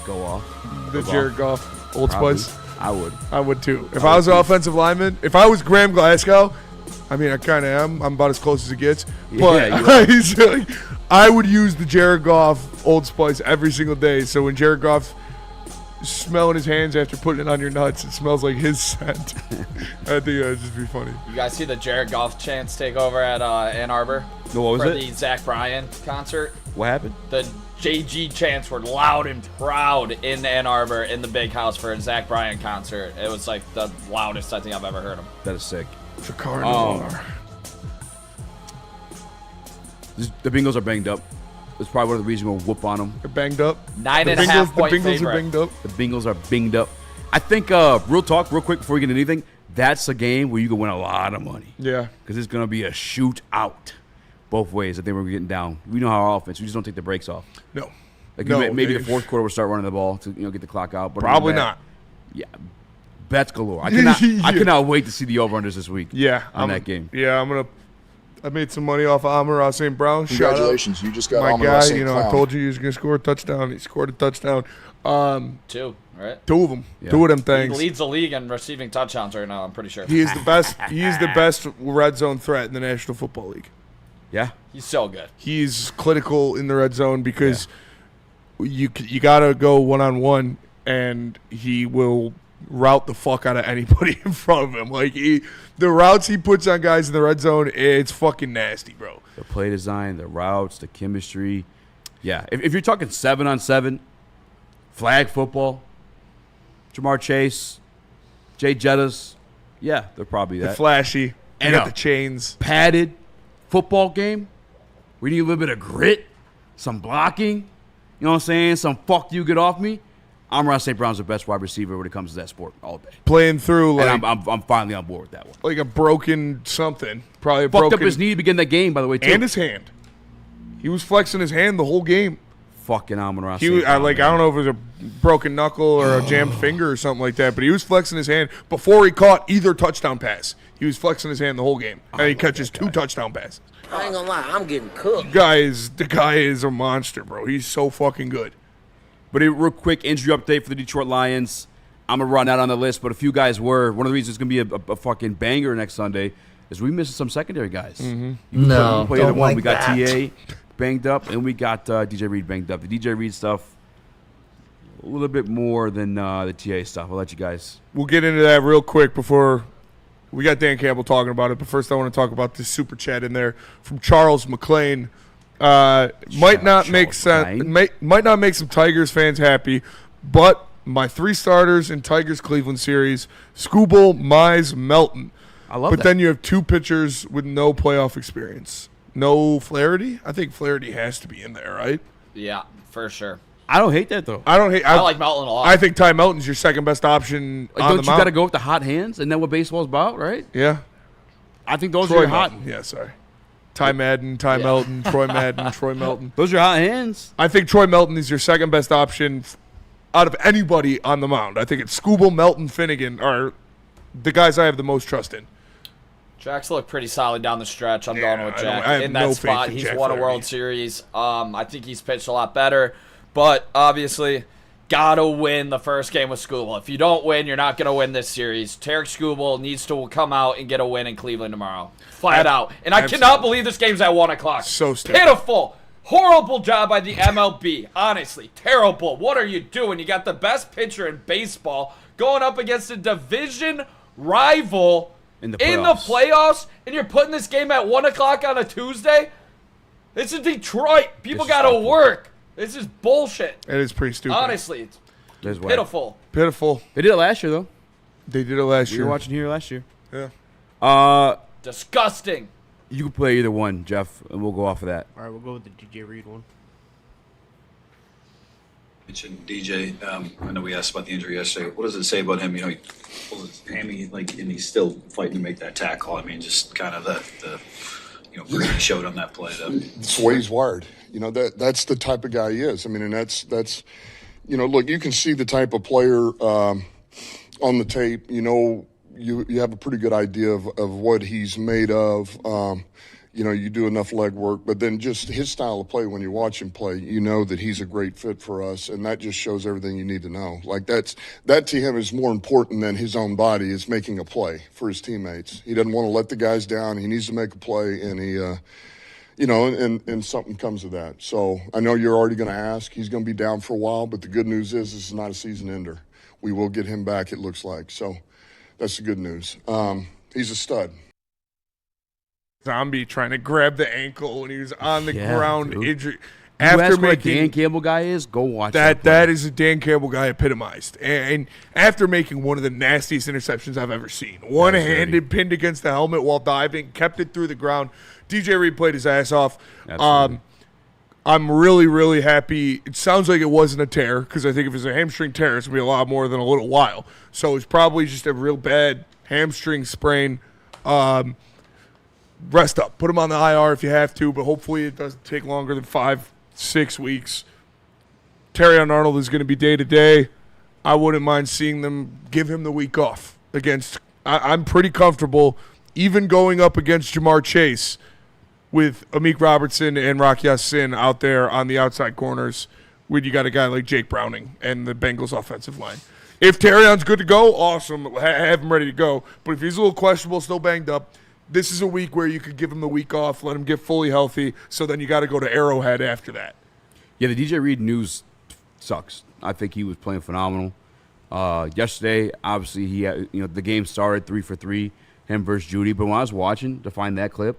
Go off. The Jared Goff Old Spice? I would. I would too. If I was an offensive lineman, if I was Graham Glasgow, I mean, I kind of am. I'm about as close as it gets. But I would use the Jared Goff Old Spice every single day. So when Jared Goff's smelling his hands after putting it on your nuts, it smells like his scent. I think that would just be funny. You guys see the Jared Goff chants take over at Ann Arbor? No, what was for it? The Zach Bryan concert. What happened? The JG chants were loud and proud in Ann Arbor in the big house for a Zach Bryan concert. It was like the loudest I think I've ever heard him. That is sick. It's a car noir. The Bengals are banged up. That's probably one of the reasons we'll whoop on them. They're banged up. 9.5 point The Bengals favorite. are banged up. The Bengals are banged up. I think, real talk, real quick, before we get into anything, that's a game where you can win a lot of money. Yeah. Because it's going to be a shootout both ways. I think we're getting down. We know how our offense, we just don't take the brakes off. No. Like No, maybe the fourth quarter we'll start running the ball to get the clock out. But Probably not. Yeah. Bets galore. I cannot wait to see the over-unders this week. Yeah. On that game. Yeah, I made some money off of Amon-Ra St. Brown. Congratulations. You just got my Amon-Ra guy. St. Brown. I told you he was going to score a touchdown. He scored a touchdown. 2, right? 2 of them. Yeah. 2 of them He things. leads the league in receiving touchdowns right now, I'm pretty sure. He is the best. He is the best red zone threat in the National Football League. Yeah. He's so good. He's clinical in the red zone because you got to go one-on-one, and he will route the fuck out of anybody in front of him. Like the routes he puts on guys in the red zone, it's fucking nasty, bro. The play design, the routes, the chemistry. Yeah. If you're talking 7-on-7, flag football, Jamar Chase, Jay Jettas, yeah, they're probably that. The flashy. And got the chains. Padded football game. We need a little bit of grit, some blocking. You know what I'm saying? Some fuck you, get off me. Amon-Ra St. Brown's the best wide receiver when it comes to that sport all day. Playing through like and I'm finally on board with that one. Like a broken something. Probably a Fucked broken up his knee to begin that game, by the way, too. and his hand. He was flexing his hand the whole game. Fucking Amon-Ra He St. was, Brown, I don't know if it was a broken knuckle or a jammed finger or something like that, but he was flexing his hand before he caught either touchdown pass. He was flexing his hand the whole game, and he catches 2 touchdown passes. I ain't gonna lie, I'm getting cooked. The guy is a monster, bro. He's so fucking good. But a real quick injury update for the Detroit Lions. I'm going to run out on the list, but a few guys were. One of the reasons it's going to be a fucking banger next Sunday is we missing some secondary guys. Mm-hmm. No, play either don't one. like We got that. TA banged up, and we got DJ Reed banged up. The DJ Reed stuff, a little bit more than the TA stuff. I'll let you guys. We'll get into that real quick before we got Dan Campbell talking about it. But first, I want to talk about this super chat in there from Charles McLean. Might not make some Tigers fans happy, but my 3 starters in Tigers Cleveland series: Skubal, Mize, Melton. I love but that. then you have 2 pitchers with no playoff experience. No Flaherty? I think Flaherty has to be in there, right? Yeah, for sure. I don't hate that though. I like Melton a lot. I think Ty Melton's your second best option Like, on don't the you mound. got to go with the hot hands? And then what baseball's about, right? Yeah. I think those Troy are your hot. Melton. Yeah, sorry. Ty Madden, Ty Melton, Troy Madden, Troy Melton. Those are hot hands. I think Troy Melton is your second best option out of anybody on the mound. I think it's Skubal, Melton, Finnegan are the guys I have the most trust in. Jack's looked pretty solid down the stretch. I'm going with Jack I have in that no faith spot. in He's Jack won a Flaherty. World Series. I think he's pitched a lot better, but obviously gotta win the first game with Skubal. If you don't win, you're not gonna win this series. Tarek Skubal needs to come out and get a win in Cleveland tomorrow, flat out. And I cannot believe this game's at 1 o'clock. So stupid. Pitiful. Horrible job by the MLB. Honestly, terrible. What are you doing? You got the best pitcher in baseball going up against a division rival in the playoffs, and you're putting this game at 1 o'clock on a Tuesday? This is Detroit. People gotta work. This is bullshit. It is pretty stupid. Honestly, it's pitiful. Pitiful. They did it last year though. They did it last We year. were watching here last year. Yeah. Disgusting. You can play either one, Jeff, and we'll go off of that. All right, we'll go with the DJ Reed one. Mentioned DJ. I know we asked about the injury yesterday. What does it say about him? You know, he pulled his hammy, and he's still fighting to make that tackle. I mean, just kind of the grit he showed on that play. It's the way he's wired. That's the type of guy he is. I mean, and that's look, you can see the type of player on the tape. You have a pretty good idea of what he's made of. You do enough leg work, but then just his style of play, when you watch him play, you know that he's a great fit for us, and that just shows everything you need to know. Like that to him is more important than his own body, is making a play for his teammates. He doesn't want to let the guys down. He needs to make a play, and he, and something comes of that. So I know you're already going to ask. He's going to be down for a while, but the good news is this is not a season ender. We will get him back, it looks like. So that's the good news. He's a stud. Zombie trying to grab the ankle when he was on the ground injured. You ask what a Dan Campbell guy is, go watch that. That is a Dan Campbell guy epitomized. And after making one of the nastiest interceptions I've ever seen, one-handed, pinned against the helmet while diving, kept it through the ground. DJ Reed played his ass off. I'm really, really happy. It sounds like it wasn't a tear, because I think if it was a hamstring tear, it's going to be a lot more than a little while. So it's probably just a real bad hamstring sprain. Rest up. Put him on the IR if you have to, but hopefully it doesn't take longer than 5-6 weeks. Terrion Arnold is going to be day-to-day. I wouldn't mind seeing them give him the week off against – I'm pretty comfortable even going up against Jamar Chase with Amik Robertson and Rocky Sin out there on the outside corners when you got a guy like Jake Browning and the Bengals offensive line. If Terrion's good to go, awesome. Have him ready to go. But if he's a little questionable, still banged up, this is a week where you could give him the week off, let him get fully healthy, so then you got to go to Arrowhead after that. Yeah, the DJ Reed news sucks. I think he was playing phenomenal. Yesterday, obviously, he had, the game started 3 for 3, him versus Judy. But when I was watching to find that clip,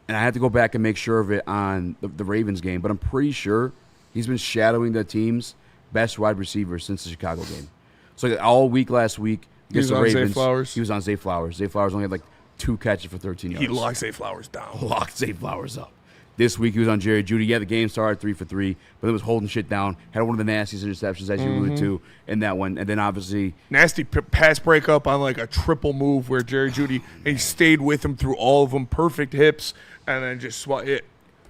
and I had to go back and make sure of it on the Ravens game, but I'm pretty sure he's been shadowing the team's best wide receiver since the Chicago game. So all week last week against the Ravens, he was on Zay Flowers. Zay Flowers only had 2 catches for 13 yards. He locked Zay Flowers down. Locked Zay Flowers up. This week he was on Jerry Judy. Yeah, the game started 3 for 3, but then was holding shit down. Had one of the nastiest interceptions, as you alluded to, in that one. And then obviously nasty pass breakup on a triple move where Jerry Judy, he stayed with him through all of them. Perfect hips, and then just DJ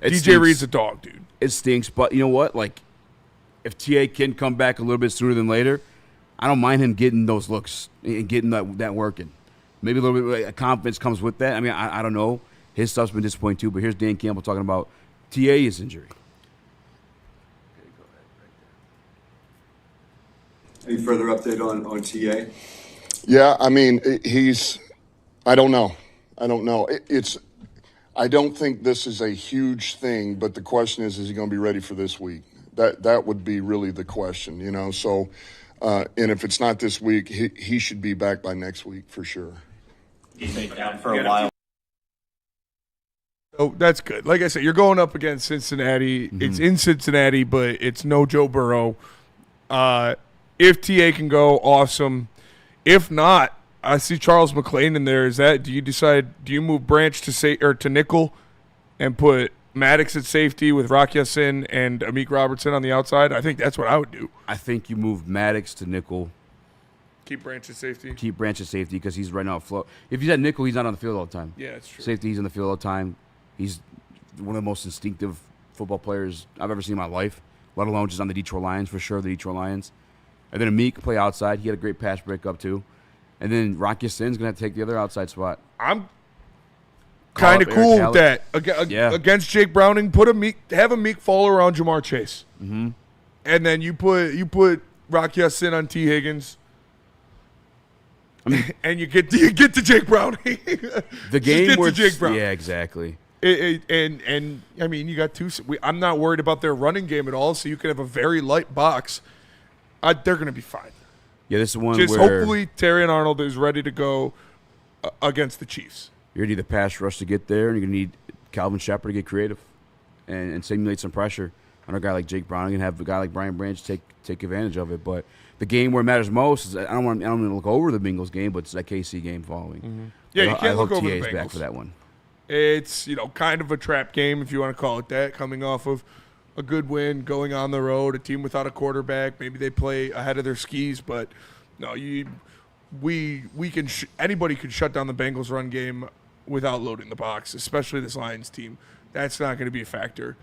stinks. Reed's a dog, dude. It stinks, but you know what? If TA can come back a little bit sooner than later, I don't mind him getting those looks and getting that working. Maybe a little bit of confidence comes with that. I mean, I don't know. His stuff's been disappointing too, but here's Dan Campbell talking about TA's injury. Any further update on TA? Yeah, I mean, I don't know. I don't think this is a huge thing, but the question is he going to be ready for this week? That would be really the question, you know. So, and if it's not this week, he should be back by next week for sure. He's been down for a while. Oh, that's good. Like I said, you're going up against Cincinnati. It's in Cincinnati, but it's no Joe Burrow. If TA can go, awesome. If not, I see Charles McClain in there. Do you move Branch to nickel and put Maddox at safety with Rock Ya-Sin and Amik Robertson on the outside? I think that's what I would do. I think you move Maddox to nickel. Keep Branch at safety. Keep Branch at safety because he's right now afloat. If he's at nickel, he's not on the field all the time. Yeah, that's true. Safety, he's on the field all the time. He's one of the most instinctive football players I've ever seen in my life, let alone just on the Detroit Lions, for sure, the Detroit Lions. And then Amik play outside. He had a great pass breakup, too. And then Rock Ya-Sin's going to have to take the other outside spot. I'm kind of cool with that. Against Jake Browning, have Amik fall around Jamar Chase. Mm-hmm. And then you put Rock Ya-Sin on T. Higgins. And you get to Jake Browning. The game where Jake Browning. Yeah, exactly. And I mean, you got two. I'm not worried about their running game at all. So you can have a very light box. They're going to be fine. Yeah, this is one Just where hopefully Terry and Arnold is ready to go against the Chiefs. You're going to need the pass rush to get there, and you're going to need Calvin Shepard to get creative and simulate some pressure on a guy like Jake Browning and have a guy like Brian Branch take advantage of it. But the game where it matters most is I don't want to look over the Bengals game, but it's that KC game following. Mm-hmm. Yeah, you can't look over the Bengals. I hope TA is back for that one. It's, kind of a trap game, if you want to call it that, coming off of a good win, going on the road, a team without a quarterback. Maybe they play ahead of their skis, but no, anybody could shut down the Bengals run game without loading the box, especially this Lions team. That's not going to be a factor.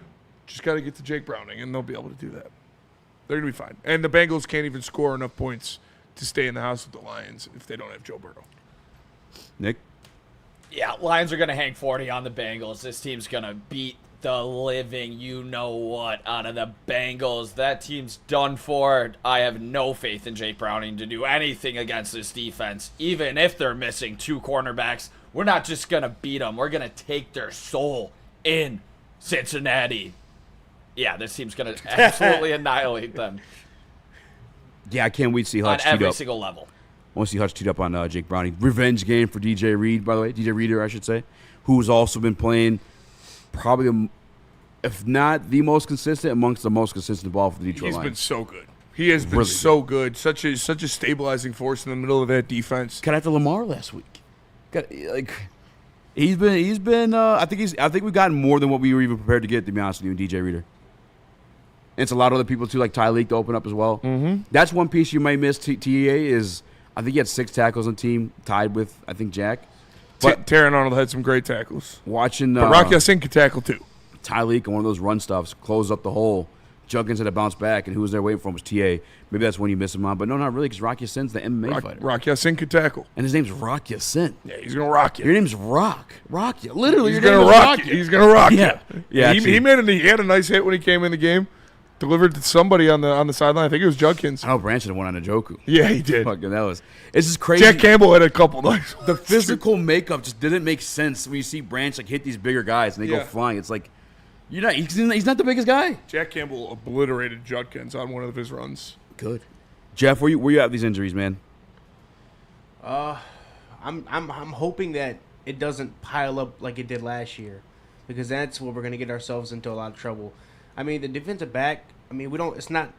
Just got to get to Jake Browning, and they'll be able to do that. They're going to be fine. And the Bengals can't even score enough points to stay in the house with the Lions if they don't have Joe Burrow. Nick? Yeah, Lions are going to hang 40 on the Bengals. This team's going to beat the living you-know-what out of the Bengals. That team's done for. I have no faith in Jake Browning to do anything against this defense. Even if they're missing two cornerbacks, we're not just going to beat them. We're going to take their soul in Cincinnati. Yeah, this team's going to absolutely annihilate them. Yeah, I can't wait to see Hutch on every single level. I want to see Hutch teed up on Jake Browning. Revenge game for DJ Reed, by the way. DJ Reader, I should say, who's also been playing probably, if not the most consistent, amongst the most consistent ball for the Detroit Lions. He's been so good. He has been so good. Such a stabilizing force in the middle of that defense. Got after Lamar last week. He's been. I think we've gotten more than what we were even prepared to get. To be honest with you, DJ Reader. And it's a lot of other people too, like Tyleek, to open up as well. Mm-hmm. That's one piece you might miss. TA is. I think he had 6 tackles on the team, tied with, I think, Jack. But Taron Arnold had some great tackles. Watching but Rock Ya-Sin could tackle, too. Tyleek on one of those run stuffs, closed up the hole. Junkins had to bounce back, and who was there waiting for him was TA. Maybe that's when you miss him on. But no, not really, because Rock Ya-Sin's the MMA fighter. Rock Ya-Sin could tackle. And his name's Rock Ya-Sin. Yeah, he's going to rock you. Your name's Rock. Rock you. Literally, he's your name is Rock you. He's going to rock you. Yeah, he had a nice hit when he came in the game. Delivered to somebody on the sideline. I think it was Judkins. I know Branch had one on Njoku. Yeah, he did. Fucking it's just crazy. Jack Campbell had a couple nice ones. The physical makeup just didn't make sense when you see Branch hit these bigger guys and they go flying. It's like he's not the biggest guy. Jack Campbell obliterated Judkins on one of his runs. Good. Jeff, where you at with these injuries, man? I'm hoping that it doesn't pile up like it did last year, because that's where we're gonna get ourselves into a lot of trouble. I mean, the defensive back, it's not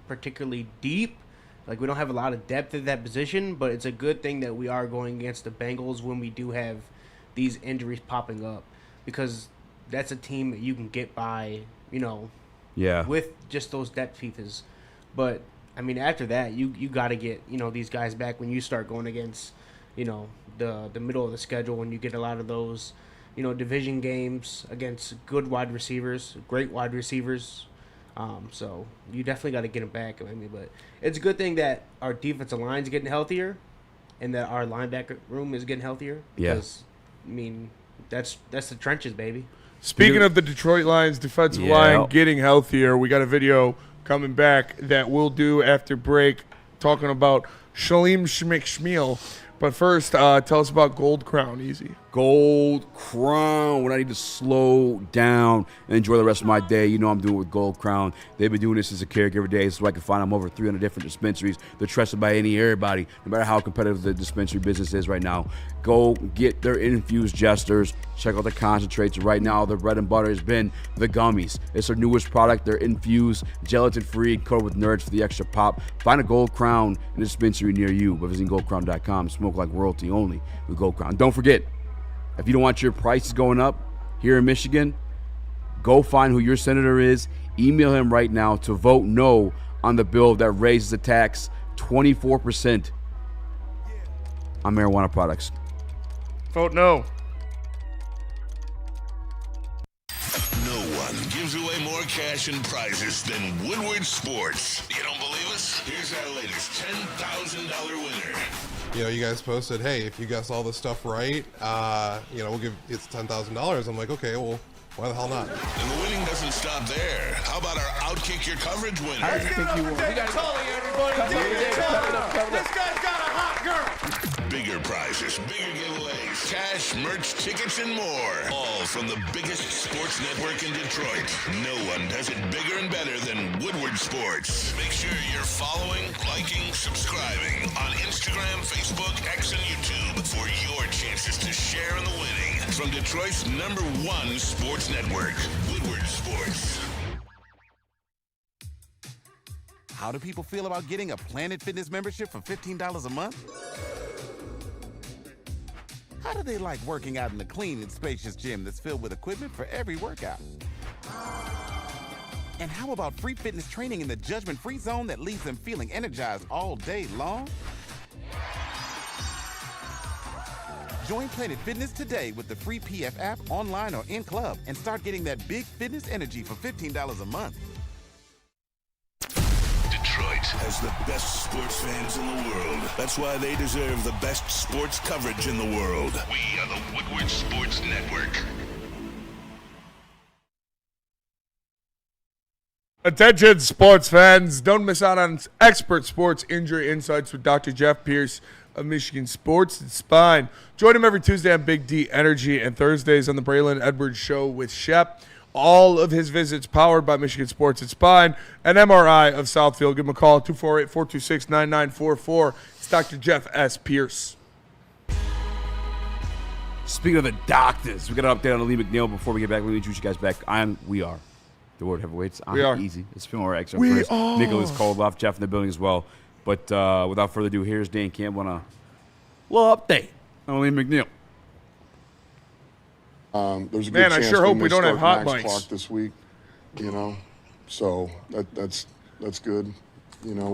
particularly deep. Like, we don't have a lot of depth at that position, but it's a good thing that we are going against the Bengals when we do have these injuries popping up, because that's a team that you can get by, with just those depth pieces. But, after that, you got to get, these guys back when you start going against, the middle of the schedule, when you get a lot of those division games against good wide receivers, great wide receivers. So you definitely got to get them back. But it's a good thing that our defensive line's getting healthier and that our linebacker room is getting healthier. Because, that's the trenches, baby. Speaking of the Detroit Lions defensive line getting healthier, we got a video coming back that we'll do after break talking about Shalim Schmick-Schmiel. But first, tell us about Gold Crown, Eazy. Gold Crown. When I need to slow down and enjoy the rest of my day, you know I'm doing it with Gold Crown. They've been doing this as a caregiver day, so I can find them over 300 different dispensaries. They're trusted by everybody, no matter how competitive the dispensary business is right now. Go get their infused jesters. Check out the concentrates. Right now, their bread and butter has been the gummies. It's their newest product. They're infused, gelatin-free, coated with nerds for the extra pop. Find a Gold Crown in a dispensary near you by visiting goldcrown.com. Smoke like royalty only with Gold Crown. Don't forget, if you don't want your prices going up here in Michigan, go find who your senator is. Email him right now to vote no on the bill that raises the tax 24% on marijuana products. Vote no. No one gives away more cash and prizes than Woodward Sports. You don't believe us? Here's our latest $10,000 winner. You know, you guys posted, hey, if you guess all this stuff right, you know, we'll give it's $10,000. I'm like, okay, well, why the hell not? And the winning doesn't stop there. How about our Outkick Your Coverage winner? I think you won. We got Tully, everybody. This guy's got a hot girl. Bigger prizes, bigger giveaways, cash, merch, tickets, and more. All from the biggest sports network in Detroit. No one does it bigger and better than Woodward Sports. Make sure you're following, liking, subscribing on Instagram, Facebook, X, and YouTube for your chances to share in the winning. From Detroit's #1 sports network, Woodward Sports. How do people feel about getting a Planet Fitness membership for $15 a month? How do they like working out in a clean and spacious gym that's filled with equipment for every workout? And how about free fitness training in the judgment-free zone that leaves them feeling energized all day long? Join Planet Fitness today with the free PF app, online or in club, and start getting that big fitness energy for $15 a month. Detroit has the best sports fans in the world. That's why they deserve the best sports coverage in the world. We are the Woodward Sports Network. Attention, sports fans. Don't miss out on expert sports injury insights with Dr. Jeff Pierce of Michigan Sports and Spine. Join him every Tuesday on Big D Energy and Thursdays on the Braylon Edwards Show with Shep. All of his visits powered by Michigan Sports and Spine and MRI of Southfield. Give him a call at 248-426-9944. It's Dr. Jeff S. Pierce. Speaking of the doctors, we got an update on Lee McNeil before we get back. Let me introduce you guys back. We are the World Heavyweights. We are. Easy. It's been more extra. We are. Nicholas Koldoff, Jeff in the building as well. But without further ado, here's Dan Campbell on a little update on Lee McNeil. There's a good chance I sure hope we don't have hot Max mics Clark this week, you know, so that's good. You know,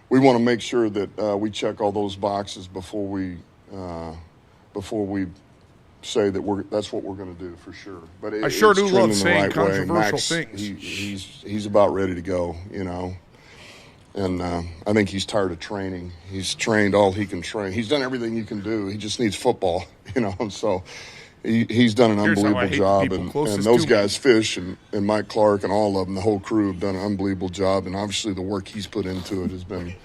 we want to make sure that we check all those boxes before we say that that's what we're going to do for sure. But I sure do love saying right controversial Max, things. He's about ready to go, you know. And I think he's tired of training. He's trained all he can train. He's done everything you can do. He just needs football, you know. So he's done an unbelievable job. And those guys, Fish and Mike Clark and all of them, the whole crew have done an unbelievable job. And obviously the work he's put into it has been,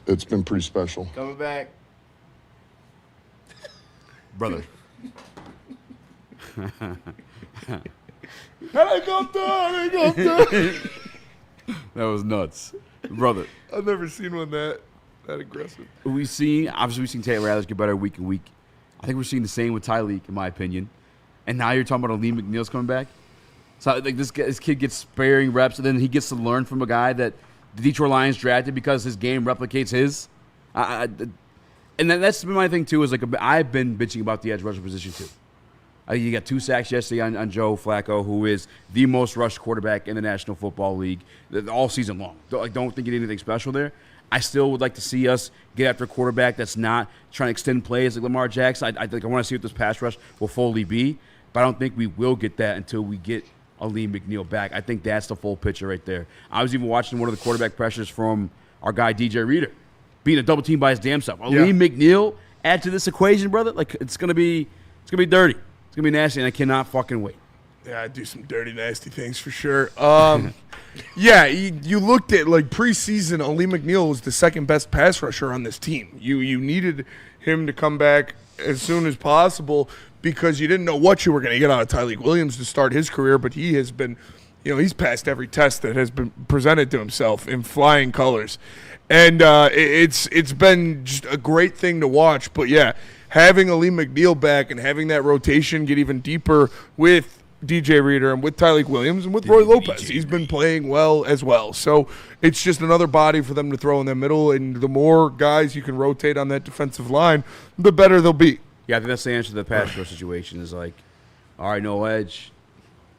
it's been pretty special. Coming back. Brother. Helicopter! That was nuts. Brother. I've never seen one that aggressive. We've seen Taylor Rathers get better week in week. I think we're seeing the same with Tyleek, in my opinion. And now you're talking about Lee McNeil's coming back. So like this kid gets sparing reps, and then he gets to learn from a guy that the Detroit Lions drafted because his game replicates his. And then that's been my thing too. Is like I've been bitching about the edge rusher position too. You got 2 sacks yesterday on Joe Flacco, who is the most rushed quarterback in the National Football League all season long. Don't think he did anything special there. I still would like to see us get after a quarterback that's not trying to extend plays like Lamar Jackson. I think I want to see what this pass rush will fully be, but I don't think we will get that until we get a Lee McNeil back. I think that's the full picture right there. I was even watching one of the quarterback pressures from our guy DJ Reader, being a double team by his damn self. Lee McNeil add to this equation, brother. Like it's gonna be dirty. It's going to be nasty, and I cannot fucking wait. Yeah, I do some dirty, nasty things for sure. Yeah, you looked at, like, preseason, Ali McNeil was the second best pass rusher on this team. You needed him to come back as soon as possible because you didn't know what you were going to get out of Tyleik Williams to start his career, but he has been, he's passed every test that has been presented to himself in flying colors. And it's been just a great thing to watch. But, yeah, having Aleem McNeil back and having that rotation get even deeper with DJ Reader and with Tyleik Williams and with Roy Lopez. He's been playing well as well. So it's just another body for them to throw in the middle, and the more guys you can rotate on that defensive line, the better they'll be. Yeah, I think that's the answer to the pass rush situation is like, all right, no edge.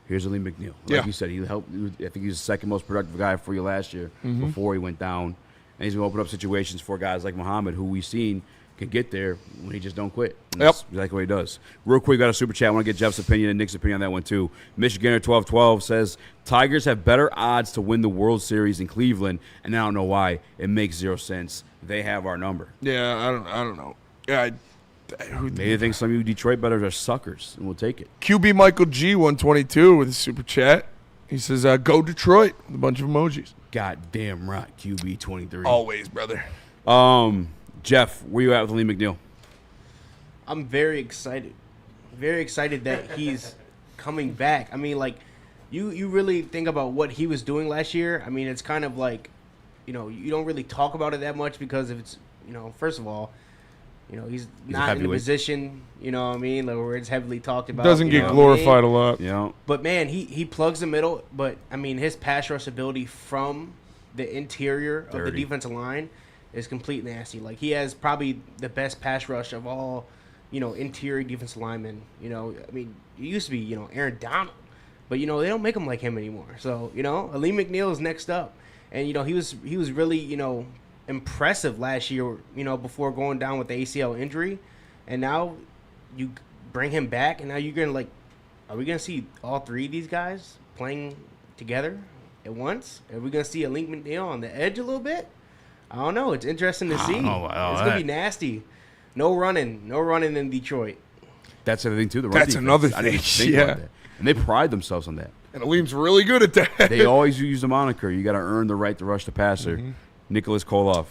Here's Aleem McNeil. Like you said, he helped. I think he was the second most productive guy for you last year before he went down. And he's going to open up situations for guys like Muhammad, who we've seen can get there when he just don't quit. And that's exactly what he does. Real quick, got a super chat. I want to get Jeff's opinion and Nick's opinion on that one too. Michiganer 1212 says Tigers have better odds to win the World Series in Cleveland, and I don't know why. It makes zero sense. They have our number. Yeah, I don't know. Yeah, maybe they think some of you Detroit bettors are suckers, and we'll take it. QB Michael G 122 with a super chat. He says, "Go Detroit!" with a bunch of emojis. Goddamn right, QB 23. Always, brother. Jeff, where you at with Aleem McNeil? I'm very excited. Very excited that he's coming back. I mean, like, you really think about what he was doing last year. I mean, it's kind of like, you don't really talk about it that much because if it's, first of all, he's not in a position, you know what I mean, like, where it's heavily talked about. Doesn't get glorified a lot. Yeah. But, man, he plugs the middle. But, I mean, his pass rush ability from the interior of the defensive line is completely nasty. Like, he has probably the best pass rush of all, interior defensive linemen. I mean, it used to be, Aaron Donald. But, they don't make him like him anymore. So, Aleem McNeil is next up. And, he was really, impressive last year, before going down with the ACL injury. And now you bring him back, and now you're going to, are we going to see all three of these guys playing together at once? Are we going to see Aleem McNeil on the edge a little bit? I don't know. It's interesting to see. It's going to be nasty. No running in Detroit. That's the thing, too. That's another thing. I didn't think about that. And they pride themselves on that. And Aleem's really good at that. They always use the moniker. You got to earn the right to rush the passer. Nicholas Koloff.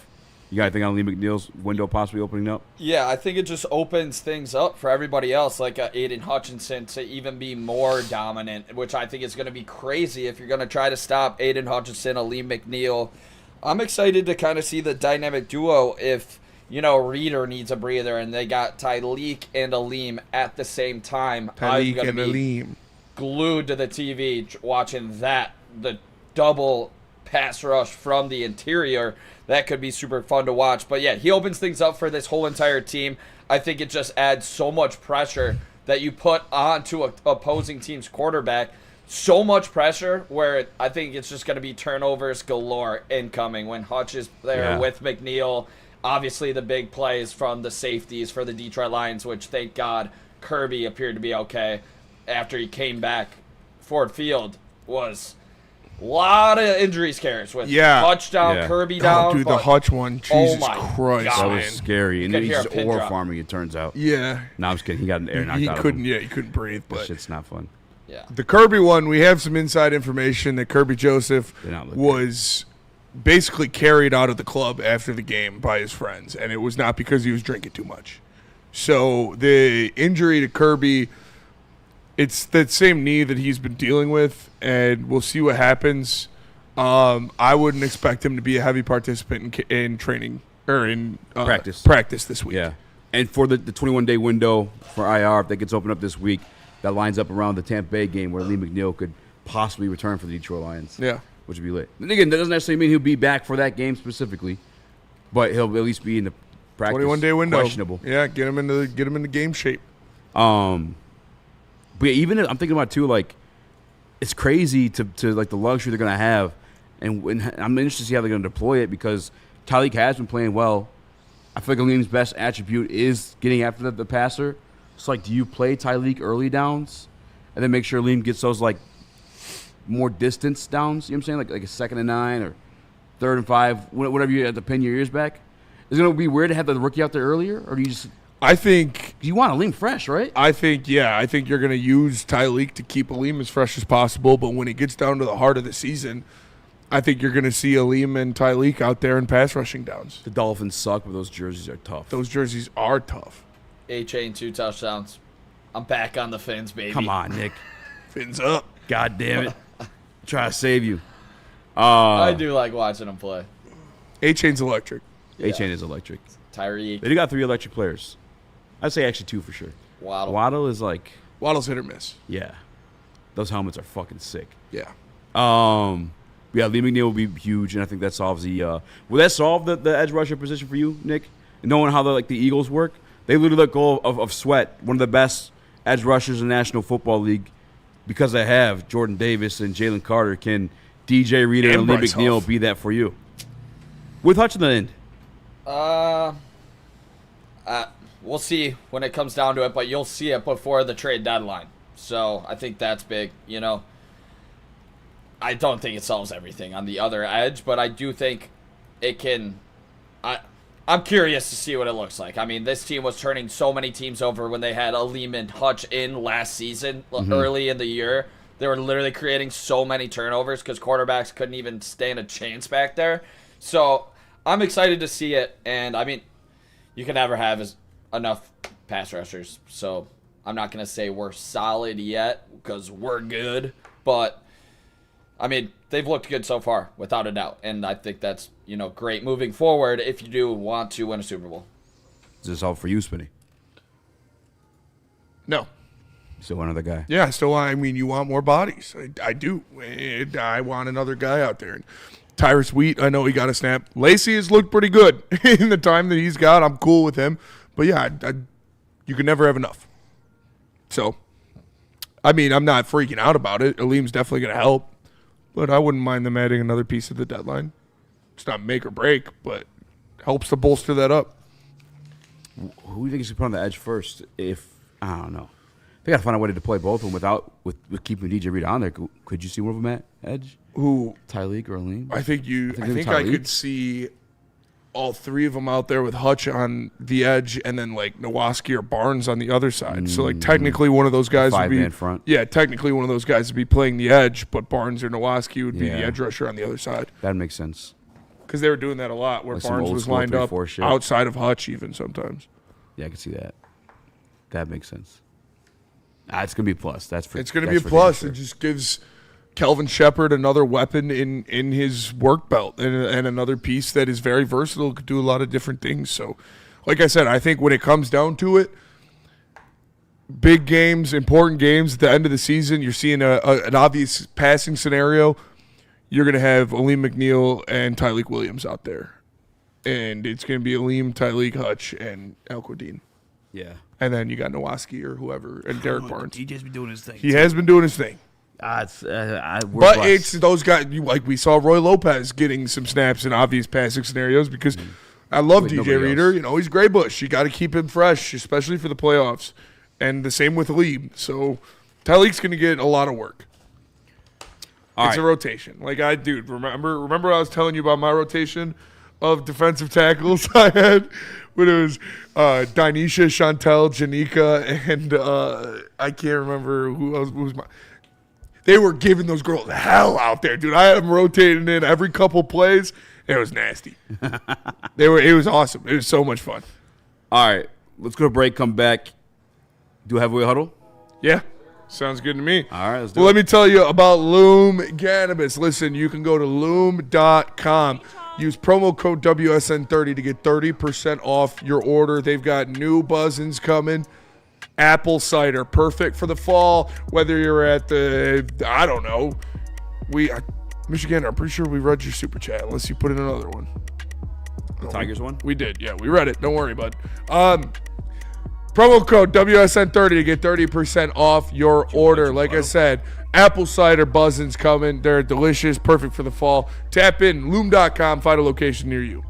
You got anything on Aleem McNeil's window possibly opening up? Yeah, I think it just opens things up for everybody else, like Aiden Hutchinson, to even be more dominant, which I think is going to be crazy if you're going to try to stop Aiden Hutchinson, Aleem McNeil. I'm excited to kind of see the dynamic duo if, Reader needs a breather and they got Tyleik and Aleem at the same time. Tyleik and Aleem. Glued to the TV watching the double pass rush from the interior. That could be super fun to watch. But yeah, he opens things up for this whole entire team. I think it just adds so much pressure that you put onto an opposing team's quarterback. So much pressure where I think it's just going to be turnovers galore incoming when Hutch is there with McNeil. Obviously the big plays from the safeties for the Detroit Lions, which thank God Kirby appeared to be okay after he came back. Ford Field was a lot of injury scares with Hutch down, Kirby down. Dude, the Hutch one, Jesus Christ. That was scary. And then he's just ore farming, it turns out. Yeah. No, I'm just kidding. He got an air knocked out of him. He couldn't breathe. But that shit's not fun. Yeah. The Kirby one, we have some inside information that Kirby Joseph was basically carried out of the club after the game by his friends, and it was not because he was drinking too much. So the injury to Kirby, it's that same knee that he's been dealing with, and we'll see what happens. I wouldn't expect him to be a heavy participant in training or in practice this week. Yeah, and for the 21-day window for IR, if that gets opened up this week, that lines up around the Tampa Bay game where Aleem McNeil could possibly return for the Detroit Lions. Yeah. Which would be lit. And again, that doesn't necessarily mean he'll be back for that game specifically, but he'll at least be in the practice 21-day window. Questionable. Yeah, get him into game shape. But yeah, even I'm thinking about too, like, it's crazy to like the luxury they're gonna have, and I'm interested to see how they're gonna deploy it because Tyleik has been playing well. I feel like Aleem's best attribute is getting after the passer. So like, do you play Tyleik early downs, and then make sure Aleem gets those like more distance downs? You know what I'm saying? Like a 2nd and 9 or 3rd and 5, whatever you have to pin your ears back. Is it gonna be weird to have the rookie out there earlier, or do you just? I think you want Aleem fresh, right? I think you're going to use Tyleik to keep Aleem as fresh as possible. But when it gets down to the heart of the season, I think you're going to see Aleem and Tyleek out there in pass rushing downs. The Dolphins suck, but those jerseys are tough. Those jerseys are tough. A-Chain, 2 touchdowns. I'm back on the Fins, baby. Come on, Nick. Fins up. God damn it. Try to save you. I do like watching them play. A-Chain's electric. A-Chain is electric. Tyreek. They got 3 electric players. I'd say actually 2 for sure. Waddle is like... Waddle's hit or miss. Yeah. Those helmets are fucking sick. Yeah. Yeah, Lee McNeil will be huge, and I think that solves the... will that solve the edge rusher position for you, Nick? And knowing how the Eagles work? They literally let go of Sweat, one of the best edge rushers in the National Football League, because they have Jordan Davis and Jalen Carter. Can DJ Reader and Lee McNeil be that for you? With Hutch in the end. We'll see when it comes down to it, but you'll see it before the trade deadline. So I think that's big. You know, I don't think it solves everything on the other edge, but I do think it can. I'm curious to see what it looks like. I mean, this team was turning so many teams over when they had Aleem and Hutch in last season, early in the year. They were literally creating so many turnovers because quarterbacks couldn't even stand a chance back there. So I'm excited to see it, and I mean, you can never have enough pass rushers. So I'm not going to say we're solid yet because we're good, but I mean, they've looked good so far, without a doubt. And I think that's, great moving forward if you do want to win a Super Bowl. Is this all for you, Spinny? No. Still one other guy? Yeah, you want more bodies. I do. I want another guy out there. And Tyrus Wheat, I know he got a snap. Lacey has looked pretty good in the time that he's got. I'm cool with him. But yeah, you can never have enough. So, I'm not freaking out about it. Aleem's definitely going to help. But I wouldn't mind them adding another piece at the deadline. It's not make or break, but helps to bolster that up. Who do you think you should put on the edge first? I don't know. They got to find a way to play both of them with keeping DJ Reed on there. Could you see one of them at edge? Who? Tyleek or Aleem? I think I could see all 3 of them out there with Hutch on the edge and then Nowaski or Barnes on the other side. So technically one of those guys would be front. Yeah, technically one of those guys would be playing the edge, but Barnes or Nowaski would be the edge rusher on the other side. That makes sense. Because they were doing that a lot, where Barnes was lined up outside of Hutch even sometimes. Yeah, I can see that. That makes sense. It's gonna be a plus. It's gonna be a plus. Sure. It just gives Kelvin Shepard another weapon in his work belt and another piece that is very versatile, could do a lot of different things. So, like I said, I think when it comes down to it, big games, important games at the end of the season, you're seeing an obvious passing scenario. You're going to have Aleem McNeil and Tyleek Williams out there. And it's going to be Aleem, Tyleek, Hutch, and Elquidine. Yeah. And then you got Nowaski or whoever, and Derek Barnes. DJ's been doing his thing. He has been doing his thing. It's those guys, like we saw Roy Lopez getting some snaps in obvious passing scenarios because I love DJ Reader. He's Gray Bush. You got to keep him fresh, especially for the playoffs. And the same with Aleem. So Tyleek's going to get a lot of work. It's a rotation. Remember I was telling you about my rotation of defensive tackles I had when it was Dinesha, Chantel, Janika, and I can't remember who else was my. They were giving those girls hell out there, dude. I had them rotating in every couple plays. It was nasty. It was awesome. It was so much fun. All right, let's go to break. Come back. Do a heavyweight huddle? Yeah. Sounds good to me. All right, let's do it. Let me tell you about Loom Cannabis. Listen, you can go to loom.com. Use promo code WSN30 to get 30% off your order. They've got new buzzins coming. Apple cider, perfect for the fall. Whether you're at I don't know. Michigan, I'm pretty sure we read your super chat, unless you put in another one. The Tigers one? We did, yeah. We read it. Don't worry, bud. Promo code WSN30 to get 30% off your order. Like I said, apple cider buzzins coming. They're delicious, perfect for the fall. Tap in, loom.com, find a location near you.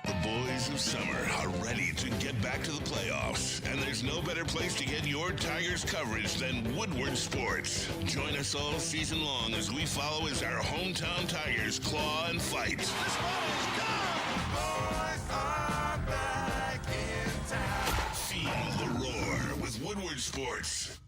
The boys of summer are ready to get back to the playoffs, and there's no better place to get your Tigers coverage than Woodward Sports. Join us all season long as we follow as our hometown Tigers claw and fight. Feel the roar with Woodward Sports.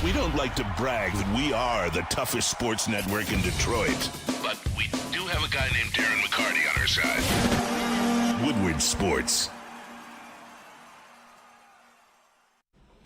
We don't like to brag that we are the toughest sports network in Detroit, but we do have a guy named Darren McCarty on our side. Woodward Sports.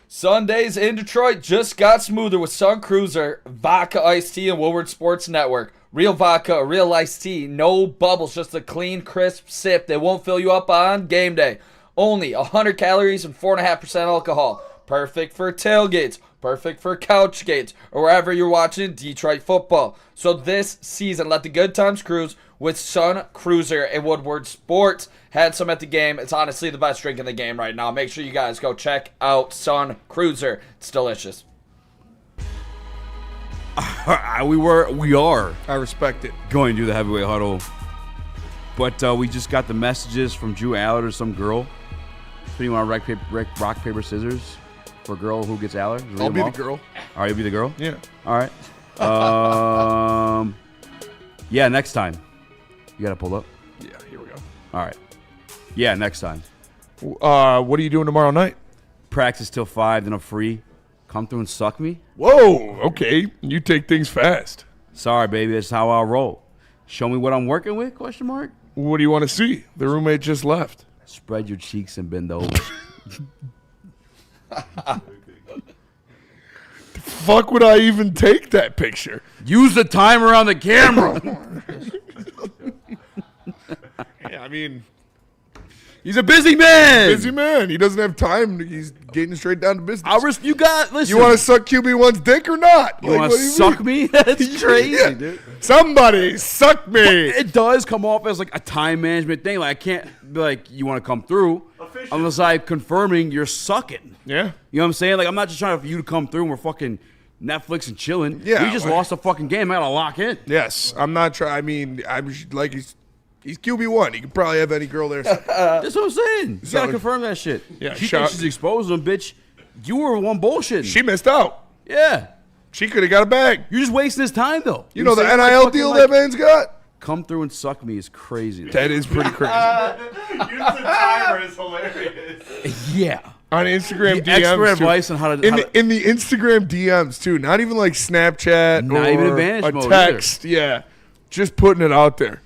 Sundays in Detroit just got smoother with Sun Cruiser, Vodka Iced Tea, and Woodward Sports Network. Real vodka, real iced tea, no bubbles, just a clean, crisp sip that won't fill you up on game day. Only 100 calories and 4.5% alcohol. Perfect for tailgates, perfect for couch gates, or wherever you're watching Detroit football. So this season, let the good times cruise with Sun Cruiser and Woodward Sports. Had some at the game. It's honestly the best drink in the game right now. Make sure you guys go check out Sun Cruiser. It's delicious. We are. I respect it. Going to do the heavyweight huddle. But we just got the messages from Drew Allard or some girl. So you want rock, paper, scissors for a girl who gets Allard? I'll be the girl. All right, you'll be the girl? Yeah. All right. Yeah, next time. You got to pull up? Yeah, here we go. All right. Yeah, next time. What are you doing tomorrow night? Practice till 5, then I'm free. Come through and suck me? Whoa, okay. You take things fast. Sorry, baby. That's how I'll roll. Show me what I'm working with, question mark? What do you want to see? The roommate just left. Spread your cheeks and bend over. The fuck would I even take that picture? Use the timer on the camera. Yeah, I mean, he's a busy man. Busy man. He doesn't have time. He's getting straight down to business. Listen. You want to suck QB1's dick or not? You want to suck me? That's crazy, dude. Somebody suck me. It does come off as like a time management thing. Like I can't be like, you want to come through unless I'm confirming you're sucking. Yeah. You know what I'm saying? Like I'm not just trying for you to come through and we're fucking Netflix and chilling. Yeah. We just lost a fucking game. I gotta lock in. Yes. I'm not trying. I mean, I'm like he's QB1. He can probably have any girl there. That's what I'm saying. You So- gotta confirm that shit. Yeah, She shot- thinks she's exposed them, bitch. You were one bullshit. She missed out. Yeah. She could have got a bag. You're just wasting his time, though. You know the saying? NIL Like, deal fucking, that man's got? Come through and suck me is crazy. That is pretty crazy. Use the timer is hilarious. Yeah. On Instagram The DMs. expert too. advice on how to- in the Instagram DMs too. Not even like Snapchat Not or even Advantage a mode text. Yeah. Just putting it out there.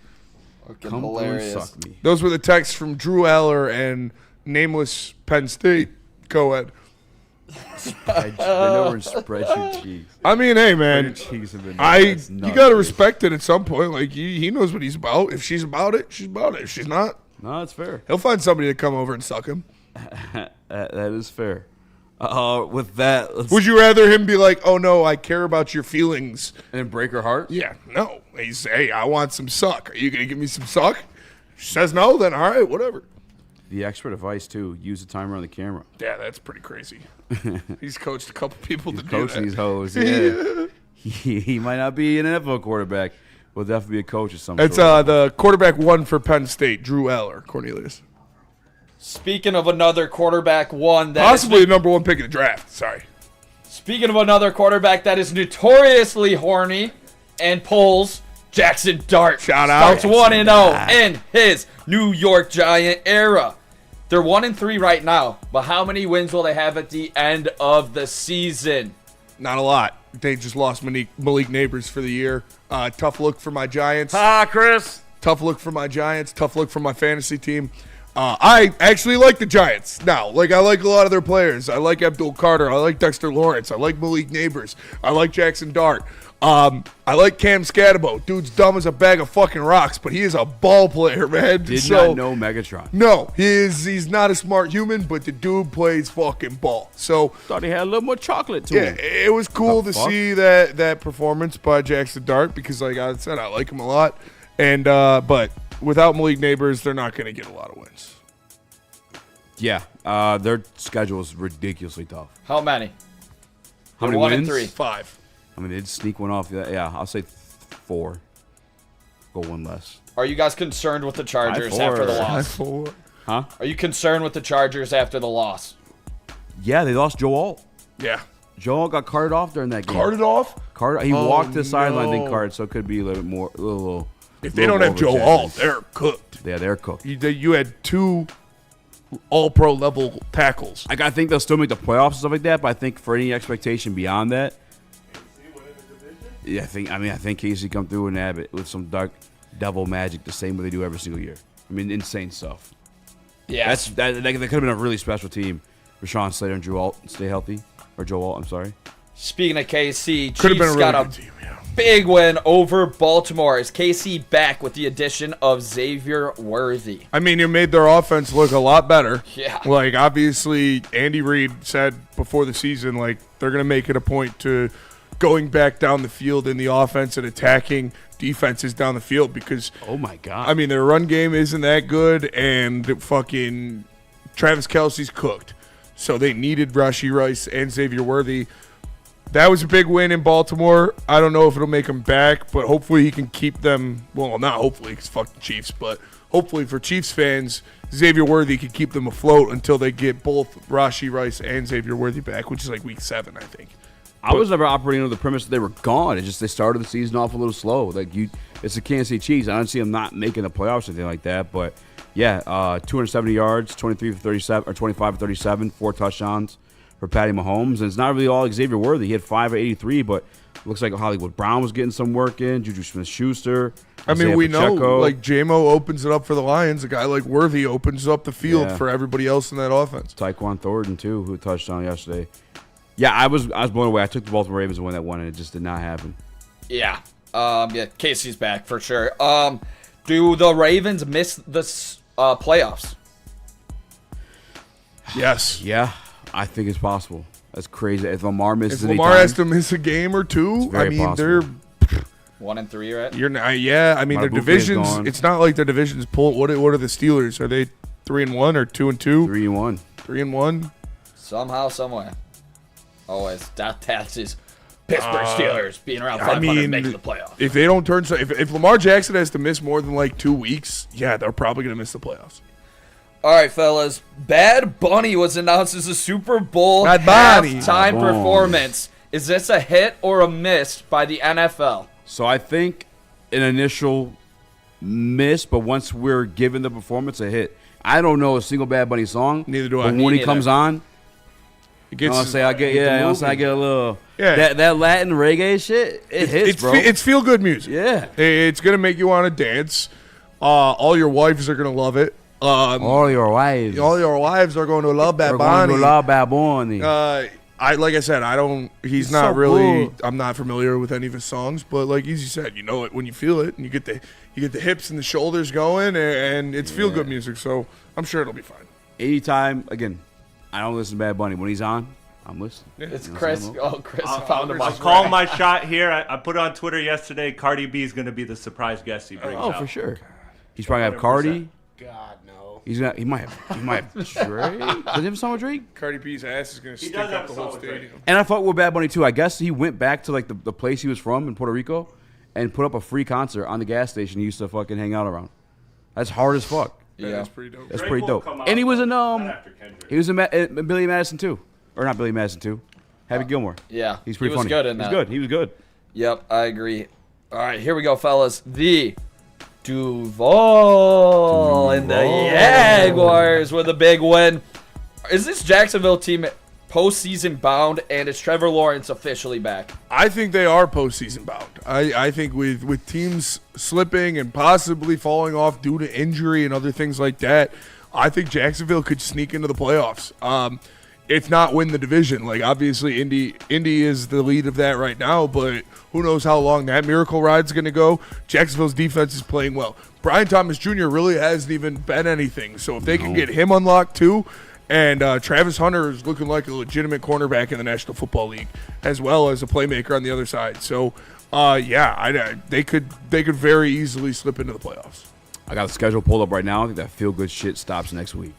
Fucking Come through and hilarious. suck me. Those were the texts from Drew Aller and nameless Penn State co-ed. Bend over and spread your cheeks. I mean, hey man, Your cheeks have been you nuts, gotta dude. respect it at some point. Like he knows what he's about. If she's about it, she's about it. If she's not, No, that's fair. he'll find somebody to come over and suck him. That is fair. With that, let's Would you rather him be like, "Oh no, I care about your feelings," and then break her heart? Yeah, no. He's, hey, I want some suck. Are you gonna give me some suck? She says no, then all right, whatever. The expert advice too: use the timer on the camera. Yeah, that's pretty crazy. He's coached a couple people to do Coaching that. these hoes. Yeah. he might not be an NFL quarterback. Will definitely be a coach of some sort. It's the quarterback one for Penn State, Drew Aller, Cornelius. Speaking of another quarterback one that Possibly the number one pick of the draft. Sorry. Speaking of another quarterback that is notoriously horny and pulls, Jackson Dart. Shout out. Starts 1-0 in his New York Giant era. They're 1-3 right now, but how many wins will they have at the end of the season? Not a lot. They just lost Malik Neighbors for the year. Tough look for my Giants. Chris. Tough look for my Giants. Tough look for my fantasy team. I actually like the Giants now. Like, I like a lot of their players. I like Abdul Carter. I like Dexter Lawrence. I like Malik Neighbors. I like Jackson Dart. I like Cam Scatabo. Dude's dumb as a bag of fucking rocks, but he is a ball player, man. Did not know Megatron. No, he's not a smart human, but the dude plays fucking ball. So thought he had a little more chocolate to him. It was cool to see that performance by Jackson Dart because, like I said, I like him a lot. And but without Malik Neighbors, they're not going to get a lot of wins. Yeah, their schedule is ridiculously tough. How many? How many 1 wins? and 3. 5. I mean, they'd sneak one off. Yeah, I'll say 4. Go one less. Are you guys concerned with the Chargers 5-4. after the loss? 5-4. Huh? Are you concerned with the Chargers after the loss? Yeah, they lost Joe Alt. Yeah. Joe Alt got carted off during that game. Carted off? He walked to the sideline, no. then carted, so it could be a little bit more. If they don't have Joe Alt, they're cooked. Yeah, they're cooked. You had 2 all-pro level tackles. Like, I think they'll still make the playoffs and stuff like that, but I think for any expectation beyond that, yeah, I think KC come through and have it with some dark devil magic the same way they do every single year. I mean, insane stuff. Yeah, that could have been a really special team. Rashawn Slater and Drew Alt stay healthy, or Joe Alt. I'm sorry. Speaking of KC, Could have been Chiefs a got really a good team, yeah. big win over Baltimore. Is KC back with the addition of Xavier Worthy? I mean, it made their offense look a lot better. Yeah. Like, obviously, Andy Reid said before the season, like, they're going to make it a point to going back down the field in the offense and attacking defenses down the field because, oh, my God. I mean, their run game isn't that good, and fucking Travis Kelce's cooked. So they needed Rashee Rice and Xavier Worthy. That was a big win in Baltimore. I don't know if it'll make him back, but hopefully he can keep them. Well, not hopefully because fuck the Chiefs, but hopefully for Chiefs fans, Xavier Worthy can keep them afloat until they get both Rashee Rice and Xavier Worthy back, which is like week 7, I think. I was never operating under the premise that they were gone. It's just they started the season off a little slow. Like it's the Kansas City Chiefs. I don't see them not making the playoffs or anything like that. But yeah, 270 yards, 23 for 37 or 25 for 37, 4 touchdowns for Patty Mahomes. And it's not really all Xavier Worthy. He had 5 for 83, but looks like Hollywood Brown was getting some work in. Juju Smith-Schuster. I mean, Isaiah we know Pacheco. like Jamo opens it up for the Lions. A guy like Worthy opens up the field Yeah. for everybody else in that offense. Tyquan Thornton too, who touched on yesterday. Yeah, I was blown away. I took the Baltimore Ravens to win that one, and it just did not happen. Yeah. Yeah, Casey's back for sure. Do the Ravens miss the playoffs? Yes. Yeah, I think it's possible. That's crazy. If Lamar misses If any Lamar time, has to miss a game or two, very I mean, possible. they're 1 and 3, right? you're not. Yeah, I mean, their Madubuike is divisions. gone. It's not like their divisions pull. What are the Steelers? Are they 3-1 or 2-2? 3-1. 3-1. Somehow, somewhere. Always. That's his Pittsburgh Steelers being around 500 making the playoffs. If they don't turn, if Lamar Jackson has to miss more than like 2 weeks, yeah, they're probably gonna miss the playoffs. All right, fellas. Bad Bunny was announced as a Super Bowl Bad Bunny. halftime Bad Bunny. performance. Is this a hit or a miss by the NFL? So I think an initial miss, but once we're given the performance, a hit. I don't know a single Bad Bunny song. Neither do I. But Me when he neither. comes on, It gets. I get a little that Latin reggae shit. It hits, bro. It's feel good music. Yeah. It's gonna make you want to dance. All your wives are gonna love it. All your wives. All your wives are going to love Bad They're going Bunny. to love Bad Bunny. Like I said, I don't. He's It's not so really. good. I'm not familiar with any of his songs, but like Eazy said, you know it when you feel it, and you get the hips and the shoulders going, and it's feel good music. So I'm sure it'll be fine. Anytime, again, I don't listen to Bad Bunny. When he's on, I'm listening. It's You know Chris. what I'm saying? Oh, Chris found him. I'm calling my shot here. I put it on Twitter yesterday. Cardi B is going to be the surprise guest he brings Oh, out. for sure. He's probably have Cardi. God, no. He might have Drake. Does he have a song with Drake? Cardi B's ass is gonna stink does up have the a whole song with Drake. stadium. And I fuck with Bad Bunny too. I guess he went back to like the place he was from in Puerto Rico and put up a free concert on the gas station he used to fucking hang out around. That's hard as fuck. Yeah. That's pretty dope. That's Drake pretty will dope. come out And he was in after Kendrick. he was in Billy Madison too, or not Billy Madison too. Happy Gilmore. Yeah. He's pretty He was funny. good in that. He was good. Yep, I agree. All right, here we go, fellas. The Duval and the Jaguars with a big win. Is this Jacksonville team postseason bound, and is Trevor Lawrence officially back? I think they are postseason bound. I think with teams slipping and possibly falling off due to injury and other things like that, I think Jacksonville could sneak into the playoffs. If not win the division. Like, obviously, Indy is the lead of that right now, but who knows how long that miracle ride's going to go. Jacksonville's defense is playing well. Brian Thomas Jr. really hasn't even been anything, so if they can get him unlocked too, and Travis Hunter is looking like a legitimate cornerback in the National Football League, as well as a playmaker on the other side. So, they could very easily slip into the playoffs. I got the schedule pulled up right now. I think that feel-good shit stops next week.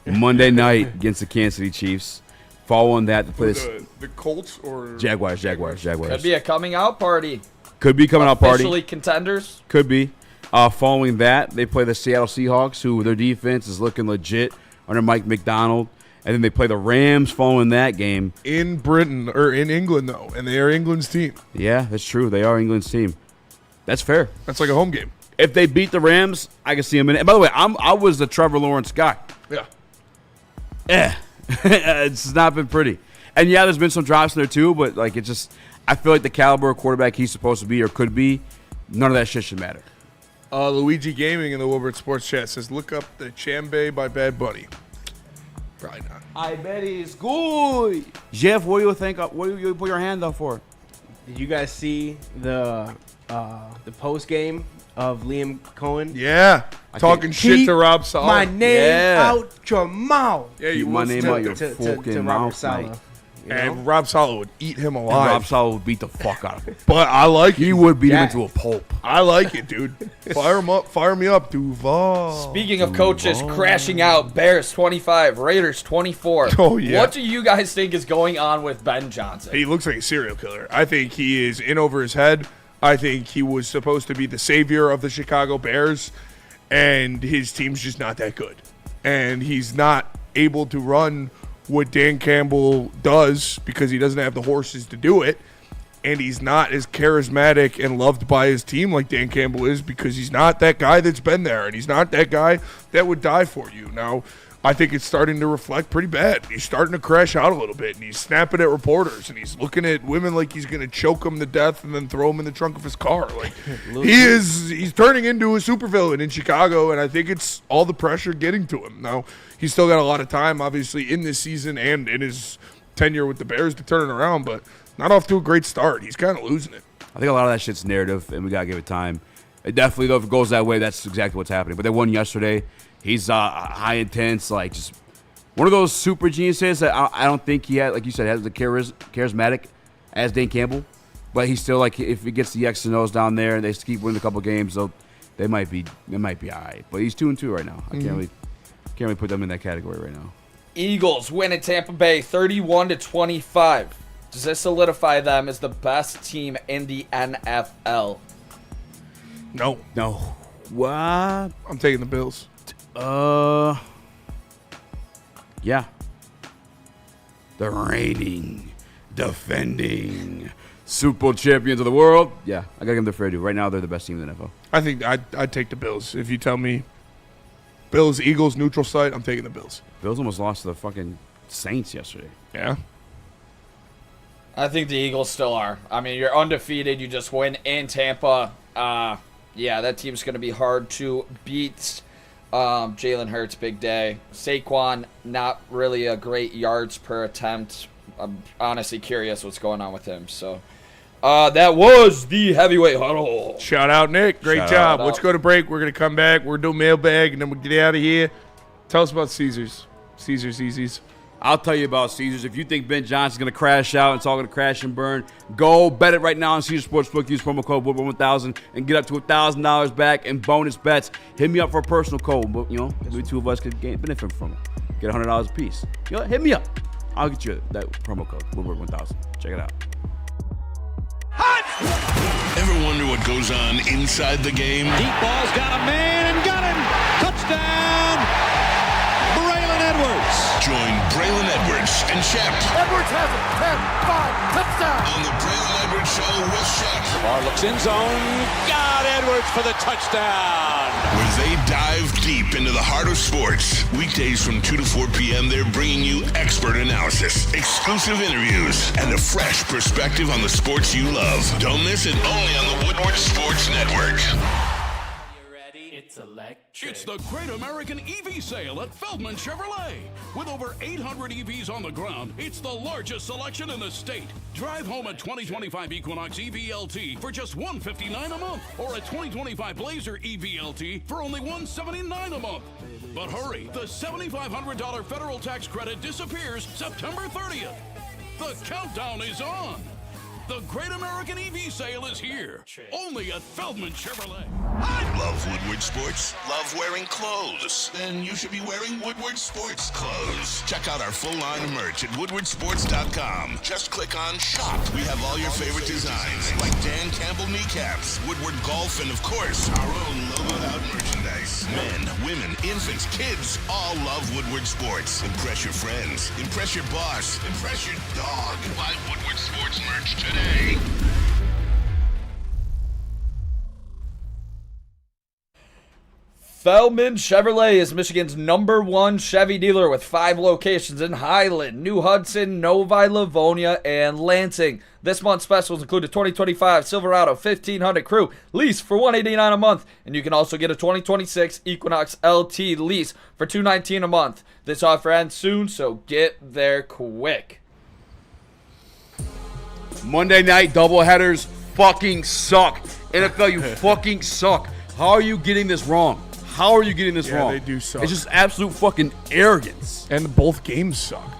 Monday night against the Kansas City Chiefs. Following that, to play the Colts or Jaguars. Could be a coming out party. Could be coming out party. Officially contenders. Could be. Following that, they play the Seattle Seahawks, who their defense is looking legit under Mike McDonald. And then they play the Rams following that game. In Britain, or in England, though. And they are England's team. Yeah, that's true. They are England's team. That's fair. That's like a home game. If they beat the Rams, I can see them in it. And by the way, I was the Trevor Lawrence guy. Yeah. It's not been pretty. And yeah, there's been some drops in there too, but like it just, I feel like the caliber of quarterback he's supposed to be or could be, none of that shit should matter. Luigi Gaming in the Woodward Sports Chat says, look up the Chambay by Bad Bunny. Probably not. I bet he's good. Jeff, what do you think? What do you put your hand up for? Did you guys see the post game of Liam Cohen? Yeah. Talking shit to Rob Saleh. My name out your mouth. Yeah, Keep my name out your fucking mouth, mate. And Rob Saleh would eat him alive. And Rob Saleh would beat the fuck out of him. But I like it. He would beat him into a pulp. I like it, dude. Fire him up. Fire me up, Duval. Speaking of coaches crashing out, Bears 25, Raiders 24. Oh, yeah. What do you guys think is going on with Ben Johnson? He looks like a serial killer. I think he is in over his head. I think he was supposed to be the savior of the Chicago Bears, and his team's just not that good. And he's not able to run what Dan Campbell does because he doesn't have the horses to do it. And he's not as charismatic and loved by his team like Dan Campbell is because he's not that guy that's been there, and he's not that guy that would die for you. Now, I think it's starting to reflect pretty bad. He's starting to crash out a little bit, and he's snapping at reporters, and he's looking at women like he's going to choke them to death and then throw them in the trunk of his car. Like he's turning into a supervillain in Chicago, and I think it's all the pressure getting to him. Now, he's still got a lot of time, obviously, in this season and in his tenure with the Bears to turn it around, but not off to a great start. He's kind of losing it. I think a lot of that shit's narrative, and we got to give it time. It definitely, though, if it goes that way, that's exactly what's happening. But they won yesterday. He's high intense, like just one of those super geniuses that I don't think he had, like you said, has the charismatic as Dan Campbell. But he's still like, if he gets the X and O's down there and they keep winning a couple games, they might be all right. But he's 2-2 right now. I can't really put them in that category right now. Eagles win at Tampa Bay 31-25. Does this solidify them as the best team in the NFL? No. What? I'm taking the Bills. Yeah. The reigning, defending Super Bowl champions of the world. Yeah, I gotta give them their fair due. Right now, they're the best team in the NFL. I think I'd take the Bills. If you tell me Bills, Eagles, neutral site, I'm taking the Bills. Bills almost lost to the fucking Saints yesterday. Yeah. I think the Eagles still are. I mean, you're undefeated. You just win in Tampa. Yeah, that team's going to be hard to beat. Jalen Hurts, big day. Saquon, not really a great yards per attempt. I'm honestly curious what's going on with him. So that was the heavyweight huddle. Shout out, Nick. Great job. Let's go to break. We're going to come back. We're going to do mailbag, and then we'll get out of here. Tell us about Caesars. Caesars, Easy's. I'll tell you about Caesars. If you think Ben Johnson's going to crash out, it's all going to crash and burn, go bet it right now on Caesars Sportsbook. Use promo code Woodward1000 and get up to $1,000 back in bonus bets. Hit me up for a personal code. But, maybe two of us could benefit from it. Get $100 a piece. Hit me up. I'll get you that promo code, Woodward1000. Check it out. Ever wonder what goes on inside the game? Deep ball's got a man and got him. Touchdown. Braylon Edwards. Join Braylon Edwards and Shep. Edwards has it. 10-5. Touchdown. On the Braylon Edwards Show with Shep. Bar looks in zone. Got Edwards for the touchdown. Where they dive deep into the heart of sports. Weekdays from 2 to 4 p.m. They're bringing you expert analysis, exclusive interviews, and a fresh perspective on the sports you love. Don't miss it, only on the Woodward Sports Network. You ready? It's 11. It's the Great American EV Sale at Feldman Chevrolet. With over 800 EVs on the ground, it's the largest selection in the state. Drive home a 2025 Equinox EVLT for just $159 a month, or a 2025 Blazer EVLT for only $179 a month. But hurry, the $7,500 federal tax credit disappears September 30th. The countdown is on. The Great American EV Sale is here, only at Feldman Chevrolet. Love Woodward Sports? Love wearing clothes? Then you should be wearing Woodward Sports clothes. Check out our full line of merch at woodwardsports.com. Just click on Shop. We have all your favorite designs, like Dan Campbell kneecaps, Woodward Golf, and of course, our own logoed out merchandise. Men, women, infants, kids all love Woodward Sports. Impress your friends. Impress your boss. Impress your dog. Buy Woodward Sports merch today. Feldman Chevrolet is Michigan's #1 Chevy dealer with 5 locations in Highland, New Hudson, Novi, Livonia, and Lansing. This month's specials include a 2025 Silverado 1500 Crew lease for $189 a month, and you can also get a 2026 Equinox LT lease for $219 a month. This offer ends soon, so get there quick. Monday night doubleheaders fucking suck. NFL, you fucking suck. How are you getting this wrong? How are you getting this wrong? They do suck. It's just absolute fucking arrogance. And both games suck.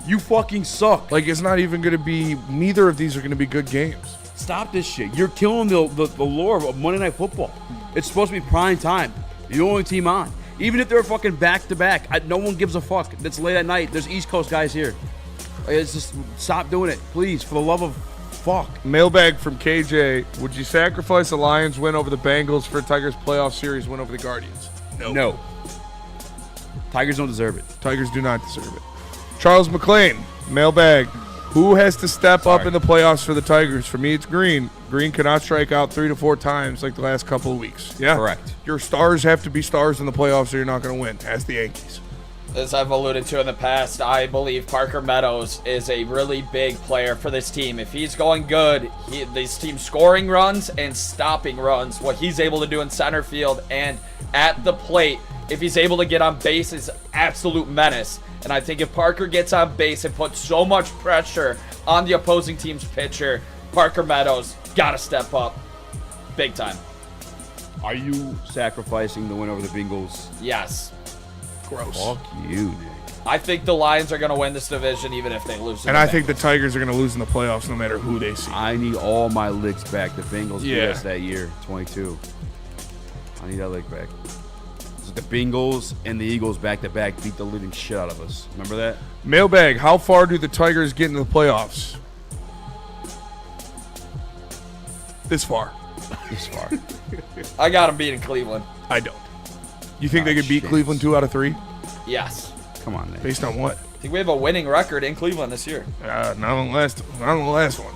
You fucking suck. Like, it's not even going to be, neither of these are going to be good games. Stop this shit. You're killing the lore of Monday Night Football. It's supposed to be prime time. You're the only team on. Even if they're fucking back-to-back, no one gives a fuck. It's late at night. There's East Coast guys here. It's just, stop doing it, please, for the love of fuck. Mailbag from KJ. Would you sacrifice the Lions win over the Bengals for a Tigers playoff series win over the Guardians? No. Tigers don't deserve it. Tigers do not deserve it. Charles McLean. Mailbag. Who has to step up in the playoffs for the Tigers? For me, it's Green. Green cannot strike out 3 to 4 times like the last couple of weeks. Yeah. Correct. Your stars have to be stars in the playoffs or you're not going to win, as the Yankees. As I've alluded to in the past, I believe Parker Meadows is a really big player for this team. If he's going good, this team scoring runs and stopping runs, what he's able to do in center field and at the plate, if he's able to get on base, is absolute menace. And I think if Parker gets on base and puts so much pressure on the opposing team's pitcher, Parker Meadows got to step up big time. Are you sacrificing the win over the Bengals? Yes. Gross. Fuck you, dude. I think the Lions are going to win this division even if they lose. And I think the Tigers are going to lose in the playoffs no matter who they see. I need all my licks back. The Bengals beat us that year, 22. I need that lick back. The Bengals and the Eagles back-to-back beat the living shit out of us. Remember that? Mailbag, how far do the Tigers get into the playoffs? This far. This far. I got them beating Cleveland. I don't. You think they could beat Cleveland 2 out of 3? Yes. Come on, Nate. Based on what? I think we have a winning record in Cleveland this year. Not on the last one.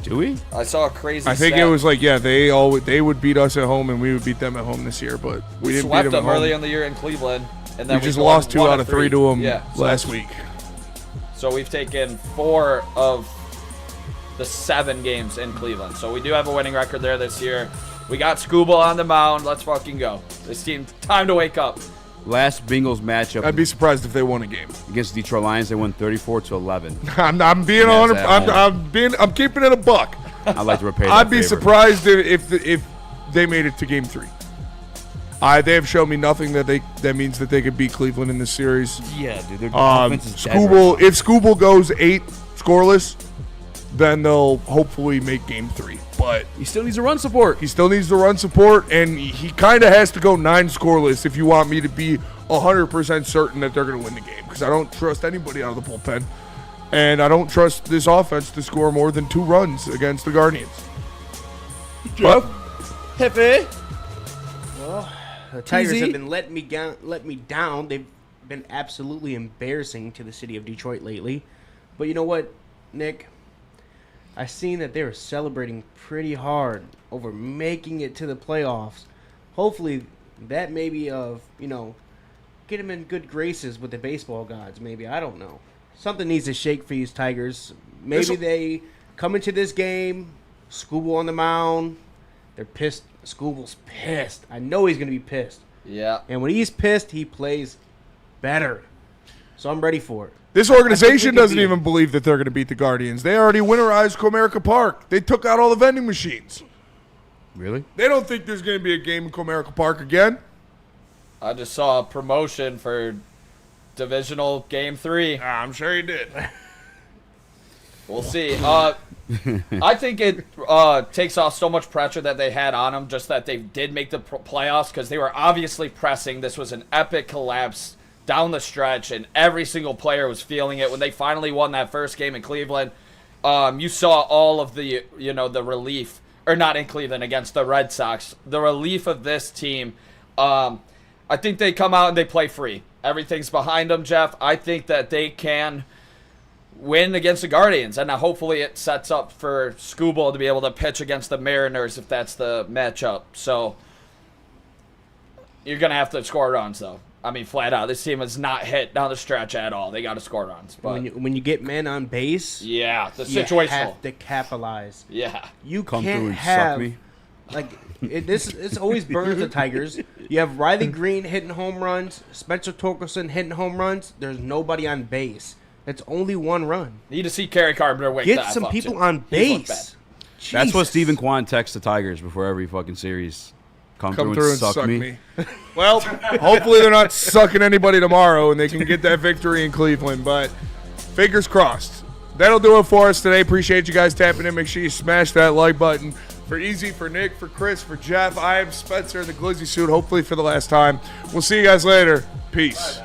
Do we? I saw a crazy I think stat. it was like, they would beat us at home and we would beat them at home this year, but we didn't swept beat them them at early home. in the year in Cleveland. And then we just lost 2 out of 3 to them last week. So we've taken 4 of the 7 games in Cleveland. So we do have a winning record there this year. We got Scooble on the mound. Let's fucking go. This team, time to wake up. Last Bengals matchup. I'd be surprised if they won a game against the Detroit Lions. They won 34-11. I'm being 100. I'm keeping it a buck. I'd like to repay that I'd be favor. surprised if they made it to Game 3. They have shown me nothing that means that they could beat Cleveland in this series. Yeah, dude. Their offense is dead right Scooble. If Scooble goes 8 scoreless, then they'll hopefully make Game 3. But he still needs to run support. He still needs to run support, and he kind of has to go 9 scoreless if you want me to be 100% certain that they're going to win the game. Because I don't trust anybody out of the bullpen, and I don't trust this offense to score more than 2 runs against the Guardians. Jeff, Hefe. Well, the Tigers Eazy. have been let me down. They've been absolutely embarrassing to the city of Detroit lately. But you know what, Nick? I've seen that they were celebrating pretty hard over making it to the playoffs. Hopefully, that maybe get them in good graces with the baseball gods. Maybe, I don't know. Something needs to shake for these Tigers. Maybe they come into this game, Scooble on the mound. They're pissed. Scooble's pissed. I know he's going to be pissed. Yeah. And when he's pissed, he plays better. So I'm ready for it. This organization doesn't even believe that they're going to beat the Guardians. They already winterized Comerica Park. They took out all the vending machines. Really? They don't think there's going to be a game in Comerica Park again. I just saw a promotion for Divisional Game 3. I'm sure you did. We'll see. I think it takes off so much pressure that they had on them, just that they did make the playoffs, because they were obviously pressing. This was an epic collapse down the stretch, and every single player was feeling it. When they finally won that first game in Cleveland, you saw all of the, the relief, or not in Cleveland, against the Red Sox, the relief of this team. I think they come out and they play free. Everything's behind them, Jeff. I think that they can win against the Guardians, and hopefully it sets up for Scooble to be able to pitch against the Mariners if that's the matchup. So you're going to have to score runs, though. I mean, flat out. This team has not hit down the stretch at all. They got to score runs. But when you get men on base, yeah, the you situational. have to capitalize. Yeah. You Come can't through and have, suck me. Like, this always burns the Tigers. You have Riley Green hitting home runs, Spencer Torkelson hitting home runs. There's nobody on base. That's only one run. Need to see Kerry Carpenter wake Get that some up, people too. on base. That's what Stephen Kwan texts the Tigers before every fucking series. Come through and suck me. Well, hopefully they're not sucking anybody tomorrow and they can get that victory in Cleveland, but fingers crossed. That'll do it for us today. Appreciate you guys tapping in. Make sure you smash that like button. For Eazy, for Nick, for Chris, for Jeff, I am Spencer in the Glizzy suit, hopefully for the last time. We'll see you guys later. Peace.